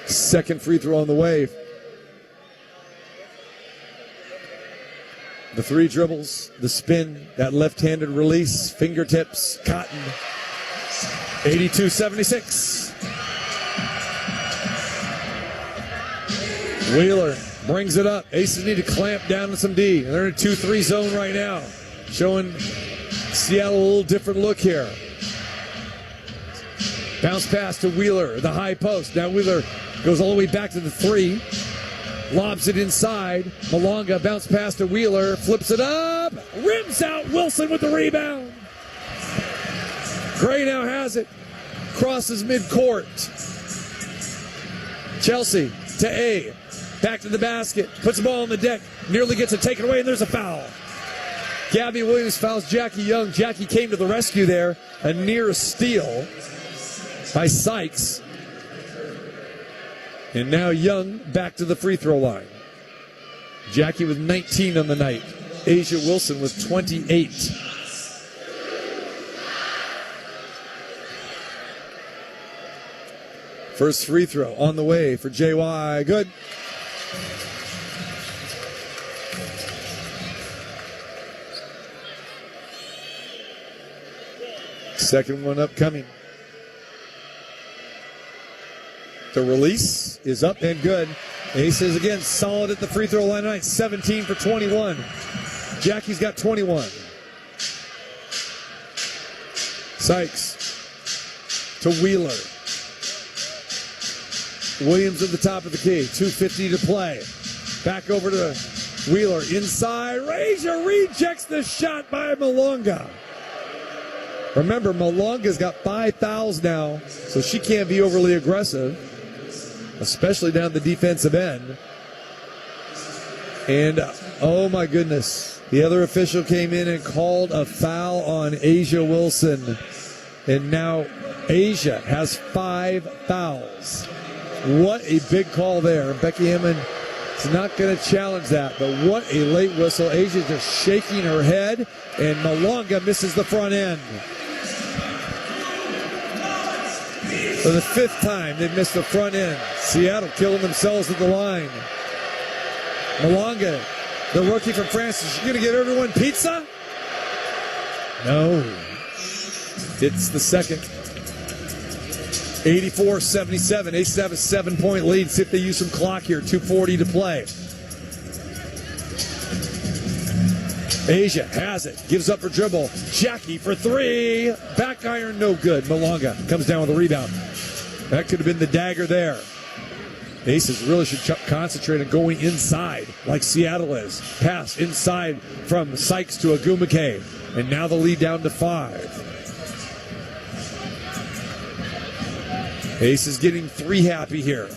Second free throw on the way. The 3 dribbles, the spin, that left-handed release, fingertips, Cotton. 82-76. Wheeler brings it up. Aces need to clamp down on some D. They're in a 2-3 zone right now, showing Seattle a little different look here. Bounce pass to Wheeler, the high post. Now Wheeler goes all the way back to the 3. Lobs it inside. Malonga bounce pass to Wheeler. Flips it up. Rims out. Wilson with the rebound. Gray now has it. Crosses midcourt. Chelsea to A. Back to the basket. Puts the ball on the deck. Nearly gets it taken away, and there's a foul. Gabby Williams fouls Jackie Young. Jackie came to the rescue there. A near steal by Sykes. And now Young back to the free throw line. Jackie with 19 on the night. Asia Wilson with 28. First free throw on the way for JY. Good. Second one upcoming. The release is up and good. Aces again solid at the free throw line tonight. 17 for 21. Jackie's got 21. Sykes to Wheeler. Williams at the top of the key. 2:50 to play. Back over to Wheeler. Inside. Asia rejects the shot by Malonga. Remember, Malonga's got 5 fouls now, so she can't be overly aggressive, especially down the defensive end. And, oh my goodness, the other official came in and called a foul on Asia Wilson. And now Asia has 5 fouls. What a big call there. Becky Hammond is not going to challenge that, but what a late whistle. Asia just shaking her head, and Malonga misses the front end. For the 5th time, they've missed the front end. Seattle killing themselves at the line. Malonga, the rookie from France, is she going to give everyone pizza? No. It's the second. 84-77. Aces have a 7-point lead. See if they use some clock here. 2:40 to play. Asia has it. Gives up her dribble. Jackie for 3. Back iron, no good. Malonga comes down with a rebound. That could have been the dagger there. Aces really should concentrate on going inside like Seattle is. Pass inside from Sykes to Agumake. And now the lead down to 5. Aces getting 3 happy here.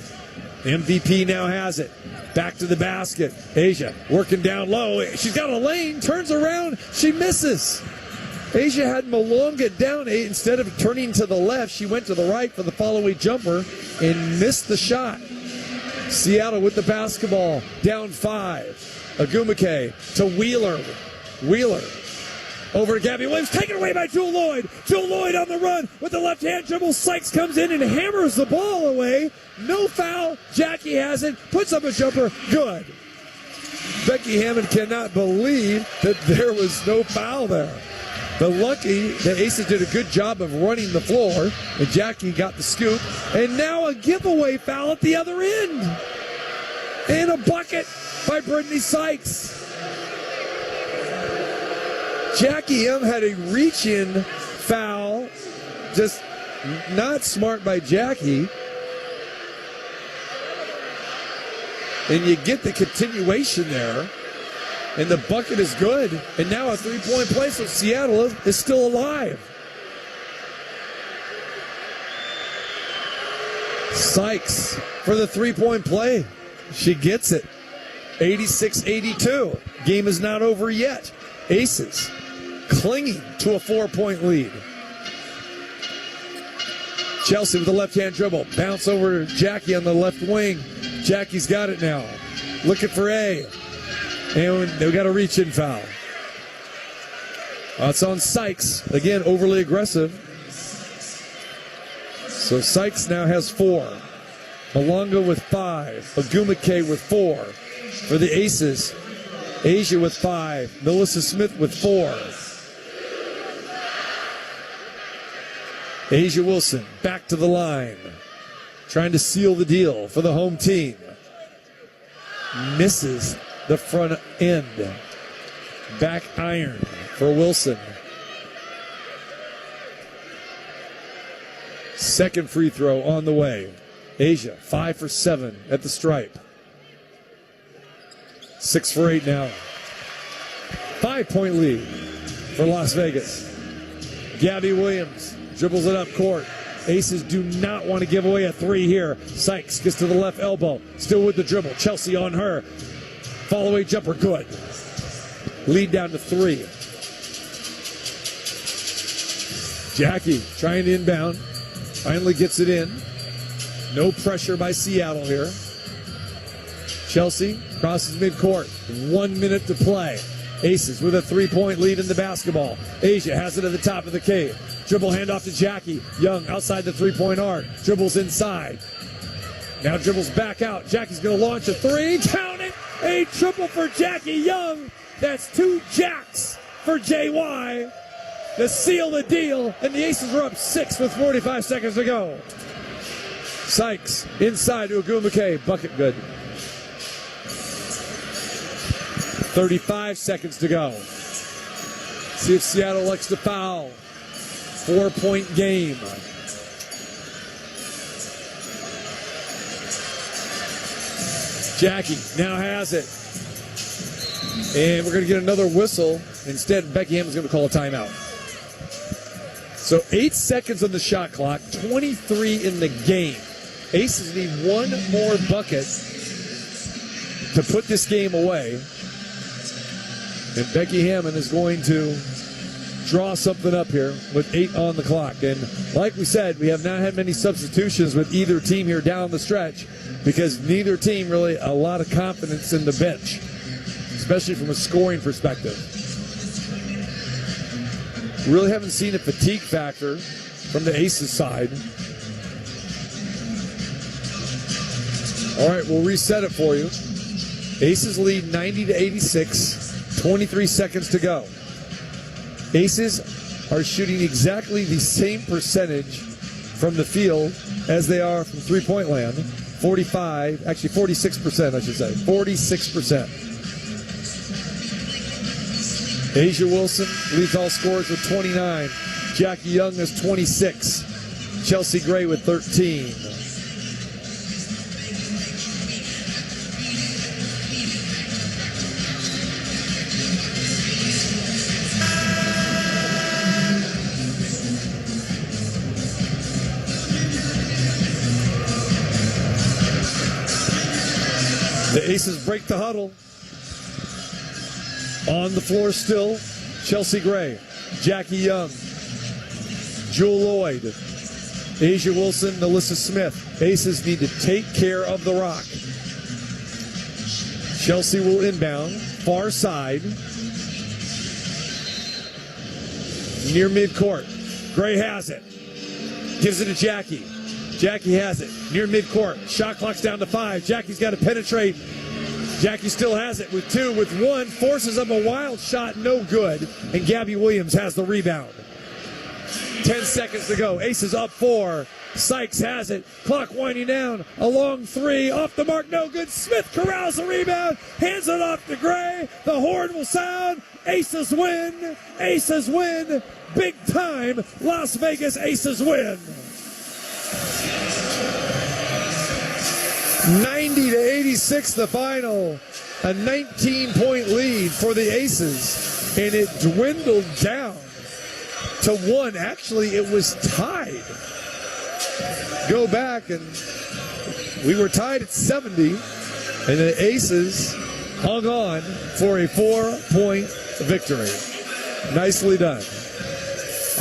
MVP now has it. Back to the basket. Asia working down low. She's got a lane. Turns around. She misses. Asia had Malonga down 8. Instead of turning to the left, she went to the right for the follow-away jumper and missed the shot. Seattle with the basketball. Down 5. Agumake to Wheeler. Wheeler. Over to Gabby Williams, taken away by Jewel Lloyd. Jewel Lloyd on the run with the left-hand dribble. Sykes comes in and hammers the ball away. No foul. Jackie has it. Puts up a jumper. Good. Becky Hammond cannot believe that there was no foul there. But lucky, the Aces did a good job of running the floor, and Jackie got the scoop. And now a giveaway foul at the other end. And a bucket by Brittany Sykes. Jackie Young had a reach-in foul. Just not smart by Jackie. And you get the continuation there. And the bucket is good. And now a 3-point play, so Seattle is still alive. Sykes for the three-point play. She gets it. 86-82. Game is not over yet. Aces clinging to a 4-point lead. Chelsea with the left-hand dribble. Bounce over to Jackie on the left wing. Jackie's got it now. Looking for A. And they've got a reach-in foul. It's on Sykes. Again, overly aggressive. So Sykes now has 4. Malonga with 5. Agumake with 4. For the Aces, Asia with 5. Melissa Smith with 4. Asia Wilson back to the line. Trying to seal the deal for the home team. Misses the front end. Back iron for Wilson. Second free throw on the way. Asia, 5 for 7 at the stripe. 6 for 8 now. 5-point lead for Las Vegas. Gabby Williams dribbles it up court. Aces do not want to give away a 3 here. Sykes gets to the left elbow. Still with the dribble. Chelsea on her. Fall away jumper, good. Lead down to 3. Jackie trying to inbound. Finally gets it in. No pressure by Seattle here. Chelsea crosses midcourt. 1 minute to play. Aces with a 3-point lead in the basketball. Asia has it at the top of the key. Dribble handoff to Jackie. Young outside the 3-point arc. Dribbles inside. Now dribbles back out. Jackie's going to launch a 3. Count it. A triple for Jackie Young. That's 2 jacks for JY to seal the deal. And the Aces are up 6 with 45 seconds to go. Sykes inside to Agumake. Bucket good. 35 seconds to go. See if Seattle likes to foul. 4-point game. Jackie now has it. And we're going to get another whistle. Instead, Becky Hammond's going to call a timeout. So 8 seconds on the shot clock, 23 in the game. Aces need 1 more bucket to put this game away. And Becky Hammond is going to draw something up here with 8 on the clock. And like we said, we have not had many substitutions with either team here down the stretch because neither team really a lot of confidence in the bench, especially from a scoring perspective. Really haven't seen a fatigue factor from the Aces side. All right, we'll reset it for you. Aces lead 90-86. 23 seconds to go. Aces are shooting exactly the same percentage from the field as they are from three-point land. 46%, I should say. 46%. Asia Wilson leads all scorers with 29. Jackie Young has 26. Chelsea Gray with 13. The Aces break the huddle. On the floor still, Chelsea Gray, Jackie Young, Jewel Lloyd, Asia Wilson, Melissa Smith. Aces need to take care of the rock. Chelsea will inbound, far side, near midcourt. Gray has it, gives it to Jackie. Jackie has it, near midcourt. Shot clock's down to 5. Jackie's got to penetrate. Jackie still has it with 2, with 1. Forces up a wild shot, no good. And Gabby Williams has the rebound. 10 seconds to go. Aces up 4. Sykes has it. Clock winding down. A long 3. Off the mark, no good. Smith corrals the rebound. Hands it off to Gray. The horn will sound. Aces win. Aces win. Big time. Las Vegas Aces win. 90-86 the final. A 19-point lead for the Aces. And it dwindled down to 1. Actually, it was tied. Go back and we were tied at 70, and the Aces hung on for a 4-point victory. Nicely done.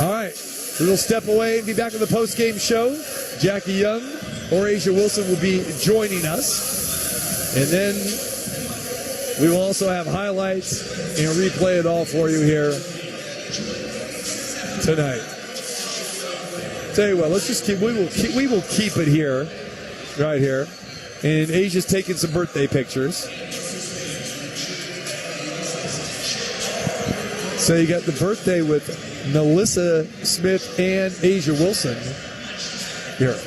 All right, we'll step away and be back on the post-game show. Jackie Young or A'ja Wilson will be joining us. And then we will also have highlights and replay it all for you here tonight. Tell you what, let's just keep. We will keep it here, right here. And A'ja's taking some birthday pictures. So you got the birthday with Melissa Smith and A'ja Wilson here.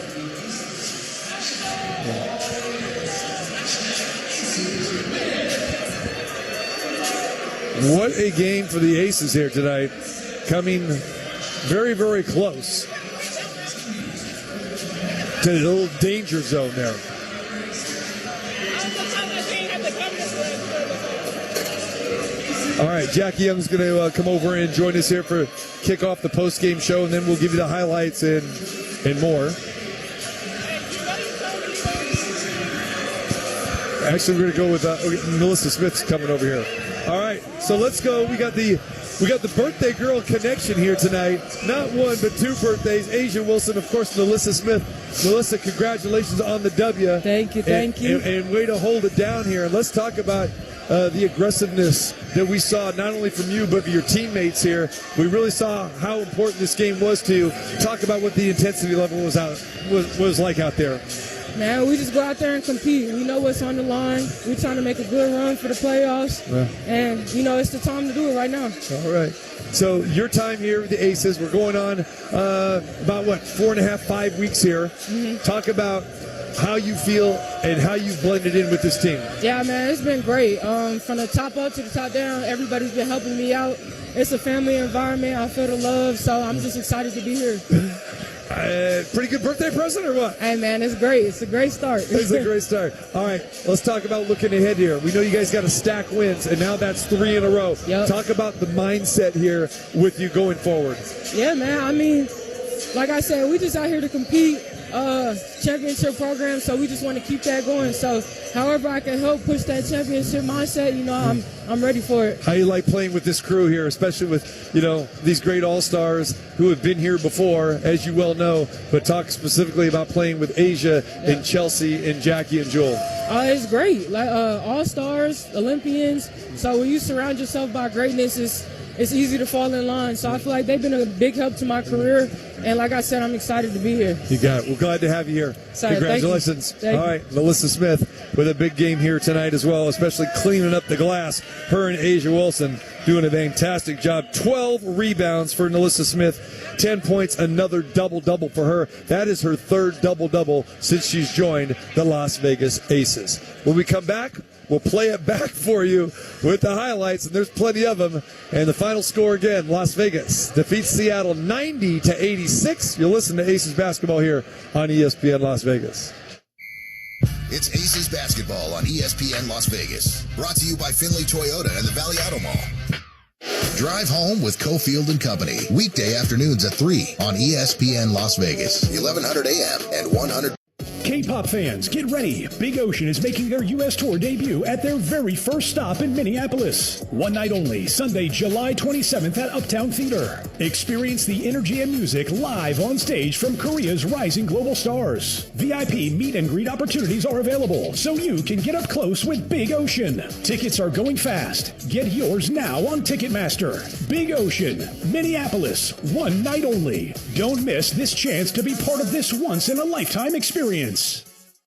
What a game for the Aces here tonight. Coming very, very close to the little danger zone there. All right, Jackie Young's going to come over and join us here for kick off the post-game show, and then we'll give you the highlights and more. Actually, we're going to go with Melissa Smith's coming over here. All right, so let's go. We got the birthday girl connection here tonight. Not one, but two birthdays. A'ja Wilson, of course, Melissa Smith. Melissa, congratulations on the W. Thank you. And way to hold it down here. And let's talk about the aggressiveness that we saw not only from you but your teammates here. We really saw how important this game was to you. Talk about what the intensity level was like out there. Man, we just go out there and compete. We know what's on the line. We're trying to make a good run for the playoffs. Yeah. And, it's the time to do it right now. All right. So your time here with the Aces, we're going on about, 4.5, 5 weeks here. Mm-hmm. Talk about how you feel and how you've blended in with this team. Yeah, man, it's been great. From the top up to the top down, everybody's been helping me out. It's a family environment. I feel the love, so I'm just excited to be here. Pretty good birthday present or what? Hey, man, it's great. It's a great start. It's a great start. All right, let's talk about looking ahead here. We know you guys got to stack wins, and now that's 3 in a row. Yep. Talk about the mindset here with you going forward. Yeah, man. I mean, like I said, we just out here to compete. Championship program, so we just want to keep that going. So however I can help push that championship mindset, I'm ready for it. How you like playing with this crew here, especially with, these great all-stars who have been here before, as you well know, but talk specifically about playing with A'ja and Chelsea and Jackie and Jewel. It's great. Like all-stars, Olympians. So when you surround yourself by greatness, it's easy to fall in line. So I feel like they've been a big help to my career. And like I said, I'm excited to be here. You got it. We're glad to have you here. Sorry, congratulations. Thank you. All right, Melissa Smith with a big game here tonight as well, especially cleaning up the glass. Her and A'ja Wilson doing a fantastic job. 12 rebounds for Melissa Smith. 10 points, another double-double for her. That is her third double-double since she's joined the Las Vegas Aces. When we come back, we'll play it back for you with the highlights, and there's plenty of them. And the final score again, Las Vegas defeats Seattle 90-86. You'll listen to Aces basketball here on ESPN Las Vegas. It's Aces basketball on ESPN Las Vegas. Brought to you by Finley Toyota and the Valley Auto Mall. Drive home with Cofield and Company. Weekday afternoons at 3 on ESPN Las Vegas. 1100 AM and 100. K-pop fans, get ready. Big Ocean is making their U.S. tour debut at their very first stop in Minneapolis. One night only, Sunday, July 27th at Uptown Theater. Experience the energy and music live on stage from Korea's rising global stars. VIP meet and greet opportunities are available, so you can get up close with Big Ocean. Tickets are going fast. Get yours now on Ticketmaster. Big Ocean, Minneapolis, one night only. Don't miss this chance to be part of this once-in-a-lifetime experience.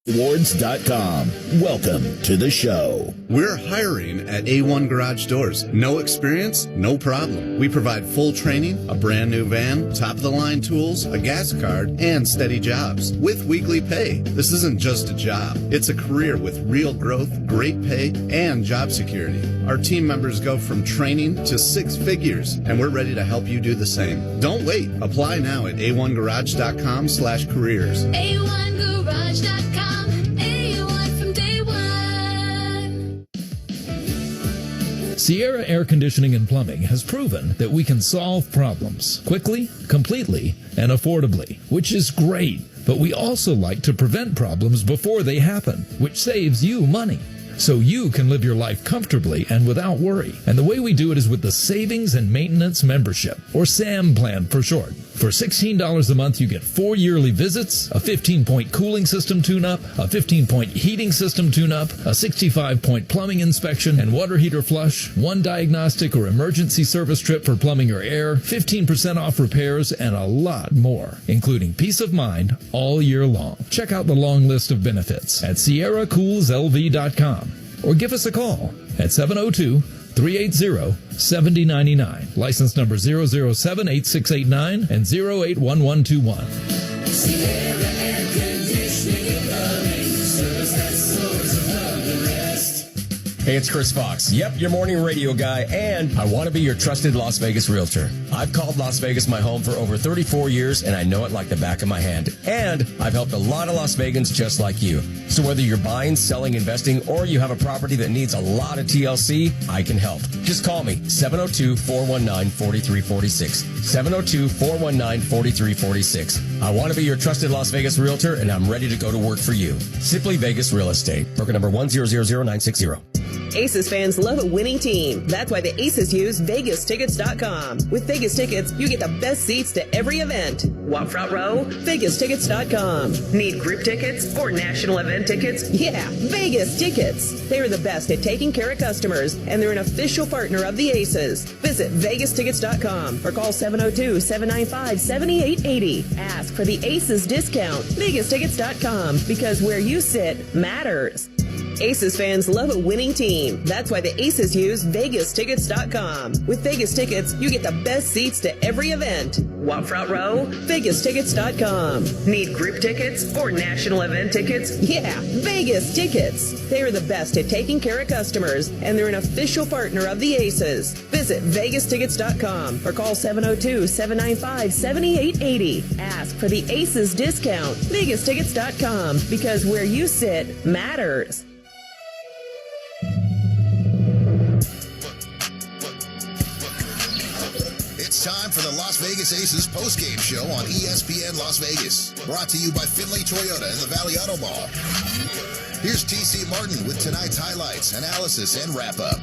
Awards.com. Welcome to the show. We're hiring at A1 Garage Doors. No experience? No problem. We provide full training, a brand new van, top-of-the-line tools, a gas card, and steady jobs with weekly pay. This isn't just a job. It's a career with real growth, great pay, and job security. Our team members go from training to 6 figures, and we're ready to help you do the same. Don't wait. Apply now at a1garage.com/careers. A1garage.com. A1 from day one. Sierra Air Conditioning and Plumbing has proven that we can solve problems quickly, completely, and affordably, which is great. But we also like to prevent problems before they happen, which saves you money. So you can live your life comfortably and without worry. And the way we do it is with the Savings and Maintenance Membership, or SAM plan for short. For $16 a month, you get 4 yearly visits, a 15-point cooling system tune-up, a 15-point heating system tune-up, a 65-point plumbing inspection and water heater flush, 1 diagnostic or emergency service trip for plumbing or air, 15% off repairs, and a lot more, including peace of mind all year long. Check out the long list of benefits at SierraCoolsLV.com or give us a call at 702-380-7099. License number 0078689 and 081121. Sierra Air Conditioning and Plumbing, service that soars above the rest. Hey, it's Chris Fox. Yep, your morning radio guy, and I want to be your trusted Las Vegas realtor. I've called Las Vegas my home for over 34 years, and I know it like the back of my hand. And I've helped a lot of Las Vegans just like you. So whether you're buying, selling, investing, or you have a property that needs a lot of TLC, I can help. Just call me, 702-419-4346. 702-419-4346. I want to be your trusted Las Vegas realtor, and I'm ready to go to work for you. Simply Vegas Real Estate. Broker number 1000960. Aces fans love a winning team. That's why the Aces use VegasTickets.com. With Vegas Tickets, you get the best seats to every event. Want front row? VegasTickets.com. Need group tickets or national event tickets? Yeah, Vegas Tickets. They're the best at taking care of customers, and they're an official partner of the Aces. Visit VegasTickets.com or call 702-795-7880. Ask for the Aces discount. VegasTickets.com, because where you sit matters. Aces fans love a winning team. That's why the Aces use VegasTickets.com. With Vegas Tickets, you get the best seats to every event. Want front row? VegasTickets.com. Need group tickets or national event tickets? Yeah, Vegas Tickets. They're the best at taking care of customers, and they're an official partner of the Aces. Visit VegasTickets.com or call 702-795-7880. Ask for the Aces discount. VegasTickets.com, because where you sit matters. It's time for the Las Vegas Aces postgame show on ESPN Las Vegas. Brought to you by Finley Toyota and the Valley Auto Mall. Here's TC Martin with tonight's highlights, analysis, and wrap-up.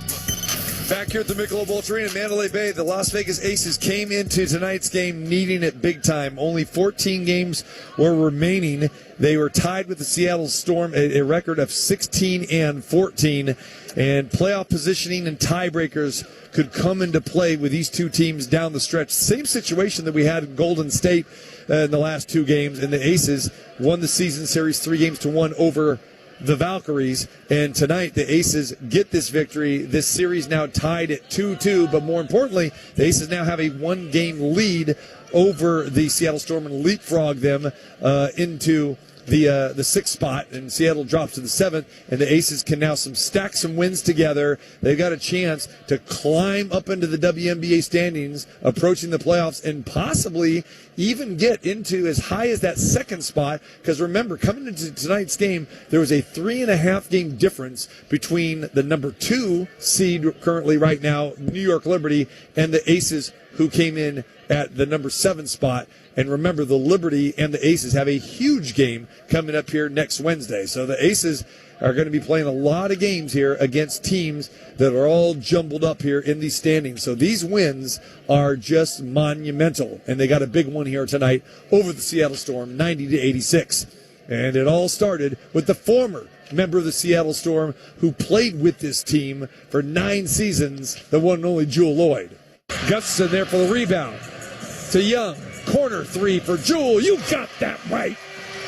Back here at the Michelob Ultra Arena in Mandalay Bay, the Las Vegas Aces came into tonight's game needing it big time. Only 14 games were remaining. They were tied with the Seattle Storm, a record of 16-14, and playoff positioning and tiebreakers could come into play with these two teams down the stretch. Same situation that we had in Golden State in the last two games, and the Aces won the season series 3-1 over the Valkyries, and tonight the Aces get this victory. This series now tied at 2-2, but more importantly, the Aces now have a one-game lead over the Seattle Storm and leapfrog them into the sixth spot, and Seattle drops to the seventh, and the Aces can now stack some wins together. They've got a chance to climb up into the WNBA standings, approaching the playoffs, and possibly even get into as high as that second spot, because remember, coming into tonight's game, there was a 3.5 game difference between the number 2 seed currently right now, New York Liberty, and the Aces, who came in at the number 7 spot. And remember, the Liberty and the Aces have a huge game coming up here next Wednesday. So the Aces are going to be playing a lot of games here against teams that are all jumbled up here in these standings. So these wins are just monumental. And they got a big one here tonight over the Seattle Storm, 90-86. And it all started with the former member of the Seattle Storm who played with this team for 9 seasons, the one and only Jewell Loyd. Gustafson there for the rebound to Young. Corner 3 for Jewell. You got that right.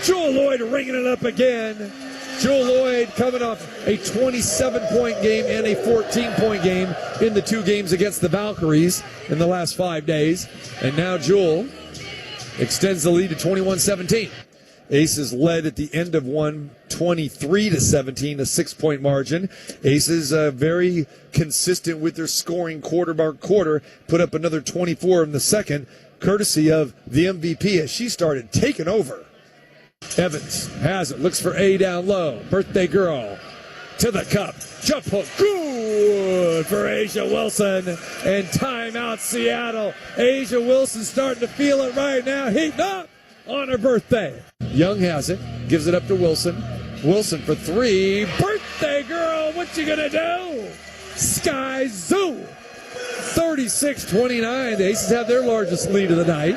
Jewell Loyd ringing it up again. Jewell Loyd coming off a 27-point game and a 14-point game in the 2 games against the Valkyries in the last 5 days. And now Jewell extends the lead to 21-17. Aces led at the end of one, 23-17, a 6-point margin. Aces very consistent with their scoring quarter by quarter, put up another 24 in the second, courtesy of the MVP as she started taking over. Evans has it, looks for A down low. Birthday girl to the cup. Jump hook, good for A'ja Wilson. And timeout Seattle. A'ja Wilson starting to feel it right now. Heating up on her birthday. Young has it, gives it up to Wilson. Wilson for three. Birthday girl, what you gonna do? Sky Zoo. 36-29. The Aces have their largest lead of the night.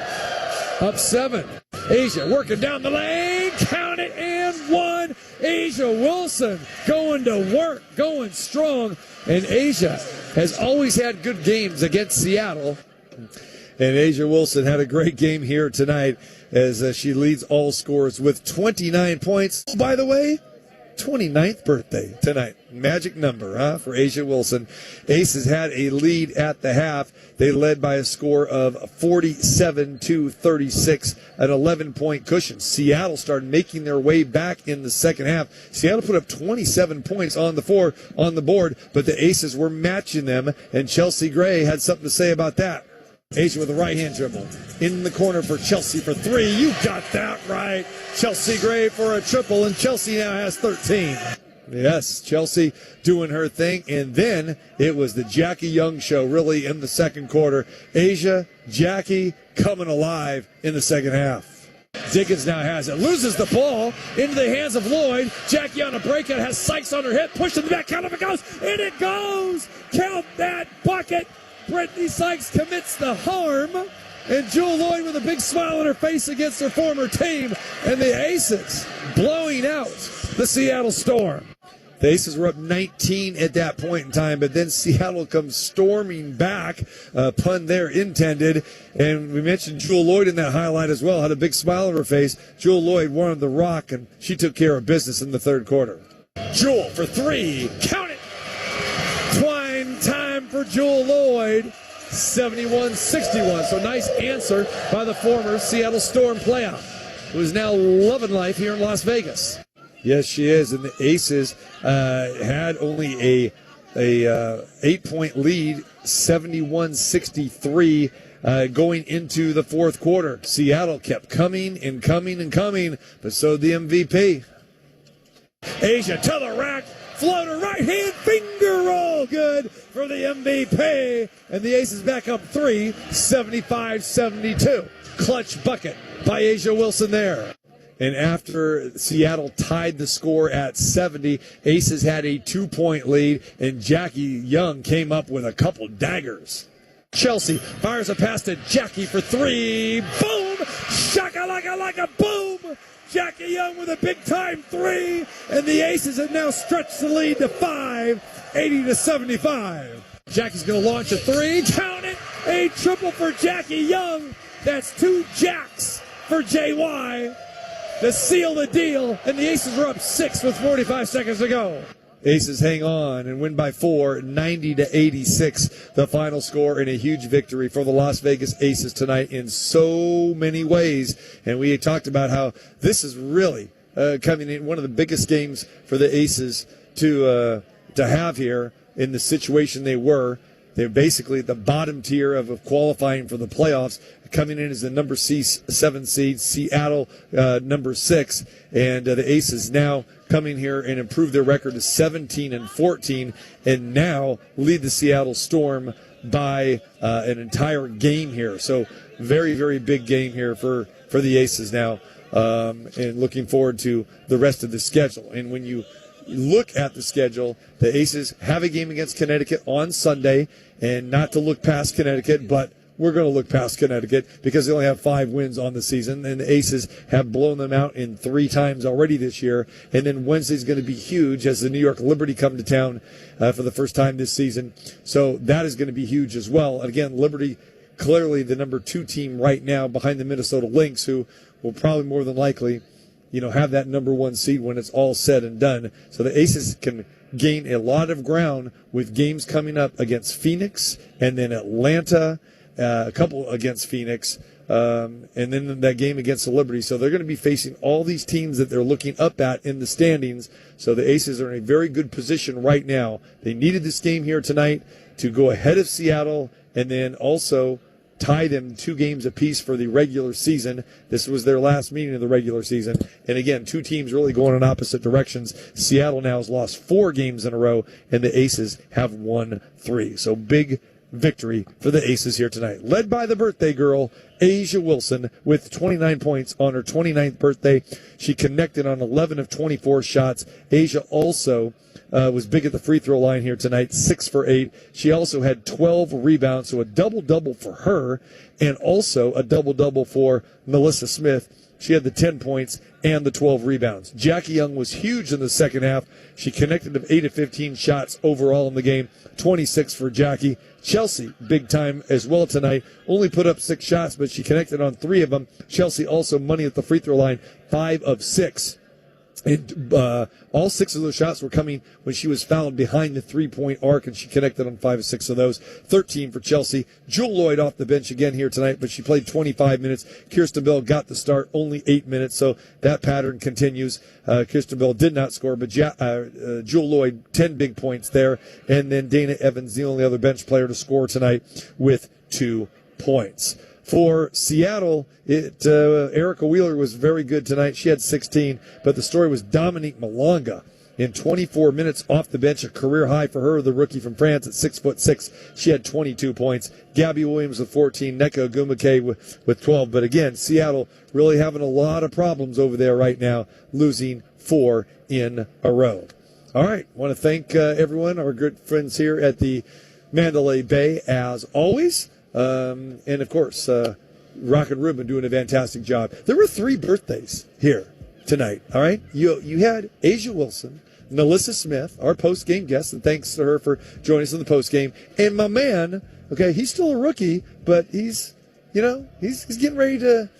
Up 7. Asia working down the lane. Count it and 1. Asia Wilson going to work, going strong. And Asia has always had good games against Seattle. And Asia Wilson had a great game here tonight as she leads all scorers with 29 points. By the way, 29th birthday tonight. Magic number, for Asia Wilson. Aces had a lead at the half. They led by a score of 47-36, an 11-point cushion. Seattle started making their way back in the second half. Seattle put up 27 points on the board, but the Aces were matching them, and Chelsea Gray had something to say about that. Asia with a right-hand dribble. In the corner for Chelsea for three. You got that right. Chelsea Gray for a triple, and Chelsea now has 13. Yes, Chelsea doing her thing. And then it was the Jackie Young show really in the second quarter. Asia, Jackie coming alive in the second half. Dickens now has it. Loses the ball into the hands of Lloyd. Jackie on a breakout, has Sykes on her hip. Pushed in the back. Count if it goes. And it goes. Count that bucket. Brittany Sykes commits the harm, and Jewel Lloyd with a big smile on her face against her former team, and the Aces blowing out the Seattle Storm. The Aces were up 19 at that point in time, but then Seattle comes storming back, pun there intended, and we mentioned Jewel Lloyd in that highlight as well, had a big smile on her face. Jewel Lloyd wanted the rock, and she took care of business in the third quarter. Jewel for three, count it! Twine time for Jewel Lloyd, 71-61. So nice answer by the former Seattle Storm player, who is now loving life here in Las Vegas. Yes, she is. And the Aces had only a 8-point lead, 71-63, going into the fourth quarter. Seattle kept coming and coming and coming, but so did the MVP. Asia to the rack. Floater, right hand, finger roll, good for the MVP. And the Aces back up 3, 75-72. Clutch bucket by Asia Wilson there. And after Seattle tied the score at 70, Aces had a 2-point lead, and Jackie Young came up with a couple daggers. Chelsea fires a pass to Jackie for three. Boom! Shakalaka like a boom! Jackie Young with a big-time three, and the Aces have now stretched the lead to 5, 80-75. Jackie's going to launch a three. Count it! A triple for Jackie Young. That's 2 jacks for JY to seal the deal, and the Aces are up 6 with 45 seconds to go. Aces hang on and win by 4, 90-86, the final score, and a huge victory for the Las Vegas Aces tonight in so many ways. And we talked about how this is really coming in one of the biggest games for the Aces to have here in the situation they were. They're basically at the bottom tier of qualifying for the playoffs, coming in as the number 7 seed, Seattle number 6, and the Aces now coming here and improve their record to 17-14, and now lead the Seattle Storm by an entire game here. So very, very big game here for the Aces now, and looking forward to the rest of the schedule. And when you look at the schedule, the Aces have a game against Connecticut on Sunday, and not to look past Connecticut, but we're going to look past Connecticut because they only have 5 wins on the season, and the Aces have blown them out in 3 times already this year. And then Wednesday's going to be huge as the New York Liberty come to town for the first time this season. So that is going to be huge as well. And again, Liberty clearly the number 2 team right now behind the Minnesota Lynx, who will probably more than likely, have that number 1 seed when it's all said and done. So the Aces can gain a lot of ground with games coming up against Phoenix and then Atlanta, a couple against Phoenix, and then that game against the Liberty. So they're going to be facing all these teams that they're looking up at in the standings. So the Aces are in a very good position right now. They needed this game here tonight to go ahead of Seattle and then also tie them 2 games apiece for the regular season. This was their last meeting of the regular season. And again, 2 teams really going in opposite directions. Seattle now has lost 4 games in a row, and the Aces have won 3. So big victory for the Aces here tonight. Led by the birthday girl, A'ja Wilson, with 29 points on her 29th birthday. She connected on 11 of 24 shots. A'ja also was big at the free throw line here tonight, 6 for 8. She also had 12 rebounds, so a double-double for her, and also a double-double for Melissa Smith. She had the 10 points and the 12 rebounds. Jackie Young was huge in the second half. She connected to 8 of 15 shots overall in the game, 26 for Jackie. Chelsea, big time as well tonight, only put up 6 shots, but she connected on 3 of them. Chelsea also money at the free throw line, 5 of 6. And all 6 of those shots were coming when she was fouled behind the three-point arc, and she connected on 5 of 6 of those. 13 for Chelsea. Jewel Lloyd off the bench again here tonight, but she played 25 minutes. Kirsten Bell got the start, only 8 minutes, so that pattern continues. Kirsten Bell did not score, but Jewel Lloyd, 10 big points there. And then Dana Evans, the only other bench player to score tonight, with 2 points. For Seattle, Erica Wheeler was very good tonight. She had 16, but the story was Dominique Malonga in 24 minutes off the bench, a career high for her, the rookie from France at 6'6". She had 22 points. Gabby Williams with 14, Nneka Ogwumike with 12. But again, Seattle really having a lot of problems over there right now, losing 4 in a row. All right, want to thank everyone, our good friends here at the Mandalay Bay, as always. And, of course, Rockin' Ruben doing a fantastic job. There were 3 birthdays here tonight, all right? You had A'ja Wilson, Melissa Smith, our post-game guest, and thanks to her for joining us in the post-game. And my man, okay, he's still a rookie, but he's getting ready to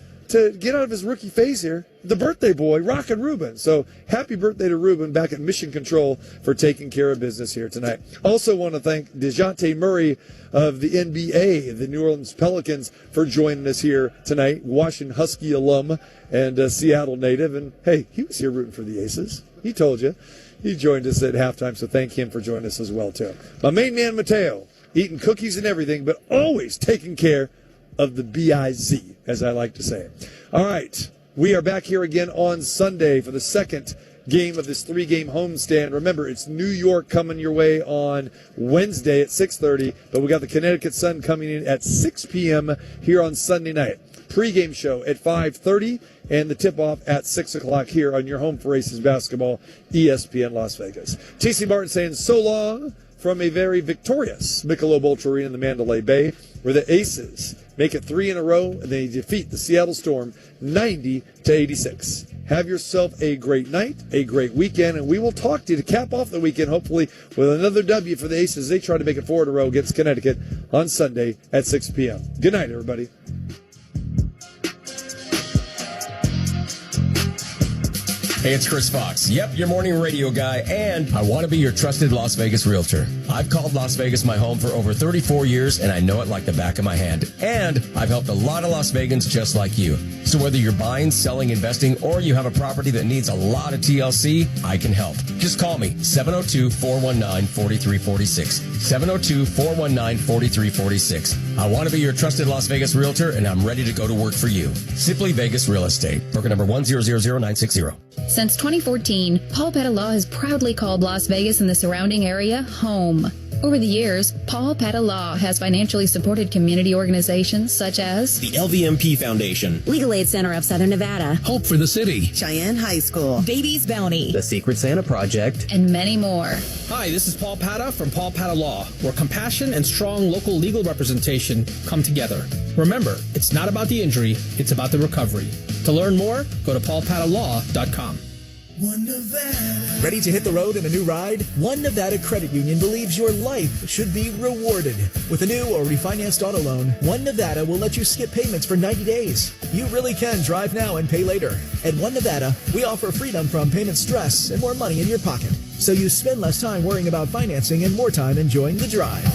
get out of his rookie phase here. The birthday boy, Rockin' Ruben. So happy birthday to Ruben back at Mission Control for taking care of business here tonight. Also want to thank DeJounte Murray of the NBA, the New Orleans Pelicans, for joining us here tonight. Washington Husky alum and Seattle native. And, hey, he was here rooting for the Aces. He told you. He joined us at halftime, so thank him for joining us as well, too. My main man, Mateo, eating cookies and everything, but always taking care of the B-I-Z, as I like to say it. All right, we are back here again on Sunday for the second game of this 3-game homestand. Remember, it's New York coming your way on Wednesday at 6:30, but we got the Connecticut Sun coming in at 6 p.m. here on Sunday night. Pre-game show at 5:30 and the tip-off at 6 o'clock here on your home for Aces basketball, ESPN Las Vegas. T.C. Martin saying so long from a very victorious Michelob Ultra Arena in the Mandalay Bay, where the Aces make it 3 in a row, and they defeat the Seattle Storm 90-86. Have yourself a great night, a great weekend, and we will talk to you to cap off the weekend, hopefully, with another W for the Aces. They try to make it 4 in a row against Connecticut on Sunday at 6 p.m. Good night, everybody. Hey, it's Chris Fox. Yep, your morning radio guy, and I want to be your trusted Las Vegas realtor. I've called Las Vegas my home for over 34 years, and I know it like the back of my hand. And I've helped a lot of Las Vegans just like you. So whether you're buying, selling, investing, or you have a property that needs a lot of TLC, I can help. Just call me, 702-419-4346. 702-419-4346. I want to be your trusted Las Vegas realtor, and I'm ready to go to work for you. Simply Vegas Real Estate. Broker number 1000960. Since 2014, Paul Petta Law has proudly called Las Vegas and the surrounding area home. Over the years, Paul Petta Law has financially supported community organizations such as the LVMP Foundation, Legal Aid Center of Southern Nevada, Hope for the City, Cheyenne High School, Babies Bounty, the Secret Santa Project, and many more. Hi, this is Paul Petta from Paul Petta Law, where compassion and strong local legal representation come together. Remember, it's not about the injury, it's about the recovery. To learn more, go to paulpattalaw.com. Ready to hit the road in a new ride? One Nevada Credit Union believes your life should be rewarded. With a new or refinanced auto loan, One Nevada will let you skip payments for 90 days. You really can drive now and pay later. At One Nevada, we offer freedom from payment stress and more money in your pocket. So you spend less time worrying about financing and more time enjoying the drive.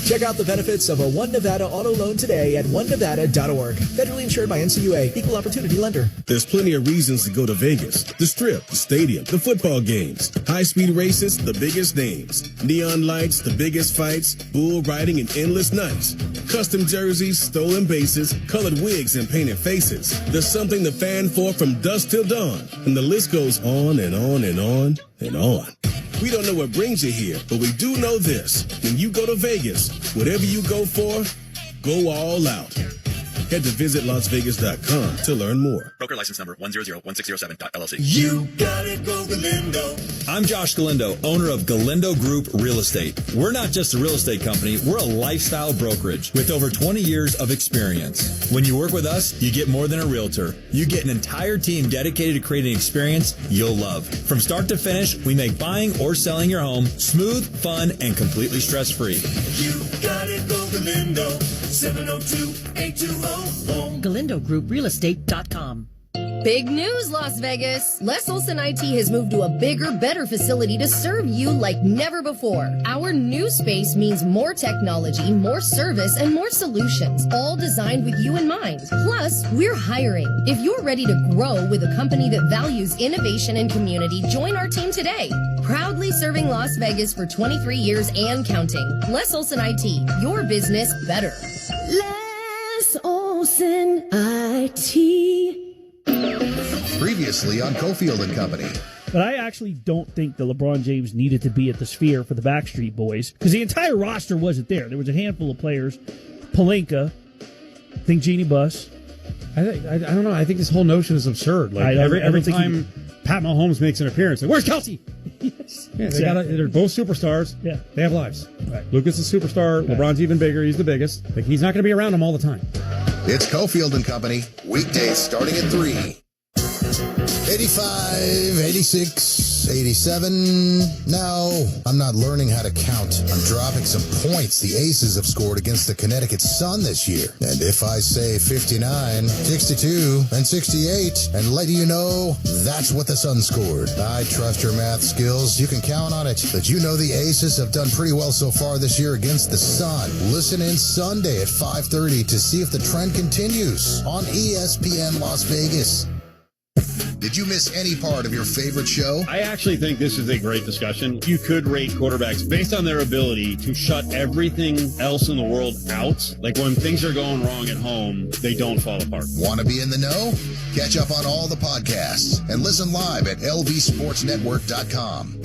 Check out the benefits of a One Nevada auto loan today at onenevada.org. Federally insured by NCUA, equal opportunity lender. There's plenty of reasons to go to Vegas. The Strip, the stadium, the football games, high-speed races, the biggest names, neon lights, the biggest fights, bull riding, and endless nights. Custom jerseys, stolen bases, colored wigs, and painted faces. There's something to fan for from dusk till dawn. And the list goes on and on and on and on. We don't know what brings you here, but we do know this. When you go to Vegas, whatever you go for, go all out. Head to visitlasvegas.com to learn more. Broker license number 1001607.LLC. You gotta go Galindo. I'm Josh Galindo, owner of Galindo Group Real Estate. We're not just a real estate company, we're a lifestyle brokerage with over 20 years of experience. When you work with us, you get more than a realtor. You get an entire team dedicated to creating an experience you'll love. From start to finish, we make buying or selling your home smooth, fun, and completely stress-free. You gotta go Galindo. 702-820-HOME. GalindoGroupRealestate.com. Big news, Las Vegas! Les Olson IT has moved to a bigger, better facility to serve you like never before. Our new space means more technology, more service, and more solutions, all designed with you in mind. Plus, we're hiring. If you're ready to grow with a company that values innovation and community, join our team today. Proudly serving Las Vegas for 23 years and counting. Les Olson IT, your business better. Les Olson IT. Previously on Cofield and Company. But I actually don't think that LeBron James needed to be at the Sphere for the Backstreet Boys because the entire roster wasn't there. There was a handful of players. Palenka, I think Jeannie Buss. I don't know. I think this whole notion is absurd. Like every time Pat Mahomes makes an appearance, like, where's Kelsey? Yes, yeah, exactly. They're both superstars. Yeah, they have lives. Right. Luka's a superstar. Right. LeBron's even bigger. He's the biggest. Like, he's not going to be around him all the time. It's Cofield and Company, weekdays starting at 3. 85, 86, 87. No, I'm not learning how to count. I'm dropping some points the Aces have scored against the Connecticut Sun this year. And if I say 59, 62, and 68, and let you know, that's what the Sun scored. I trust your math skills. You can count on it. But you know the Aces have done pretty well so far this year against the Sun. Listen in Sunday at 5:30 to see if the trend continues on ESPN Las Vegas. Did you miss any part of your favorite show? I actually think this is a great discussion. You could rate quarterbacks based on their ability to shut everything else in the world out. Like when things are going wrong at home, they don't fall apart. Want to be in the know? Catch up on all the podcasts and listen live at lvsportsnetwork.com.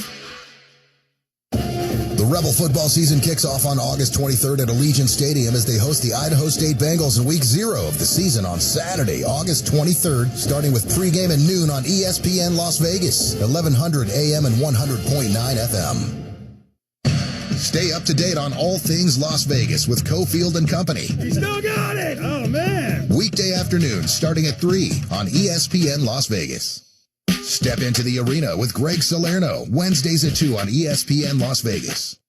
The Rebel football season kicks off on August 23rd at Allegiant Stadium as they host the Idaho State Bengals in Week 0 of the season on Saturday, August 23rd, starting with pregame at noon on ESPN Las Vegas, 1100 AM and 100.9 FM. Stay up to date on all things Las Vegas with Cofield and Company. He still got it! Oh, man! Weekday afternoons starting at 3 on ESPN Las Vegas. Step into the arena with Greg Salerno, Wednesdays at 2 on ESPN Las Vegas.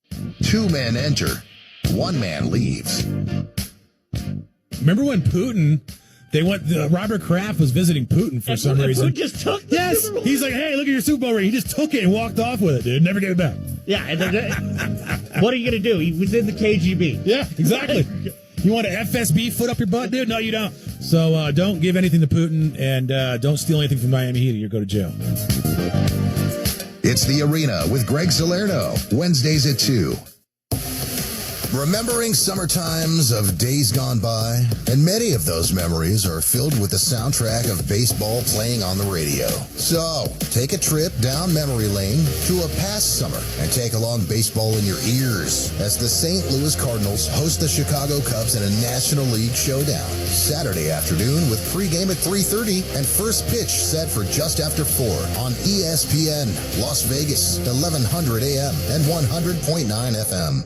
2 men enter, 1 man leaves. Remember when Putin, Robert Kraft was visiting Putin for some reason. Putin just took the Yes, Super Bowl. he's like, hey, look at your Super Bowl ring. He just took it and walked off with it, dude. Never gave it back. Yeah, and what are you going to do? He was in the KGB. Yeah, exactly. You want an FSB foot up your butt, dude? No, you don't. So don't give anything to Putin and don't steal anything from Miami Heat or you'll go to jail. It's The Arena with Greg Salerno, Wednesdays at 2. Remembering summer times of days gone by, and many of those memories are filled with the soundtrack of baseball playing on the radio. So, take a trip down memory lane to a past summer and take along baseball in your ears as the St. Louis Cardinals host the Chicago Cubs in a National League showdown Saturday afternoon with pregame at 3:30 and first pitch set for just after 4 on ESPN Las Vegas, 1100 AM and 100.9 FM.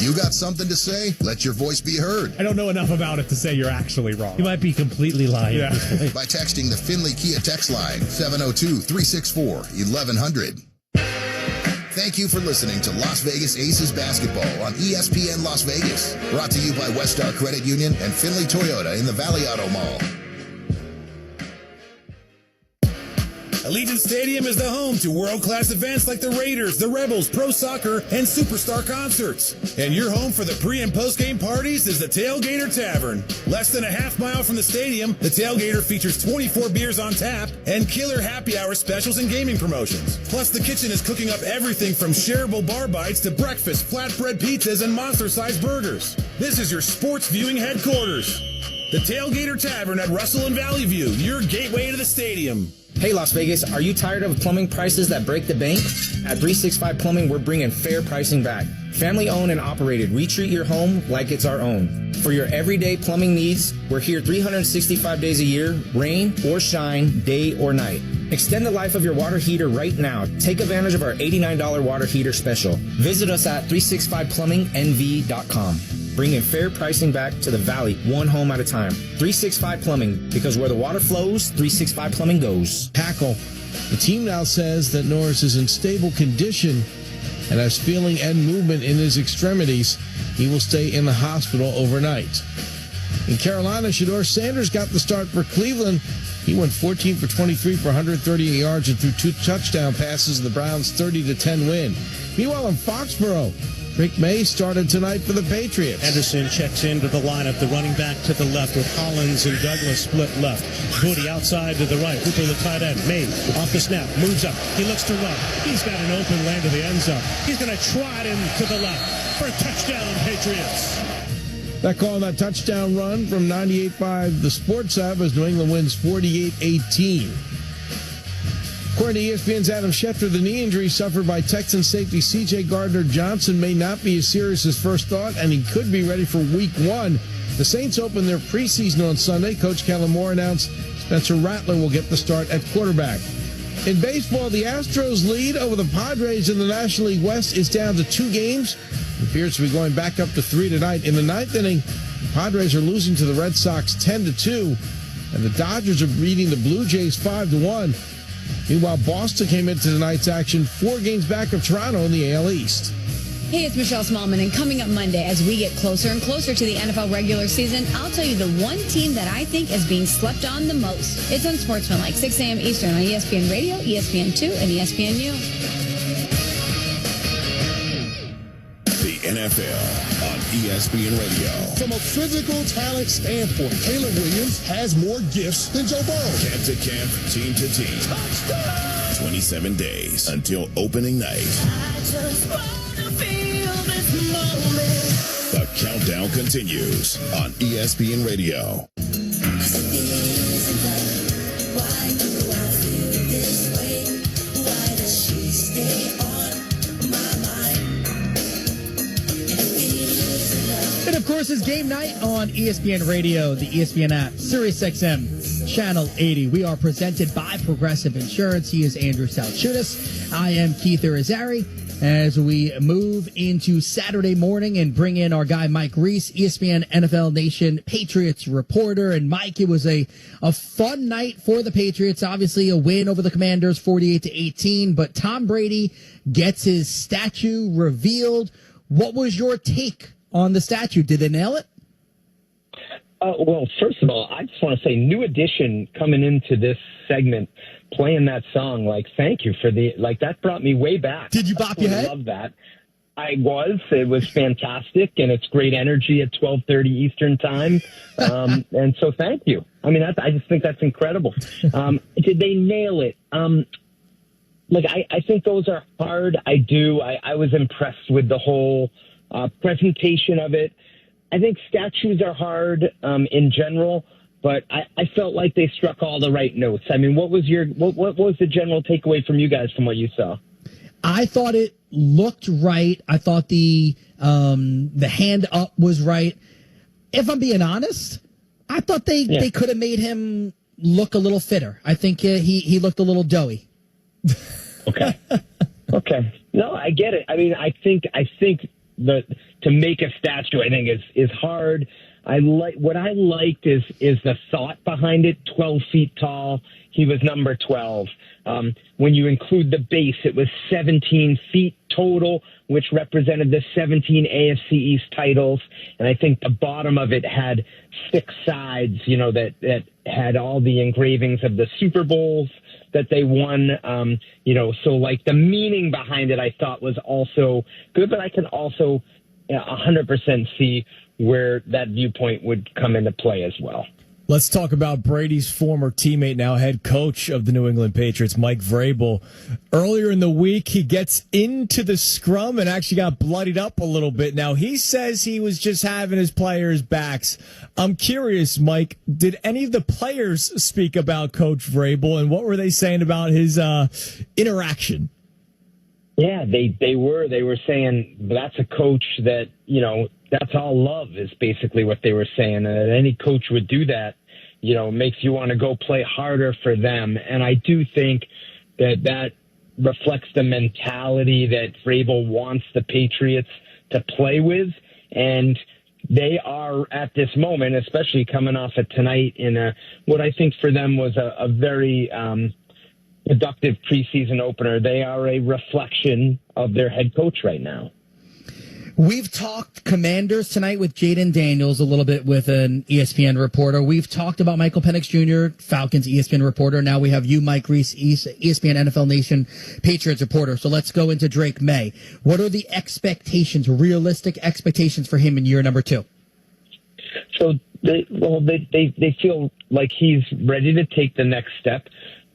You got something to say? Let your voice be heard. I don't know enough about it to say you're actually wrong. You might be completely lying. Yeah. By texting the Finley Kia text line, 702-364-1100. Thank you for listening to Las Vegas Aces basketball on ESPN Las Vegas. Brought to you by Westar Credit Union and Finley Toyota in the Valley Auto Mall. Allegiant Stadium is the home to world-class events like the Raiders, the Rebels, Pro Soccer, and Superstar concerts. And your home for the pre- and post-game parties is the Tailgater Tavern. Less than a half mile from the stadium, the Tailgater features 24 beers on tap and killer happy hour specials and gaming promotions. Plus, the kitchen is cooking up everything from shareable bar bites to breakfast, flatbread pizzas, and monster-sized burgers. This is your sports viewing headquarters. The Tailgater Tavern at Russell and Valley View, your gateway to the stadium. Hey Las Vegas, are you tired of plumbing prices that break the bank? At 365 Plumbing, we're bringing fair pricing back. Family owned and operated, we treat your home like it's our own. For your everyday plumbing needs, we're here 365 days a year, rain or shine, day or night. Extend the life of your water heater right now. Take advantage of our $89 water heater special. Visit us at 365plummingnv.com. Bringing fair pricing back to the Valley, one home at a time. 365 Plumbing, because where the water flows, 365 Plumbing goes. Tackle. The team now says that Norris is in stable condition and has feeling and movement in his extremities. He will stay in the hospital overnight. In Carolina, Shedeur Sanders got the start for Cleveland. He went 14 for 23 for 138 yards and threw 2 touchdown passes in the Browns' 30-10 win. Meanwhile, in Foxborough, Drake May started tonight for the Patriots. Anderson checks into the lineup. The running back to the left with Hollins and Douglas split left. Goody outside to the right. Hooper the tight end. May off the snap. Moves up. He looks to run. He's got an open lane to the end zone. He's going to trot him to the left for a touchdown, Patriots. That call on that touchdown run from 98.5 The Sports Hub as New England wins 48-18. According to ESPN's Adam Schefter, the knee injury suffered by Texan safety C.J. Gardner-Johnson may not be as serious as first thought, and he could be ready for Week 1. The Saints open their preseason on Sunday. Coach Kellen Moore announced Spencer Rattler will get the start at quarterback. In baseball, the Astros lead over the Padres in the National League West is down to 2 games. It appears to be going back up to 3 tonight. In the 9th inning, the Padres are losing to the Red Sox 10-2, and the Dodgers are beating the Blue Jays 5-1. Meanwhile, Boston came into tonight's action 4 games back of Toronto in the AL East. Hey, it's Michelle Smallman, and coming up Monday, as we get closer and closer to the NFL regular season, I'll tell you the one team that I think is being slept on the most. It's Unsportsmanlike, 6 a.m. Eastern on ESPN Radio, ESPN2, and ESPNU. The NFL on ESPN Radio. From a physical talent standpoint, Caleb Williams has more gifts than Joe Burrow. Camp to camp, team to team. Touchdown! 27 days until opening night. I just wanna feel this moment. The countdown continues on ESPN Radio. And of course, it's game night on ESPN Radio, the ESPN app, SiriusXM, Channel 80. We are presented by Progressive Insurance. He is Andrew Salchunas. I am Keith Irizarry. As we move into Saturday morning and bring in our guy Mike Reese, ESPN NFL Nation Patriots reporter. And Mike, it was a fun night for the Patriots. Obviously, a win over the Commanders, 48-18. But Tom Brady gets his statue revealed. What was your take on the statue? Did they nail it? Well, first of all, I just want to say new addition coming into this segment, playing that song. Like, thank you for that brought me way back. Did you bop your head? I love that. It was fantastic, and it's great energy at 12:30 Eastern time. And so thank you. I mean, I just think that's incredible. Did they nail it? Look, I think those are hard. I do. I was impressed with the whole presentation of it. I think statues are hard in general, but I felt like they struck all the right notes. I mean, what was the general takeaway from you guys from what you saw? I thought it looked right. I thought the hand up was right. If I'm being honest, I thought they could have made him look a little fitter. I think he looked a little doughy. Okay. Okay. No, I get it. I mean, I think to make a statue, I think is hard. What I liked is the thought behind it. 12 feet tall. He was number 12. When you include the base, it was 17 feet total, which represented the 17 AFC East titles. And I think the bottom of it had 6 sides, that had all the engravings of the Super Bowls that they won. So like the meaning behind it, I thought was also good, but I can also 100% see where that viewpoint would come into play as well. Let's talk about Brady's former teammate, now head coach of the New England Patriots, Mike Vrabel. Earlier in the week, he gets into the scrum and actually got bloodied up a little bit. Now, he says he was just having his players' backs. I'm curious, Mike, did any of the players speak about Coach Vrabel, and what were they saying about his interaction? Yeah, they were saying that's a coach that, that's all love is basically what they were saying. And any coach would do that, makes you want to go play harder for them. And I do think that reflects the mentality that Vrabel wants the Patriots to play with. And they are at this moment, especially coming off of tonight in what I think for them was a very productive preseason opener. They are a reflection of their head coach right now. We've talked Commanders tonight with Jaden Daniels, a little bit with an ESPN reporter. We've talked about Michael Penix Jr., Falcons ESPN reporter. Now we have you, Mike Reese, ESPN NFL Nation Patriots reporter. So let's go into Drake May. What are the expectations, realistic expectations for him in year number 2? So they feel like he's ready to take the next step.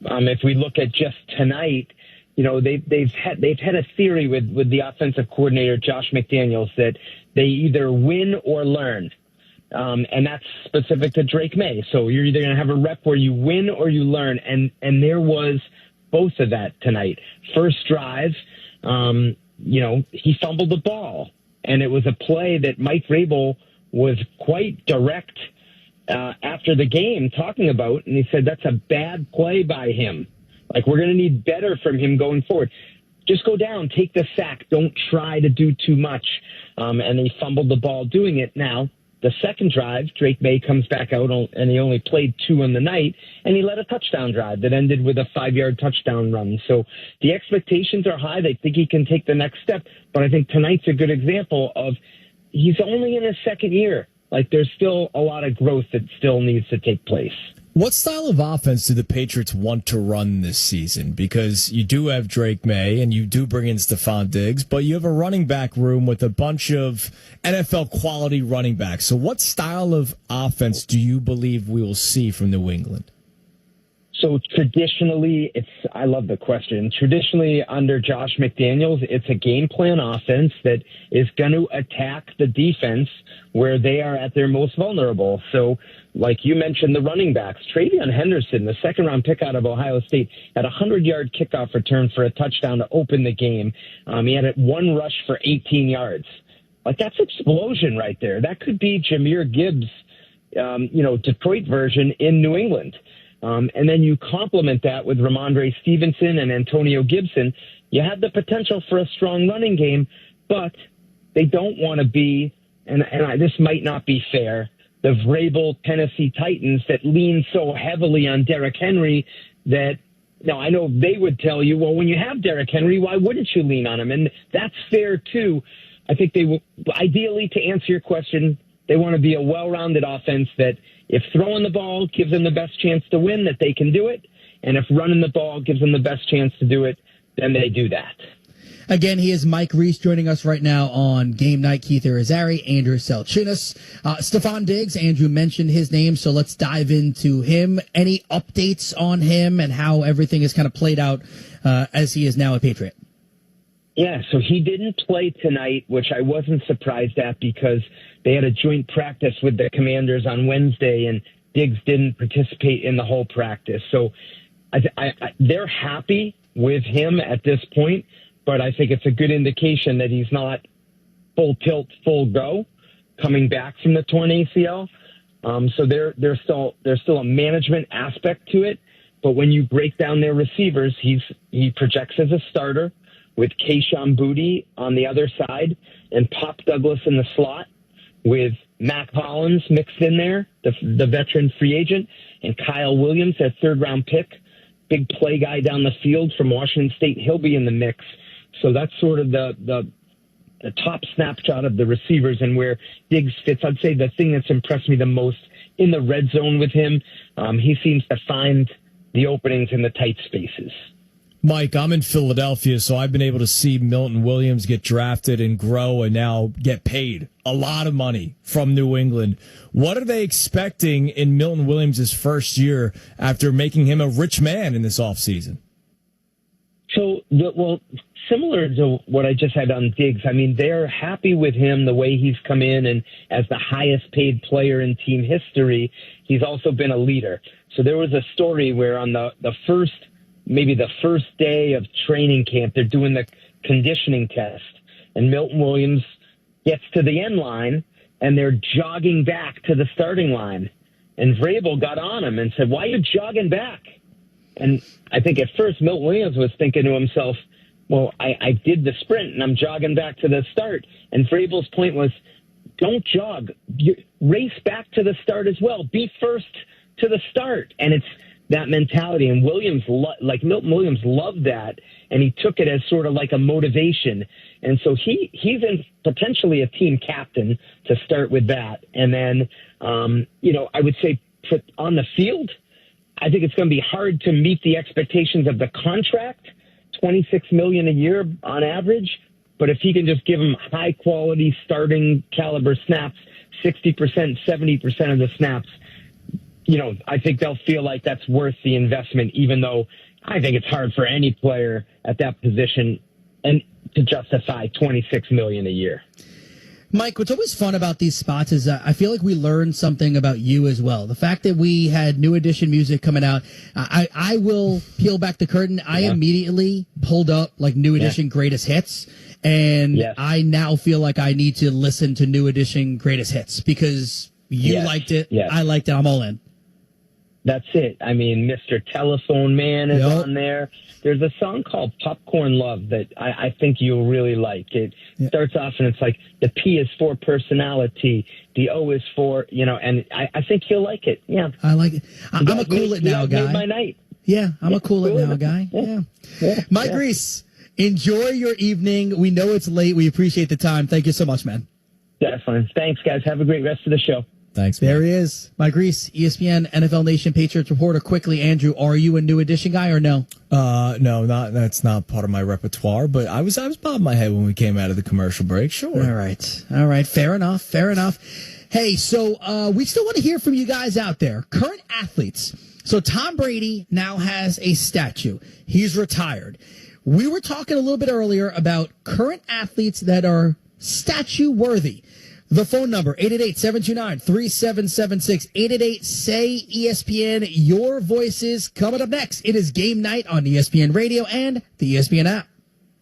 If we look at just tonight, they've had a theory with the offensive coordinator Josh McDaniels that they either win or learn, and that's specific to Drake May. So you're either going to have a rep where you win or you learn, and there was both of that tonight. First drive, he fumbled the ball, and it was a play that Mike Vrabel was quite direct after the game talking about, and he said that's a bad play by him. Like, we're going to need better from him going forward. Just go down, take the sack. Don't try to do too much. And he fumbled the ball doing it. Now, the second drive, Drake May comes back out, and he only played 2 in the night, and he led a touchdown drive that ended with a 5-yard touchdown run. So the expectations are high. They think he can take the next step. But I think tonight's a good example of he's only in his second year. Like, there's still a lot of growth that still needs to take place. What style of offense do the Patriots want to run this season? Because you do have Drake May and you do bring in Stephon Diggs, but you have a running back room with a bunch of NFL quality running backs. So what style of offense do you believe we will see from New England? So traditionally, I love the question. Traditionally, under Josh McDaniels, it's a game plan offense that is going to attack the defense where they are at their most vulnerable. So, like you mentioned, the running backs, Travion Henderson, the second-round pick out of Ohio State, had a 100-yard kickoff return for a touchdown to open the game. He had one rush for 18 yards. Like, that's explosion right there. That could be Jahmyr Gibbs, Detroit version in New England. And then you complement that with Ramondre Stevenson and Antonio Gibson. You have the potential for a strong running game, but they don't want to be, and this might not be fair, the Vrabel Tennessee Titans that lean so heavily on Derrick Henry that, I know they would tell you, well, when you have Derrick Henry, why wouldn't you lean on him? And that's fair, too. I think they will, ideally, to answer your question, they want to be a well-rounded offense that if throwing the ball gives them the best chance to win, that they can do it. And if running the ball gives them the best chance to do it, then they do that. Again, he is Mike Reese joining us right now on Game Night. Keith Irizarry, Andrew Selchinas. Stephon Diggs, Andrew mentioned his name, so let's dive into him. Any updates on him and how everything is kind of played out as he is now a Patriot? Yeah, so he didn't play tonight, which I wasn't surprised at because they had a joint practice with the Commanders on Wednesday, and Diggs didn't participate in the whole practice. So they're happy with him at this point, but I think it's a good indication that he's not full tilt, full go coming back from the torn ACL. So there's still a management aspect to it. But when you break down their receivers, he projects as a starter with Kayshon Boutte on the other side and Pop Douglas in the slot with Mac Hollins mixed in there, the veteran free agent, and Kyle Williams, their third-round pick, big play guy down the field from Washington State. He'll be in the mix. So that's sort of the top snapshot of the receivers and where Diggs fits. I'd say the thing that's impressed me the most in the red zone with him, he seems to find the openings in the tight spaces. Mike, I'm in Philadelphia, so I've been able to see Milton Williams get drafted and grow and now get paid a lot of money from New England. What are they expecting in Milton Williams' first year after making him a rich man in this offseason? So, similar to what I just had on Diggs, I mean, they're happy with him the way he's come in, and as the highest paid player in team history, he's also been a leader. So there was a story where on the first day of training camp, they're doing the conditioning test, and Milton Williams gets to the end line, and they're jogging back to the starting line. And Vrabel got on him and said, "Why are you jogging back?" And I think at first Milton Williams was thinking to himself, well, I did the sprint, and I'm jogging back to the start. And Vrabel's point was, don't jog. Race back to the start as well. Be first to the start. And it's that mentality. And Milton Williams loved that, and he took it as sort of like a motivation. And so he's potentially a team captain to start with that. And then, I would say on the field, I think it's going to be hard to meet the expectations of the contract, $26 million a year on average. But if he can just give them high quality starting caliber snaps, 60%, 70% of the snaps, I think they'll feel like that's worth the investment, even though I think it's hard for any player at that position and to justify $26 million a year. Mike, what's always fun about these spots is I feel like we learned something about you as well. The fact that we had New Edition music coming out, I will peel back the curtain. I immediately pulled up like New Edition Greatest Hits, and I now feel like I need to listen to New Edition Greatest Hits because you liked it. I liked it. I'm all in. That's it. I mean, Mr. Telephone Man is on there. There's a song called Popcorn Love that I think you'll really like. It starts off and it's like the P is for personality, the O is for, and I think you'll like it. Yeah. I like it. I'm a Cool It Now guy. Made my night. Yeah, I'm a Cool It Now guy. Yeah. Mike Reese, enjoy your evening. We know it's late. We appreciate the time. Thank you so much, man. Definitely. Thanks, guys. Have a great rest of the show. Thanks, Mike. There he is. Mike Reese, ESPN, NFL Nation Patriots reporter. Quickly, Andrew, are you a New Edition guy or no? No, that's not part of my repertoire, but I was bobbing my head when we came out of the commercial break. Sure. All right. Fair enough. Hey, so we still want to hear from you guys out there. Current athletes. So Tom Brady now has a statue. He's retired. We were talking a little bit earlier about current athletes that are statue worthy. The phone number, 888-729-3776, 888-SAY-ESPN. Your voices coming up next. It is game night on ESPN Radio and the ESPN app.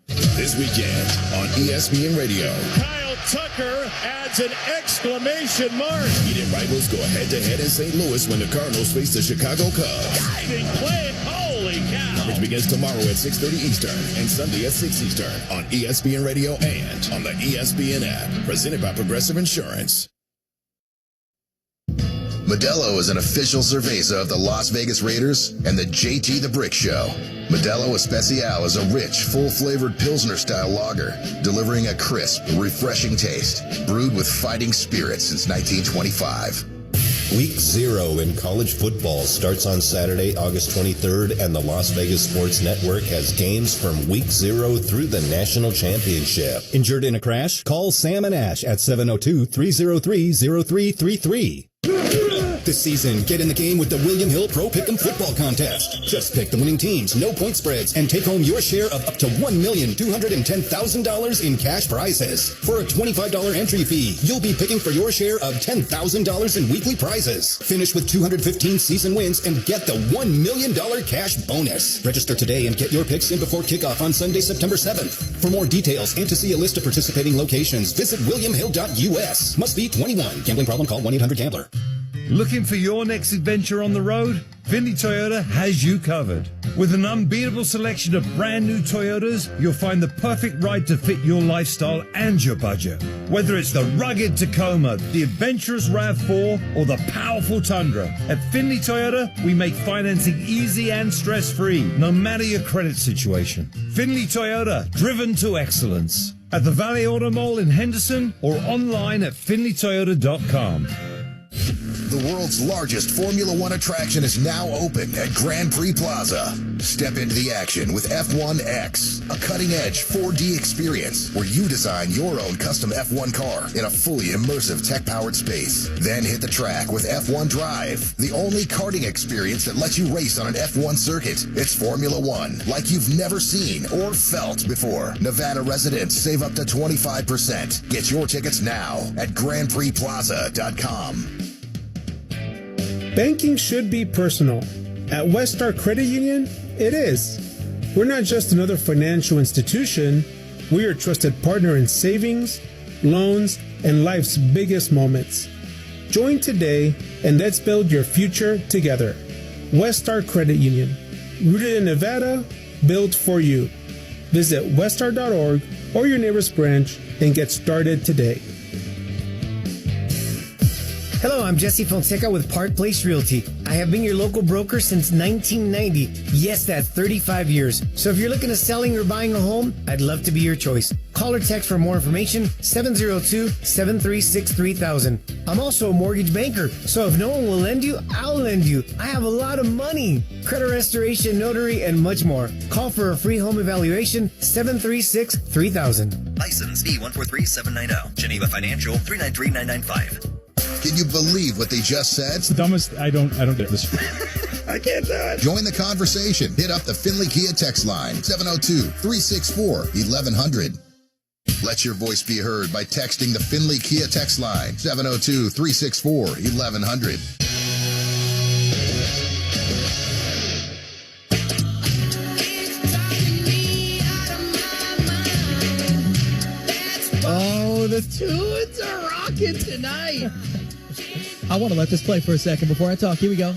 This weekend on ESPN Radio. Kyle Tucker adds an exclamation mark. Heated rivals go head-to-head in St. Louis when the Cardinals face the Chicago Cubs. Diving play, holy cow. Which begins tomorrow at 6:30 Eastern and Sunday at 6 Eastern on ESPN Radio and on the ESPN app. Presented by Progressive Insurance. Modelo is an official cerveza of the Las Vegas Raiders and the JT the Brick Show. Modelo Especial is a rich, full-flavored Pilsner-style lager, delivering a crisp, refreshing taste, brewed with fighting spirit since 1925. Week 0 in college football starts on Saturday, August 23rd, and the Las Vegas Sports Network has games from Week 0 through the National Championship. Injured in a crash? Call Sam and Ash at 702-303-0333. This season, get in the game with the William Hill Pro Pick'em Football Contest. Just pick the winning teams, no point spreads, and take home your share of up to $1,210,000 in cash prizes. For a $25 entry fee, you'll be picking for your share of $10,000 in weekly prizes. Finish with 215 season wins and get the $1 million cash bonus. Register today and get your picks in before kickoff on Sunday, September 7th. For more details and to see a list of participating locations, visit williamhill.us. Must be 21. Gambling problem? Call 1-800-GAMBLER. Looking for your next adventure on the road? Findlay Toyota has you covered. With an unbeatable selection of brand new Toyotas, you'll find the perfect ride to fit your lifestyle and your budget. Whether it's the rugged Tacoma, the adventurous RAV4, or the powerful Tundra, at Findlay Toyota, we make financing easy and stress-free, no matter your credit situation. Findlay Toyota, driven to excellence. At the Valley Auto Mall in Henderson or online at findlaytoyota.com. The world's largest Formula One attraction is now open at Grand Prix Plaza. Step into the action with F1X, a cutting-edge 4D experience where you design your own custom F1 car in a fully immersive tech-powered space. Then hit the track with F1 Drive, the only karting experience that lets you race on an F1 circuit. It's Formula One like you've never seen or felt before. Nevada residents save up to 25%. Get your tickets now at GrandPrixPlaza.com. Banking should be personal. At Westar Credit Union, it is. We're not just another financial institution. We are a trusted partner in savings, loans, and life's biggest moments. Join today and let's build your future together. Westar Credit Union. Rooted in Nevada, built for you. Visit westar.org or your nearest branch and get started today. Hello, I'm Jesse Fonseca with Park Place Realty. I have been your local broker since 1990. Yes, that's 35 years. So if you're looking at selling or buying a home, I'd love to be your choice. Call or text for more information, 702-736-3000. I'm also a mortgage banker, so if no one will lend you, I'll lend you. I have a lot of money. Credit restoration, notary, and much more. Call for a free home evaluation, 736-3000. License D143790. Geneva Financial 393995. Can you believe what they just said? It's the dumbest. I don't get this. I can't do it. Join the conversation. Hit up the Finley Kia text line, 702-364-1100. Let your voice be heard by texting the Finley Kia text line, 702-364-1100. Oh, the tunes are rocking tonight. I want to let this play for a second before I talk. Here we go.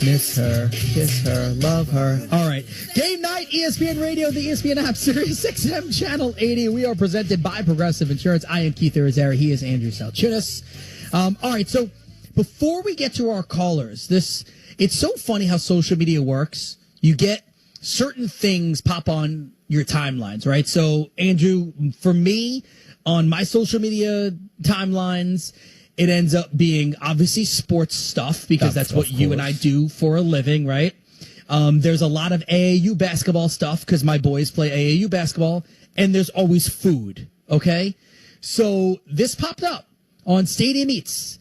Miss her, kiss her, love her. All right. Game night, ESPN Radio, the ESPN app, Sirius XM, Channel 80. We are presented by Progressive Insurance. I am Keith Irizarry. He is Andrew Salchunas. All right. So before we get to our callers, it's so funny how social media works. You get certain things pop on your timelines, right? So, Andrew, for me, on my social media timelines, it ends up being obviously sports stuff because that's what you and I do for a living, right? There's a lot of AAU basketball stuff because my boys play AAU basketball, and there's always food, okay? So this popped up on Stadium Eats.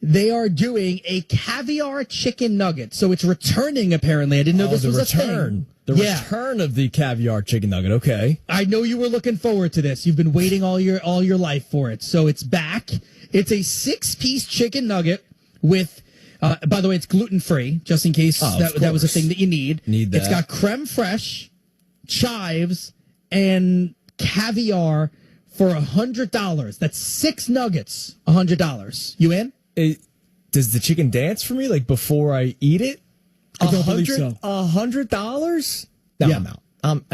They are doing a caviar chicken nugget. So it's returning, apparently. I didn't know this was a thing. The return of the caviar chicken nugget. Okay. I know you were looking forward to this. You've been waiting all your life for it. So it's back. It's a 6-piece chicken nugget with, by the way, it's gluten-free, just in case that was a thing that you need. Need that. It's got creme fraiche, chives, and caviar for $100. That's 6 nuggets, $100. You in? Does the chicken dance for me, like, before I eat it? I don't believe so. $100? No, Yeah. I'm out. I'm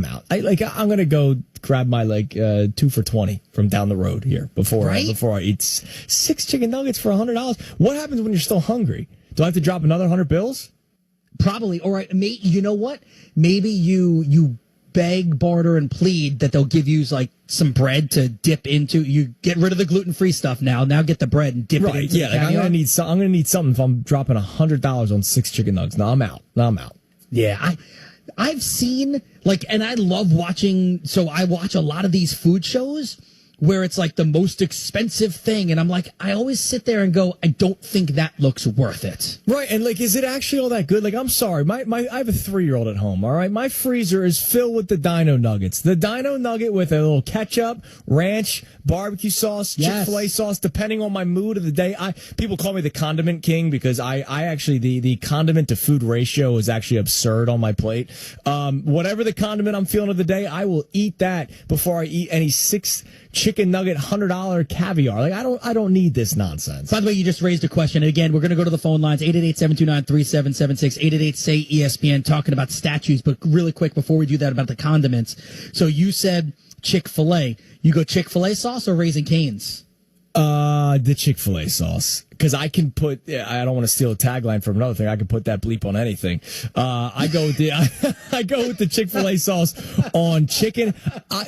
out. I'm gonna go grab my 2 for $20 from down the road here before I eat 6 chicken nuggets for $100. What happens when you're still hungry? Do I have to drop another $100? Probably. All right. You know what? Maybe you beg, barter, and plead that they'll give you some bread to dip into. You get rid of the gluten-free stuff now. Now get the bread and dip it into. Yeah, I'm gonna need something if I'm dropping $100 on 6 chicken nuggets. No, I'm out. Yeah, I've seen and I love watching. So I watch a lot of these food shows where it's the most expensive thing, and I'm I always sit there and go, I don't think that looks worth it. Right, and is it actually all that good? I'm sorry, I have a 3-year-old at home. All right, my freezer is filled with the Dino Nuggets. The Dino Nugget with a little ketchup, ranch, barbecue sauce, Chick-fil-A sauce, depending on my mood of the day. People call me the condiment king because I actually the condiment to food ratio is actually absurd on my plate. Whatever the condiment I'm feeling of the day, I will eat that before I eat any 6 chicken nugget $100 caviar. I don't need this nonsense. By the way, you just raised a question. And again, we're going to go to the phone lines, 888-729-3776, 888-SAY-ESPN, talking about statues. But really quick, before we do that, about the condiments. So you said Chick-fil-A. You go Chick-fil-A sauce or Raising Cane's? The Chick-fil-A sauce. Because I can put, I don't want to steal a tagline from another thing. I can put that bleep on anything. I go with the Chick-fil-A sauce on chicken.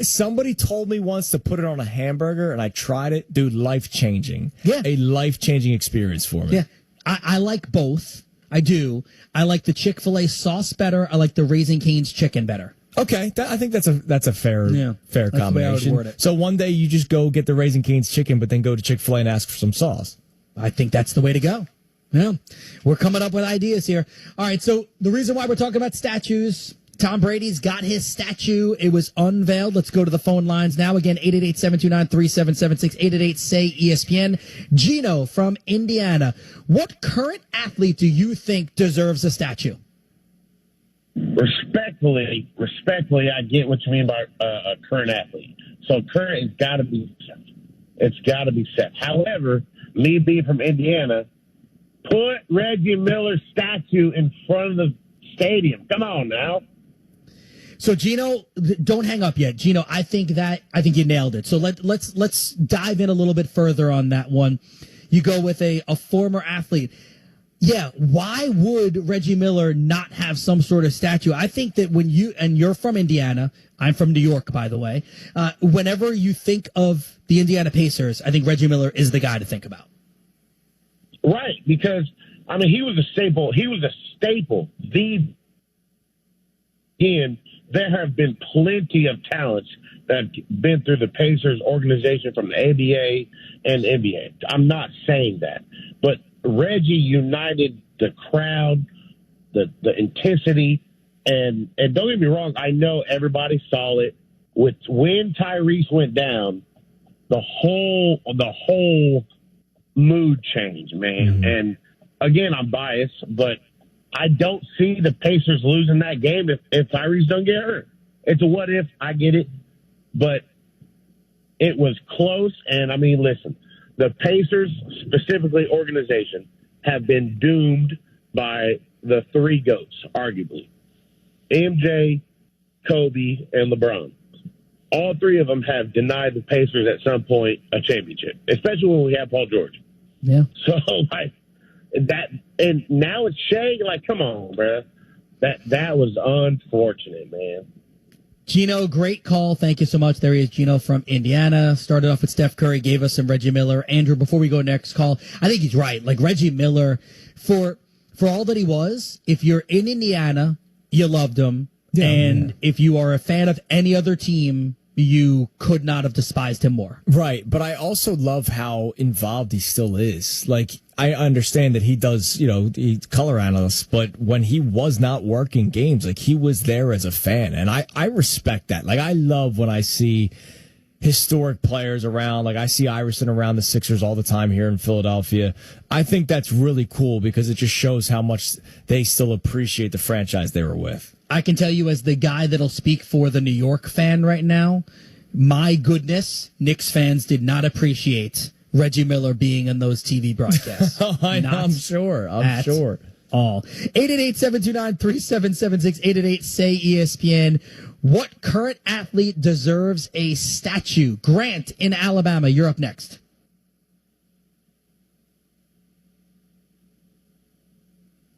Somebody told me once to put it on a hamburger, and I tried it. Dude, life-changing. Yeah. A life-changing experience for me. Yeah. I like both. I do. I like the Chick-fil-A sauce better. I like the Raising Cane's chicken better. Okay, I think that's a fair that's combination. the way I would word it. So one day you just go get the Raising Cane's chicken, but then go to Chick-fil-A and ask for some sauce. I think that's the way to go. Yeah, we're coming up with ideas here. All right, so the reason why we're talking about statues, Tom Brady's got his statue. It was unveiled. Let's go to the phone lines now. Again, 888-729-3776, 888-SAY-ESPN. Gino from Indiana. What current athlete do you think deserves a statue? Respectfully, I get what you mean by a current athlete. So current has got to be set. It's got to be set. However, me being from Indiana, put Reggie Miller's statue in front of the stadium. Come on now. So Gino, don't hang up yet. Gino, I think you nailed it. So let's dive in a little bit further on that one. You go with a former athlete. Yeah, why would Reggie Miller not have some sort of statue? I think that when you're from Indiana, I'm from New York, by the way, whenever you think of the Indiana Pacers, I think Reggie Miller is the guy to think about. Right, because, I mean, he was a staple. Again, there have been plenty of talents that have been through the Pacers organization from the ABA and the NBA. I'm not saying that, but Reggie united the crowd, the intensity, and don't get me wrong, I know everybody saw it. When Tyrese went down, the whole mood changed, man. Mm-hmm. And again, I'm biased, but I don't see the Pacers losing that game if Tyrese don't get hurt. It's a what if, I get it, but it was close. And I mean, listen, the Pacers, specifically organization, have been doomed by the three GOATs, arguably. MJ, Kobe, and LeBron. All three of them have denied the Pacers at some point a championship, especially when we have Paul George. Yeah. So, like, that, and now it's Shea, like, come on, bro. That was unfortunate, man. Gino, great call. Thank you so much. There he is, Gino from Indiana. Started off with Steph Curry, gave us some Reggie Miller. Andrew, before we go next call, I think he's right. Like, Reggie Miller, for all that he was, if you're in Indiana, you loved him. Yeah, and if you are a fan of any other team, you could not have despised him more. Right, but I also love how involved he still is. Like, I understand that he does, he's color analyst, but when he was not working games, like, he was there as a fan, and I respect that. Like, I love when I see historic players around. Like, I see Iverson around the Sixers all the time here in Philadelphia. I think that's really cool because it just shows how much they still appreciate the franchise they were with. I can tell you, as the guy that'll speak for the New York fan right now, my goodness, Knicks fans did not appreciate Reggie Miller being in those TV broadcasts. I'm sure. All. 888-729-3776, 888-SAY-ESPN. What current athlete deserves a statue? Grant in Alabama, you're up next.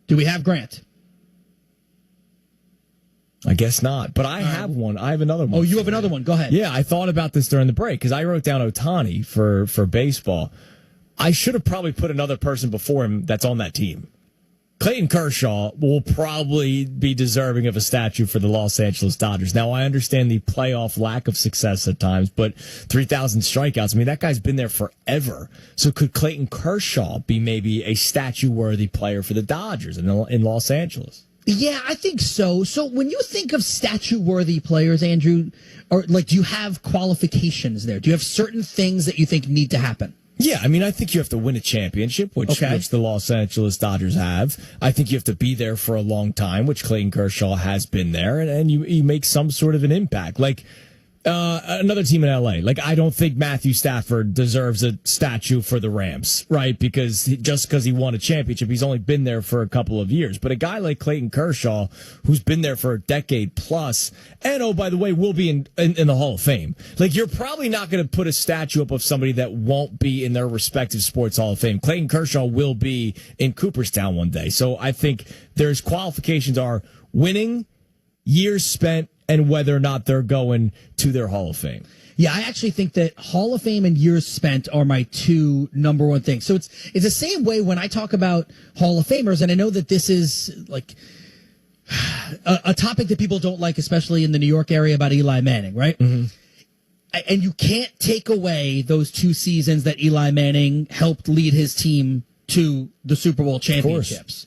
Do we have Grant? I guess not, but I have one. I have another one. Oh, you have another one. Go ahead. Yeah, I thought about this during the break because I wrote down Ohtani for baseball. I should have probably put another person before him that's on that team. Clayton Kershaw will probably be deserving of a statue for the Los Angeles Dodgers. Now, I understand the playoff lack of success at times, but 3,000 strikeouts, I mean, that guy's been there forever. So could Clayton Kershaw be maybe a statue-worthy player for the Dodgers in Los Angeles? Yeah, I think so. So when you think of statue-worthy players, Andrew, or like, do you have qualifications there? Do you have certain things that you think need to happen? Yeah, I mean, I think you have to win a championship, which the Los Angeles Dodgers have. I think you have to be there for a long time, which Clayton Kershaw has been there, and you make some sort of an impact. Like, Another team in LA. Like, I don't think Matthew Stafford deserves a statue for the Rams, right? Because just because he won a championship, he's only been there for a couple of years. But a guy like Clayton Kershaw, who's been there for a decade plus, and oh, by the way, will be in the Hall of Fame. Like, you're probably not going to put a statue up of somebody that won't be in their respective sports Hall of Fame. Clayton Kershaw will be in Cooperstown one day. So I think there's qualifications are winning, years spent, and whether or not they're going to their Hall of Fame. Yeah, I actually think that Hall of Fame and years spent are my two number one things. So it's the same way when I talk about Hall of Famers, and I know that this is like a topic that people don't like, especially in the New York area, about Eli Manning, right? Mm-hmm. And you can't take away those 2 seasons that Eli Manning helped lead his team to the Super Bowl championships.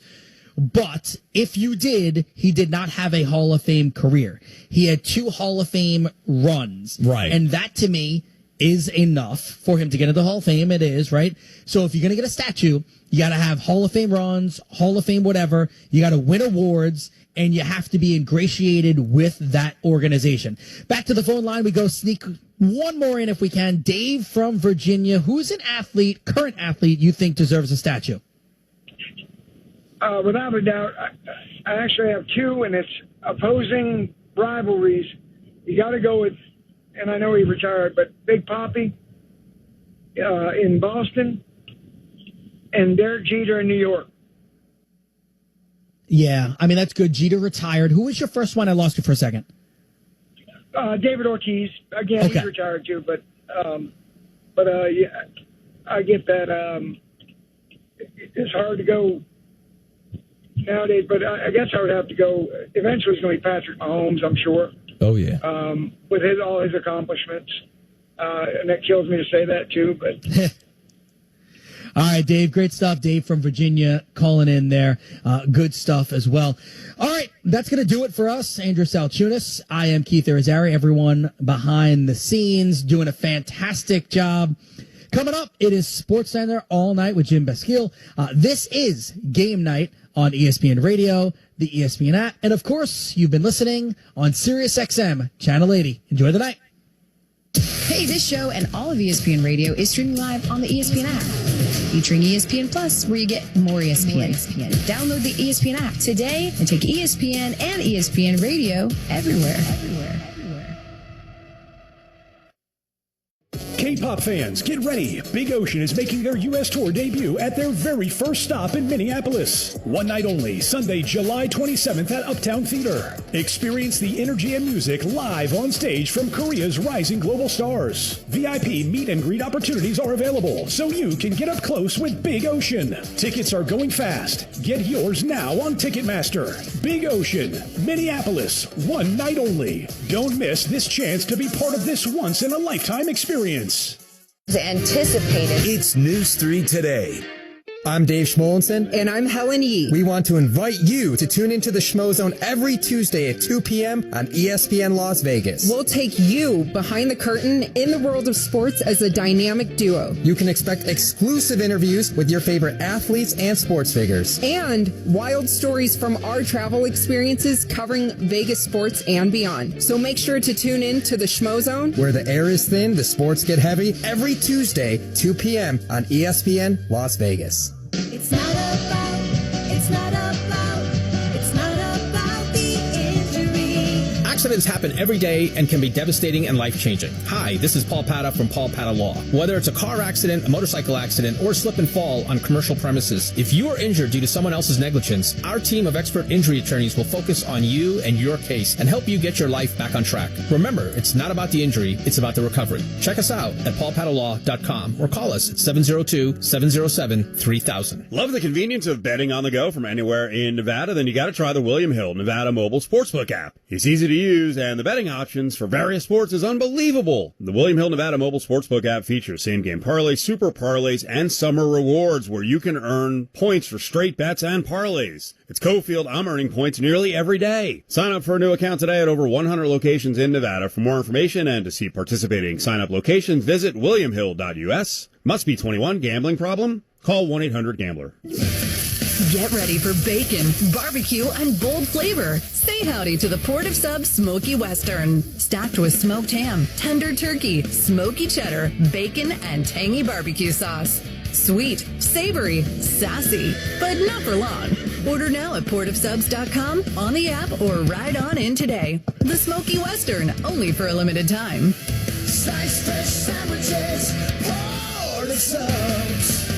But if you did, he did not have a Hall of Fame career. He had 2 Hall of Fame runs. Right. And that, to me, is enough for him to get into the Hall of Fame. It is, right? So if you're going to get a statue, you got to have Hall of Fame runs, Hall of Fame whatever. You got to win awards, and you have to be ingratiated with that organization. Back to the phone line we go. Sneak one more in if we can. Dave from Virginia. Who's an athlete, current athlete, you think deserves a statue? Without a doubt, I actually have 2, and it's opposing rivalries. You got to go with, and I know he retired, but Big Papi in Boston and Derek Jeter in New York. Yeah, I mean, that's good. Jeter retired. Who was your first one? I lost you for a second. David Ortiz. Again, Okay. he's retired too, but yeah, I get that. It's hard to go nowadays, but I guess I would have to go. Eventually, it's going to be Patrick Mahomes, I'm sure. Oh yeah. With all his accomplishments, and that kills me to say that too. But All right, Dave. Great stuff. Dave from Virginia calling in there. Good stuff as well. All right, that's going to do it for us. Andrew Salchunas. I am Keith Irizarry. Everyone behind the scenes doing a fantastic job. Coming up, it is SportsCenter all night with Jim Basquille. This is Game Night on ESPN Radio, the ESPN app, and of course, you've been listening on SiriusXM Channel 80. Enjoy the night. Hey, this show and all of ESPN Radio is streaming live on the ESPN app, featuring ESPN Plus, where you get more ESPN. Download the ESPN app today and take ESPN and ESPN Radio everywhere. K-pop fans, get ready. Big Ocean is making their U.S. tour debut at their very first stop in Minneapolis. One night only, Sunday, July 27th at Uptown Theater. Experience the energy and music live on stage from Korea's rising global stars. VIP meet and greet opportunities are available, so you can get up close with Big Ocean. Tickets are going fast. Get yours now on Ticketmaster. Big Ocean, Minneapolis, one night only. Don't miss this chance to be part of this once-in-a-lifetime experience. Anticipated. It's News 3 Today. I'm Dave Schmolenson. And I'm Helen Yee. We want to invite you to tune into the Schmo Zone every Tuesday at 2 p.m. on ESPN Las Vegas. We'll take you behind the curtain in the world of sports as a dynamic duo. You can expect exclusive interviews with your favorite athletes and sports figures. And wild stories from our travel experiences covering Vegas sports and beyond. So make sure to tune in to the Schmo Zone, where the air is thin, the sports get heavy, every Tuesday, 2 p.m. on ESPN Las Vegas. It's not about the injury. Accidents happen every day and can be devastating and life-changing. Hi, this is Paul Pata from Paul Pata Law. Whether it's a car accident, a motorcycle accident, or slip and fall on commercial premises, if you are injured due to someone else's negligence, our team of expert injury attorneys will focus on you and your case and help you get your life back on track. Remember, it's not about the injury, it's about the recovery. Check us out at paulpatalaw.com or call us at 702-707-3000. Love the convenience of betting on the go from anywhere in Nevada? Then you got to try the William Hill Nevada mobile sportsbook app. It's easy to use, and the betting options for various sports is unbelievable. The William Hill Nevada mobile sportsbook app features same-game parlays, super parlays, and summer rewards where you can earn points for straight bets and parlays. It's Cofield. I'm earning points nearly every day. Sign up for a new account today at over 100 locations in Nevada. For more information and to see participating sign-up locations, visit williamhill.us. Must be 21. Gambling problem? Call 1-800-GAMBLER. Get ready for bacon, barbecue, and bold flavor. Say howdy to the Port of Subs Smoky Western. Stacked with smoked ham, tender turkey, smoky cheddar, bacon, and tangy barbecue sauce. Sweet, savory, sassy, but not for long. Order now at portofsubs.com, on the app, or ride on in today. The Smoky Western, only for a limited time. Sliced fresh sandwiches, Port of Subs.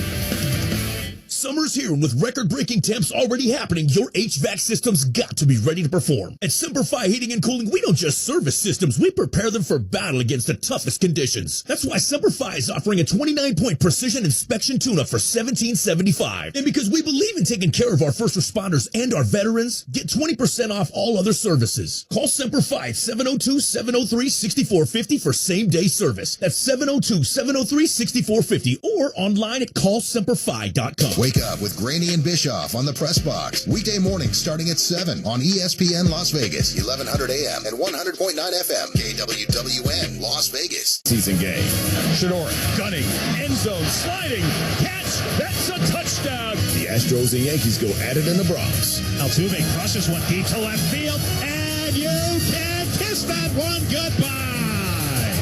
Summer's here, and with record-breaking temps already happening, your HVAC system's got to be ready to perform. At Semperfi Heating and Cooling, we don't just service systems, we prepare them for battle against the toughest conditions. That's why Semperfi is offering a 29-point precision inspection tune-up for $17.75. And because we believe in taking care of our first responders and our veterans, get 20% off all other services. Call Semperfi at 702-703-6450 for same-day service. That's 702-703-6450 or online at callsemperfi.com. Wake up with Graney and Bischoff on the Press Box. Weekday mornings starting at 7 on ESPN Las Vegas, 1100 AM and 100.9 FM, KWWN Las Vegas. Season game. Shador gunning, end zone, sliding, catch, that's a touchdown. The Astros and Yankees go at it in the Bronx. Altuve crosses one deep to left field, and you can kiss that one goodbye.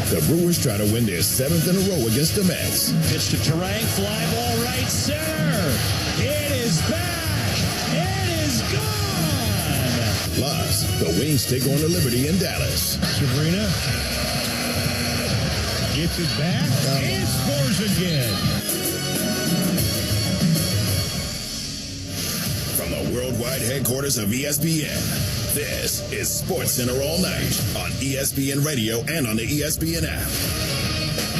The Brewers try to win their 7th in a row against the Mets. Pitch to Terang, fly ball right center. It is back. It is gone. Plus, the Wings take on the Liberty in Dallas. Sabrina gets it back and scores again. From the worldwide headquarters of ESPN, this is SportsCenter All Night on ESPN Radio and on the ESPN app.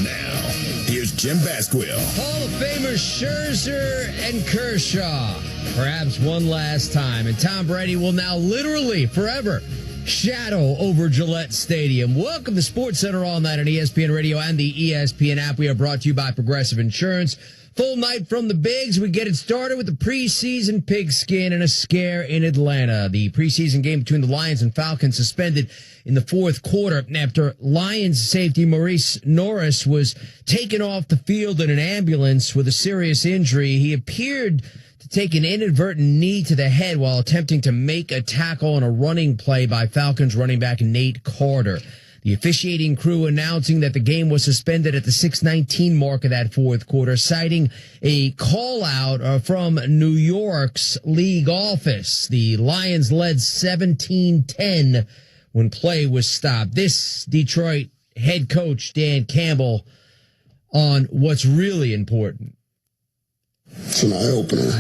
Now, here's Jim Basquill. Hall of Famers Scherzer and Kershaw, perhaps one last time. And Tom Brady will now literally forever shadow over Gillette Stadium. Welcome to SportsCenter All Night on ESPN Radio and the ESPN app. We are brought to you by Progressive Insurance. Full night from the Bigs. We get it started with the preseason pigskin and a scare in Atlanta. The preseason game between the Lions and Falcons suspended in the fourth quarter after Lions safety Maurice Norris was taken off the field in an ambulance with a serious injury. He appeared to take an inadvertent knee to the head while attempting to make a tackle on a running play by Falcons running back Nate Carter. The officiating crew announcing that the game was suspended at the 6:19 mark of that fourth quarter, citing a call-out from New York's league office. The Lions led 17-10 when play was stopped. This Detroit head coach, Dan Campbell, on what's really important. It's an eye-opener,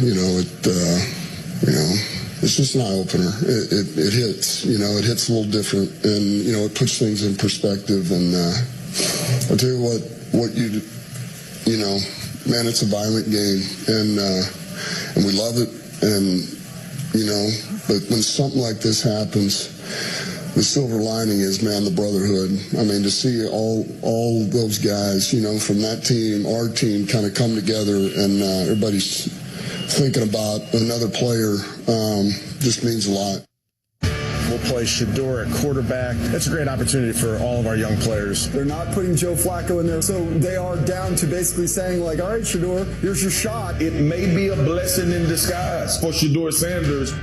it's just an eye-opener. It hits, it hits a little different, and, it puts things in perspective. And I'll tell you what man, it's a violent game, and we love it, and, but when something like this happens, the silver lining is, man, the brotherhood. I mean, to see all those guys, from that team, our team, kind of come together, and everybody's thinking about another player just means a lot. We'll play Shador at quarterback. That's a great opportunity for all of our young players. They're not putting Joe Flacco in there, so they are down to basically saying, all right, Shador, here's your shot. It may be a blessing in disguise for Shador Sanders.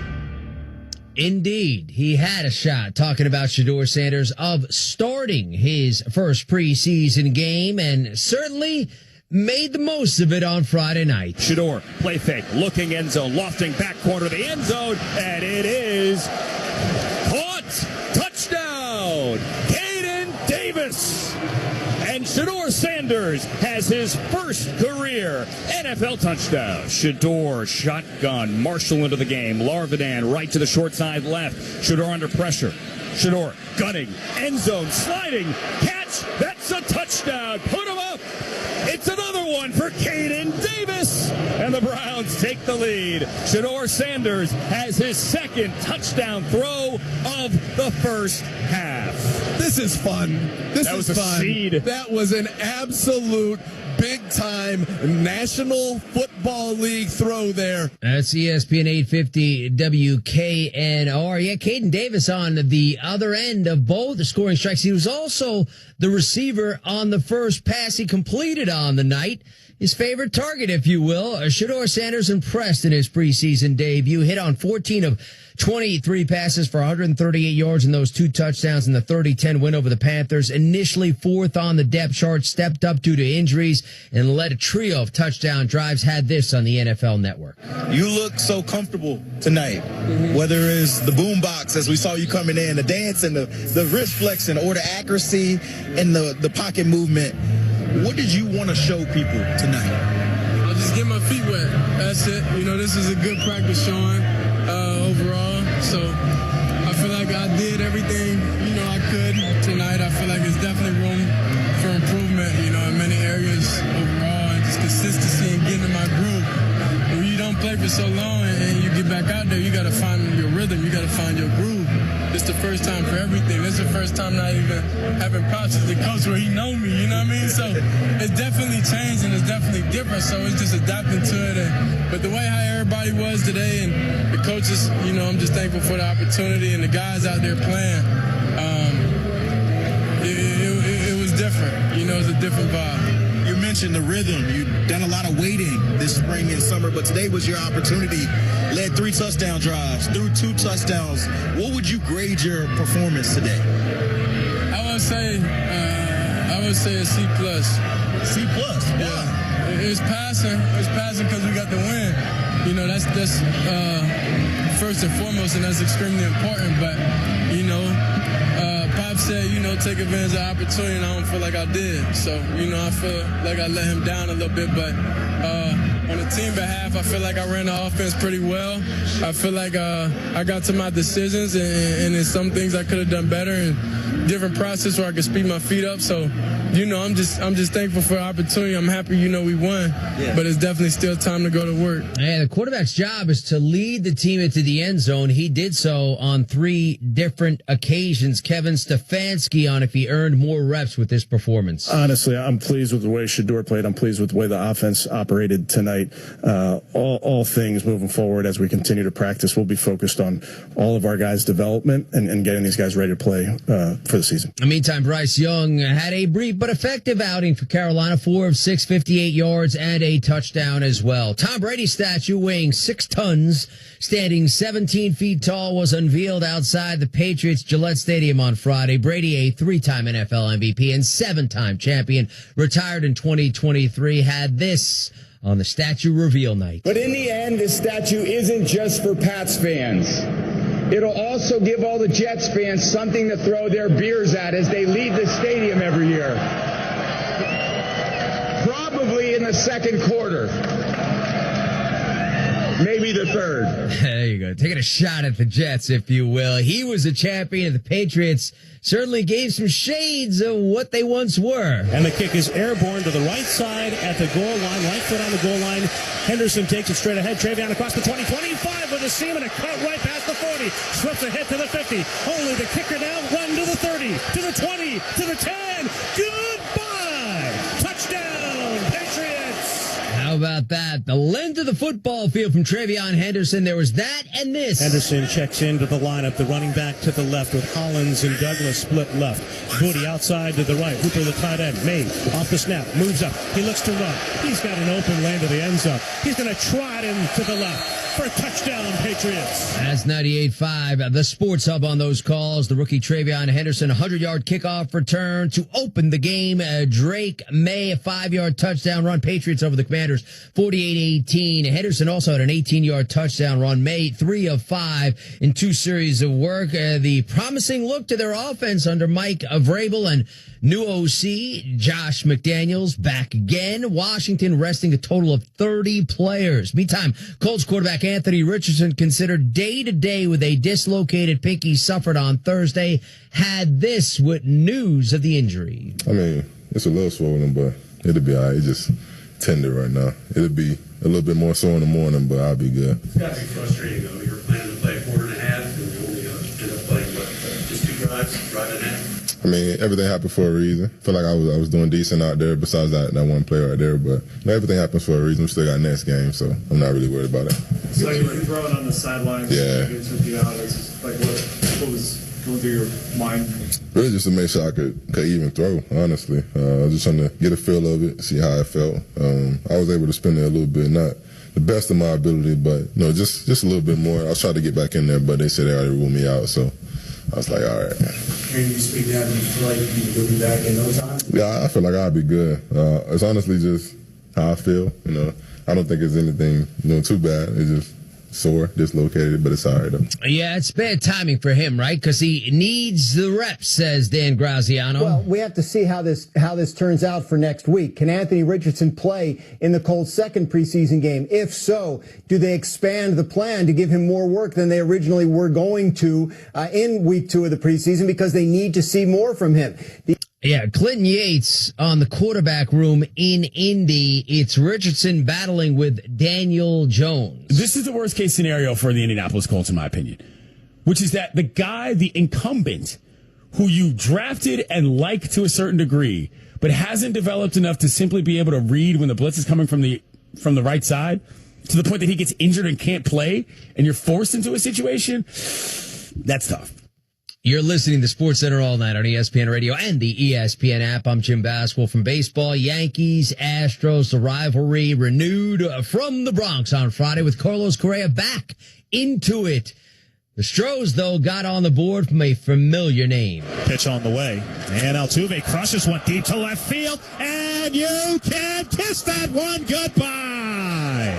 Indeed, he had a shot, talking about Shador Sanders, of starting his first preseason game, and certainly made the most of it on Friday night. Shador, play fake, looking end zone, lofting back corner of the end zone, and it is caught. Touchdown, Caden Davis. And Shador Sanders has his first career NFL touchdown. Shador, shotgun, Marshall into the game. Larvidan right to the short side left. Shador under pressure. Shador gunning, end zone, sliding, catch. That's a touchdown. Put him up. It's another one for Caden Davis. And the Browns take the lead. Shador Sanders has his second touchdown throw of the first half. This is fun. That was fun. Seed. That was an absolute big-time National Football League throw there. That's ESPN 850 WKNR. Yeah, Caden Davis on the other end of both the scoring strikes. He was also the receiver on the first pass he completed on the night. his favorite target, if you will. Shedeur Sanders impressed in his preseason debut. Hit on 14 of 23 passes for 138 yards and those 2 touchdowns in the 30-10 win over the Panthers. Initially 4th on the depth chart, stepped up due to injuries, and led a trio of touchdown drives. Had this on the NFL Network. You look so comfortable tonight, whether it's the boom box as we saw you coming in, the dance and the wrist flexion, or the accuracy and the pocket movement. What did you want to show people tonight? I'll just get my feet wet. That's it. This is a good practice showing overall. So I feel like I did everything, I could tonight. I feel like there's definitely room for improvement, in many areas overall, and just consistency and getting in my groove. When you don't play for so long and you get back out there, you got to find your rhythm. You got to find your groove. It's the first time for everything. This is the first time not even having props as the coach where he know me, you know what I mean? So it's definitely changed and it's definitely different. So it's just adapting to it. But the way how everybody was today and the coaches, I'm just thankful for the opportunity and the guys out there playing. It was different. It was a different vibe. You mentioned the rhythm. You've done a lot of waiting this spring and summer, but today was your opportunity. Led 3 touchdown drives, threw 2 touchdowns. What would you grade your performance today? I would say a C+. C+? Yeah. It's passing. It's passing because we got the win. That's first and foremost, and that's extremely important. But Pop said, take advantage of the opportunity, and I don't feel like I did. So, I feel like I let him down a little bit. But on the team behalf, I feel like I ran the offense pretty well. I feel like I got to my decisions, and there's some things I could have done better, and different process where I could speed my feet up. So, I'm just thankful for the opportunity. I'm happy, we won. Yeah. But it's definitely still time to go to work. Yeah, the quarterback's job is to lead the team into the end zone. He did so on 3 different occasions. Kevin Stefanski on if he earned more reps with this performance. Honestly, I'm pleased with the way Shedeur played. I'm pleased with the way the offense operated tonight. All things moving forward as we continue to practice, we'll be focused on all of our guys' development and getting these guys ready to play for the season. In the meantime, Bryce Young had a brief but effective outing for Carolina. 4 of 6, 58 yards and a touchdown as well. Tom Brady's statue weighing 6 tons, standing 17 feet tall, was unveiled outside the Patriots Gillette Stadium on Friday. Brady, a 3-time NFL MVP and 7-time champion, retired in 2023, had this on the statue reveal night. But in the end, this statue isn't just for Pats fans. It'll also give all the Jets fans something to throw their beers at as they leave the stadium every year. Probably in the second quarter. Maybe the third. There you go. Taking a shot at the Jets, if you will. He was a champion, and the Patriots certainly gave some shades of what they once were. And the kick is airborne to the right side at the goal line. Right foot on the goal line. Henderson takes it straight ahead. Travion across the 20, 25 with a seam and a cut right past the 40. Slips a hit to the 50. Only the kicker now. Run to the 30, to the 20, to the 10. Goodbye. Touchdown, Patriots. How about that? The length of the football field from Travion Henderson. There was that and this. Henderson checks into the lineup. The running back to the left with Hollins and Douglas split left. Booty outside to the right. Hooper, the tight end. May off the snap. Moves up. He looks to run. He's got an open lane to the end zone. He's going to trot him to the left for a touchdown, Patriots. That's 98.5. The Sports Hub on those calls. The rookie Travion Henderson, 100-yard kickoff return to open the game. Drake May, a 5-yard touchdown run. Patriots over the Commanders, 48-18. Henderson also had an 18-yard touchdown run. May, 3 of 5 in 2 series of work. The promising look to their offense under Mike Vrabel and new OC Josh McDaniels back again. Washington resting a total of 30 players. Meantime, Colts quarterback Anthony Richardson, considered day-to-day with a dislocated pinky suffered on Thursday, had this with news of the injury. I mean, it's a little swollen, but it'll be all right. It's just tender right now. It'll be a little bit more sore in the morning, but I'll be good. It's got to be frustrating, though. You were planning to play a quarter and a half, and you only ended up playing, just 2 drives, drive and a half. I mean, everything happened for a reason. I feel like I was doing decent out there besides that one play right there, but everything happens for a reason. We still got next game, so I'm not really worried about it. So you were throwing on the sidelines. Yeah. With you out. Like what was going through your mind? Really just to make sure I could even throw, honestly. I was just trying to get a feel of it, see how it felt. I was able to spin it a little bit, not the best of my ability, but just a little bit more. I was trying to get back in there, but they said they already ruled me out, so I was like, all right. Can you speak now? Do you feel like you will be back in no time? Yeah, I feel like I'll be good. It's honestly just how I feel. I don't think it's anything too bad. It's just sore, dislocated, but it's all right, though. Yeah, it's bad timing for him, right? Because he needs the reps, says Dan Graziano. Well, we have to see how this turns out for next week. Can Anthony Richardson play in the Colts' second preseason game? If so, do they expand the plan to give him more work than they originally were going to in week 2 of the preseason because they need to see more from him? Yeah, Clinton Yates on the quarterback room in Indy. It's Richardson battling with Daniel Jones. This is the worst case scenario for the Indianapolis Colts, in my opinion, which is that the incumbent, who you drafted and like to a certain degree, but hasn't developed enough to simply be able to read when the blitz is coming from the right side, to the point that he gets injured and can't play, and you're forced into a situation, that's tough. You're listening to SportsCenter all night on ESPN Radio and the ESPN app. I'm Jim Baswell from baseball. Yankees, Astros, the rivalry renewed from the Bronx on Friday with Carlos Correa back into it. The Stros, though, got on the board from a familiar name. Pitch on the way. And Altuve crushes one deep to left field. And you can kiss that one goodbye.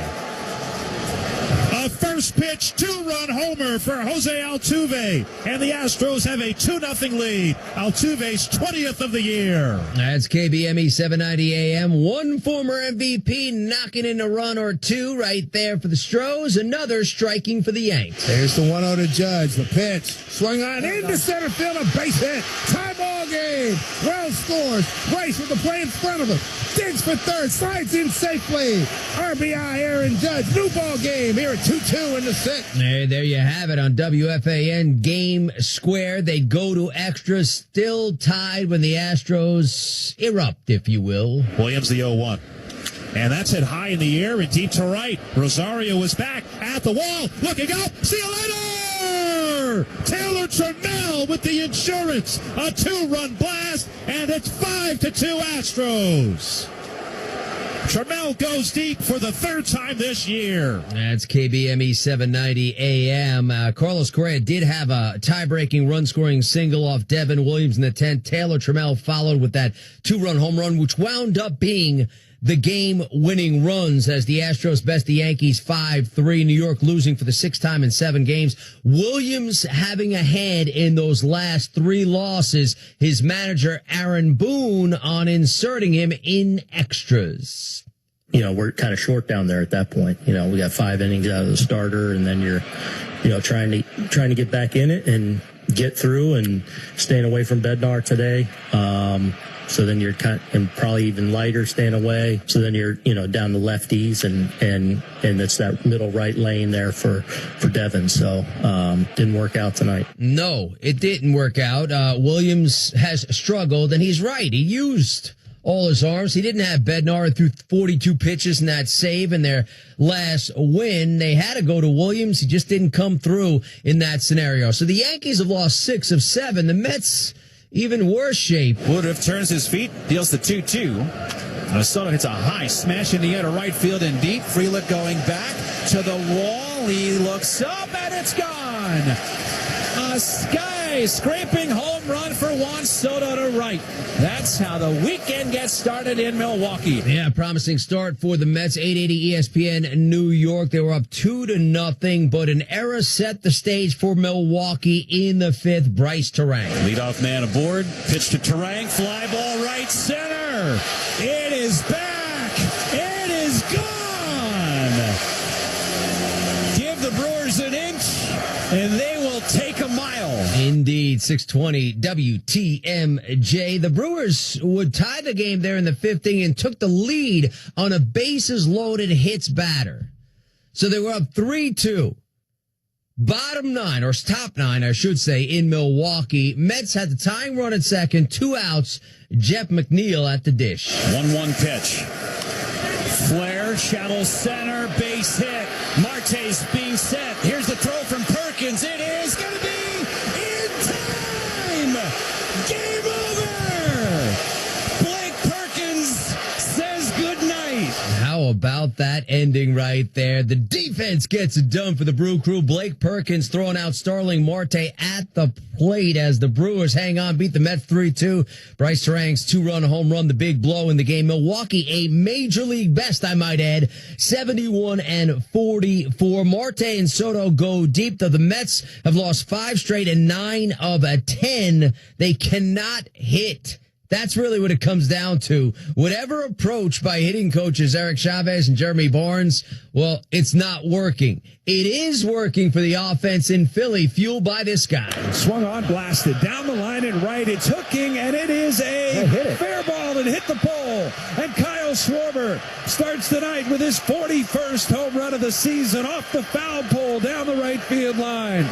A first pitch 2-run homer for Jose Altuve, and the Astros have a 2-0 lead. Altuve's 20th of the year. That's KBME 790 AM. One former MVP knocking in a run or two right there for the Stros. Another striking for the Yanks. There's the 1-0 to Judge. The pitch. Swung on into center field. A base hit. Tie ball game. Wells scores. Rice with the play in front of him. Digs for third. Slides in safely. RBI Aaron Judge. New ball game here at 2-2 in the sixth. There you have it on WFAN Game Square. They go to extras, still tied when the Astros erupt, if you will. Williams the 0-1. And that's hit high in the air and deep to right. Rosario is back at the wall. Looking up. See you later! Taylor Trammell with the insurance. A 2-run blast, and it's 5-2 Astros. Trammell goes deep for the third time this year. That's KBME 790 AM. Carlos Correa did have a tie-breaking run-scoring single off Devin Williams in the 10th. Taylor Trammell followed with that 2-run home run, which wound up being the game-winning runs as the Astros best the Yankees 5-3. New York losing for the 6th time in 7 games. Williams having a hand in those last 3 losses. His manager, Aaron Boone, on inserting him in extras. We're kind of short down there at that point. We got 5 innings out of the starter, and then you're, trying to get back in it and get through and staying away from Bednar today. So then you're and probably even lighter staying away. So then you're, down the lefties and it's that middle right lane there for Devin. So, didn't work out tonight. No, it didn't work out. Williams has struggled, and he's right. He used all his arms. He didn't have Bednar through 42 pitches in that save in their last win. They had to go to Williams. He just didn't come through in that scenario. So the Yankees have lost 6 of 7. The Mets, even worse shape. Woodruff turns his feet, deals the 2-2. Soto hits a high smash in the air to right field and deep. Frelick going back to the wall. He looks up and it's gone. A sky-scraping home run for Juan Soto to right. That's how the weekend gets started in Milwaukee. Yeah, promising start for the Mets. 880 ESPN New York. They were up 2-0, but an error set the stage for Milwaukee in the 5th. Bryce Terang. Leadoff man aboard. Pitch to Terang. Fly ball right center. It is back. It is gone. Give the Brewers an inch, and they will take a mile. Indeed, 620 WTMJ. The Brewers would tie the game there in the 5th inning and took the lead on a bases-loaded hits batter. So they were up 3-2. Bottom 9, or top 9, I should say, in Milwaukee. Mets had the tying run at second, 2 outs. Jeff McNeil at the dish. 1-1 pitch. Flare, shallow center, base hit. Marte's being set. Here's the throw from Perkins. It is going to be in time. about that ending right there? The defense gets it done for the Brew Crew. Blake Perkins throwing out Starling Marte at the plate as the Brewers hang on, beat the Mets 3-2. Bryce Terang's 2-run home run, the big blow in the game. Milwaukee, a major league best, I might add, 71-44. Marte and Soto go deep, though the Mets have lost 5 straight and 9 of 10. They cannot hit. That's really what it comes down to. Whatever approach by hitting coaches Eric Chavez and Jeremy Barnes, well, it's not working. It is working for the offense in Philly, fueled by this guy. Swung on, blasted down the line and right. It's hooking, and it is a fair ball and hit the pole. And Kyle Schwarber starts the night with his 41st home run of the season off the foul pole down the right field line.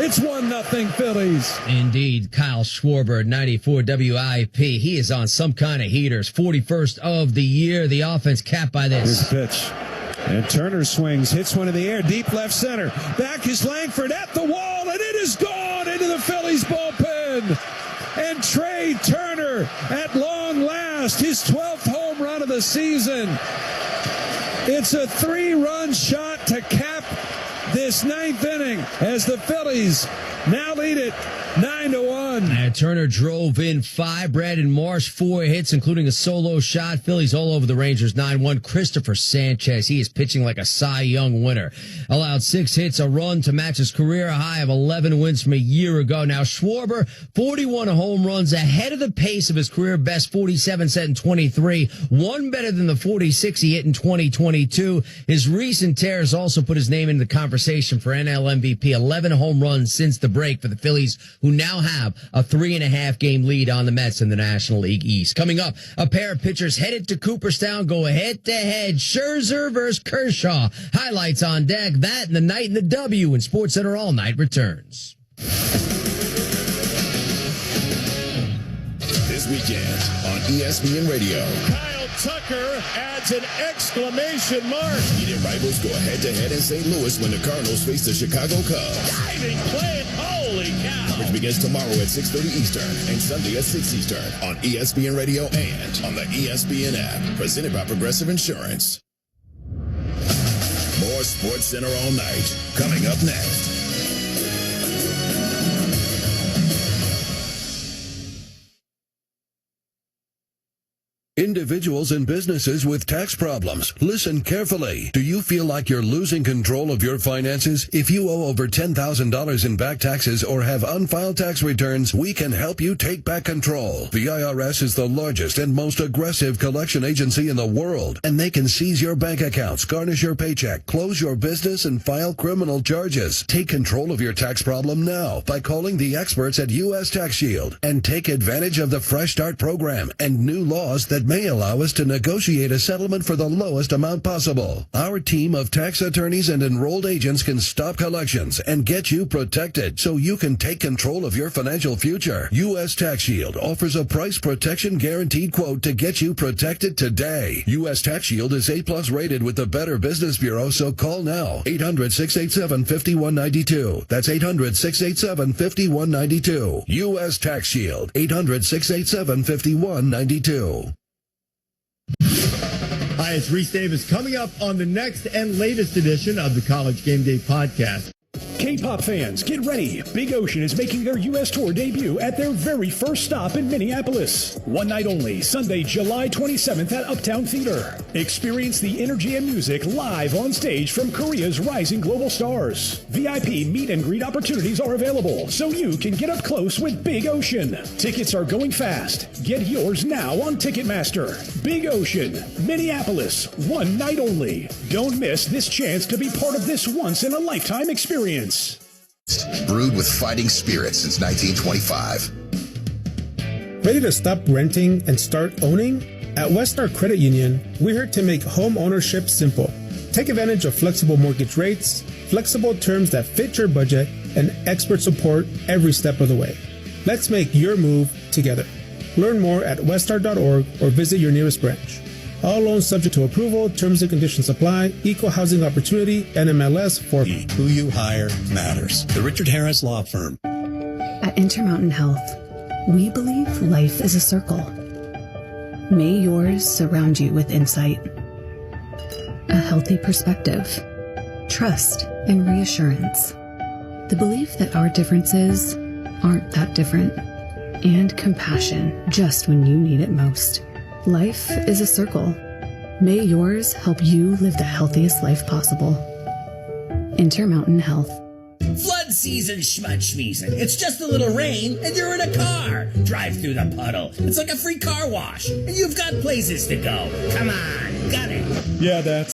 It's 1-0 Phillies. Indeed, Kyle Schwarber, 94 WIP. He is on some kind of heaters. 41st of the year. The offense capped by this. Here's the pitch. And Turner swings, hits one in the air, deep left center. Back is Langford at the wall, and it is gone into the Phillies bullpen. And Trey Turner, at long last, his 12th home run of the season. It's a 3-run shot to cap this 9th inning as the Phillies now lead it 9-1. And Turner drove in 5. Brandon Marsh, 4 hits, including a solo shot. Phillies all over the Rangers, 9-1. Christopher Sanchez, he is pitching like a Cy Young winner. Allowed 6 hits, a run to match his career high of 11 wins from a year ago. Now Schwarber, 41 home runs, ahead of the pace of his career best 47 set in 23. One better than the 46 he hit in 2022. His recent tears also put his name into the conversation for NL MVP. 11 home runs since the break for the Phillies, who now have a 3.5 game lead on the Mets in the National League East. Coming up, a pair of pitchers headed to Cooperstown go head to head. Scherzer versus Kershaw. Highlights on deck. That and the night in the W when SportsCenter All Night returns. This weekend on ESPN Radio. Kyle Tucker adds an exclamation mark. Heated rivals go head-to-head in St. Louis when the Cardinals face the Chicago Cubs. Diving play, holy cow. Coverage begins tomorrow at 6:30 Eastern and Sunday at 6 Eastern on ESPN Radio and on the ESPN app. Presented by Progressive Insurance. More SportsCenter All Night coming up next. Individuals and businesses with tax problems, listen carefully. Do you feel like you're losing control of your finances? If you owe over $10,000 in back taxes or have unfiled tax returns, we can help you take back control. The IRS is the largest and most aggressive collection agency in the world, and they can seize your bank accounts, garnish your paycheck, close your business, and file criminal charges. Take control of your tax problem now by calling the experts at U.S. Tax Shield and take advantage of the Fresh Start program and new laws that may allow us to negotiate a settlement for the lowest amount possible. Our team of tax attorneys and enrolled agents can stop collections and get you protected so you can take control of your financial future. U.S. Tax Shield offers a price protection guaranteed quote to get you protected today. U.S. Tax Shield is A+ rated with the Better Business Bureau, so call now. 800-687-5192. That's 800-687-5192. U.S. Tax Shield. 800-687-5192. Hi, it's Reese Davis coming up on the next and latest edition of the College Game Day Podcast. K-pop fans, get ready. Big Ocean is making their U.S. tour debut at their very first stop in Minneapolis. One night only, Sunday, July 27th at Uptown Theater. Experience the energy and music live on stage from Korea's rising global stars. VIP meet and greet opportunities are available, so you can get up close with Big Ocean. Tickets are going fast. Get yours now on Ticketmaster. Big Ocean, Minneapolis, one night only. Don't miss this chance to be part of this once-in-a-lifetime experience. Brewed with fighting spirit since 1925. Ready to stop renting and start owning? At Westar Credit Union, we're here to make home ownership simple. Take advantage of flexible mortgage rates, flexible terms that fit your budget, and expert support every step of the way. Let's make your move together. Learn more at westar.org or visit your nearest branch. All loans subject to approval, terms and conditions apply, equal housing opportunity, NMLS 4. Who you hire matters. The Richard Harris Law Firm. At Intermountain Health, we believe life is a circle. May yours surround you with insight. a healthy perspective, trust, and reassurance. The belief that our differences aren't that different, and compassion just when you need it most. Life is a circle. May yours help you live the healthiest life possible. Intermountain Health. Flood season, schmudschmeezen. It's just a little rain, and you're in a car. Drive through the puddle. It's like a free car wash, and you've got places to go. Come on, got it. Yeah, that's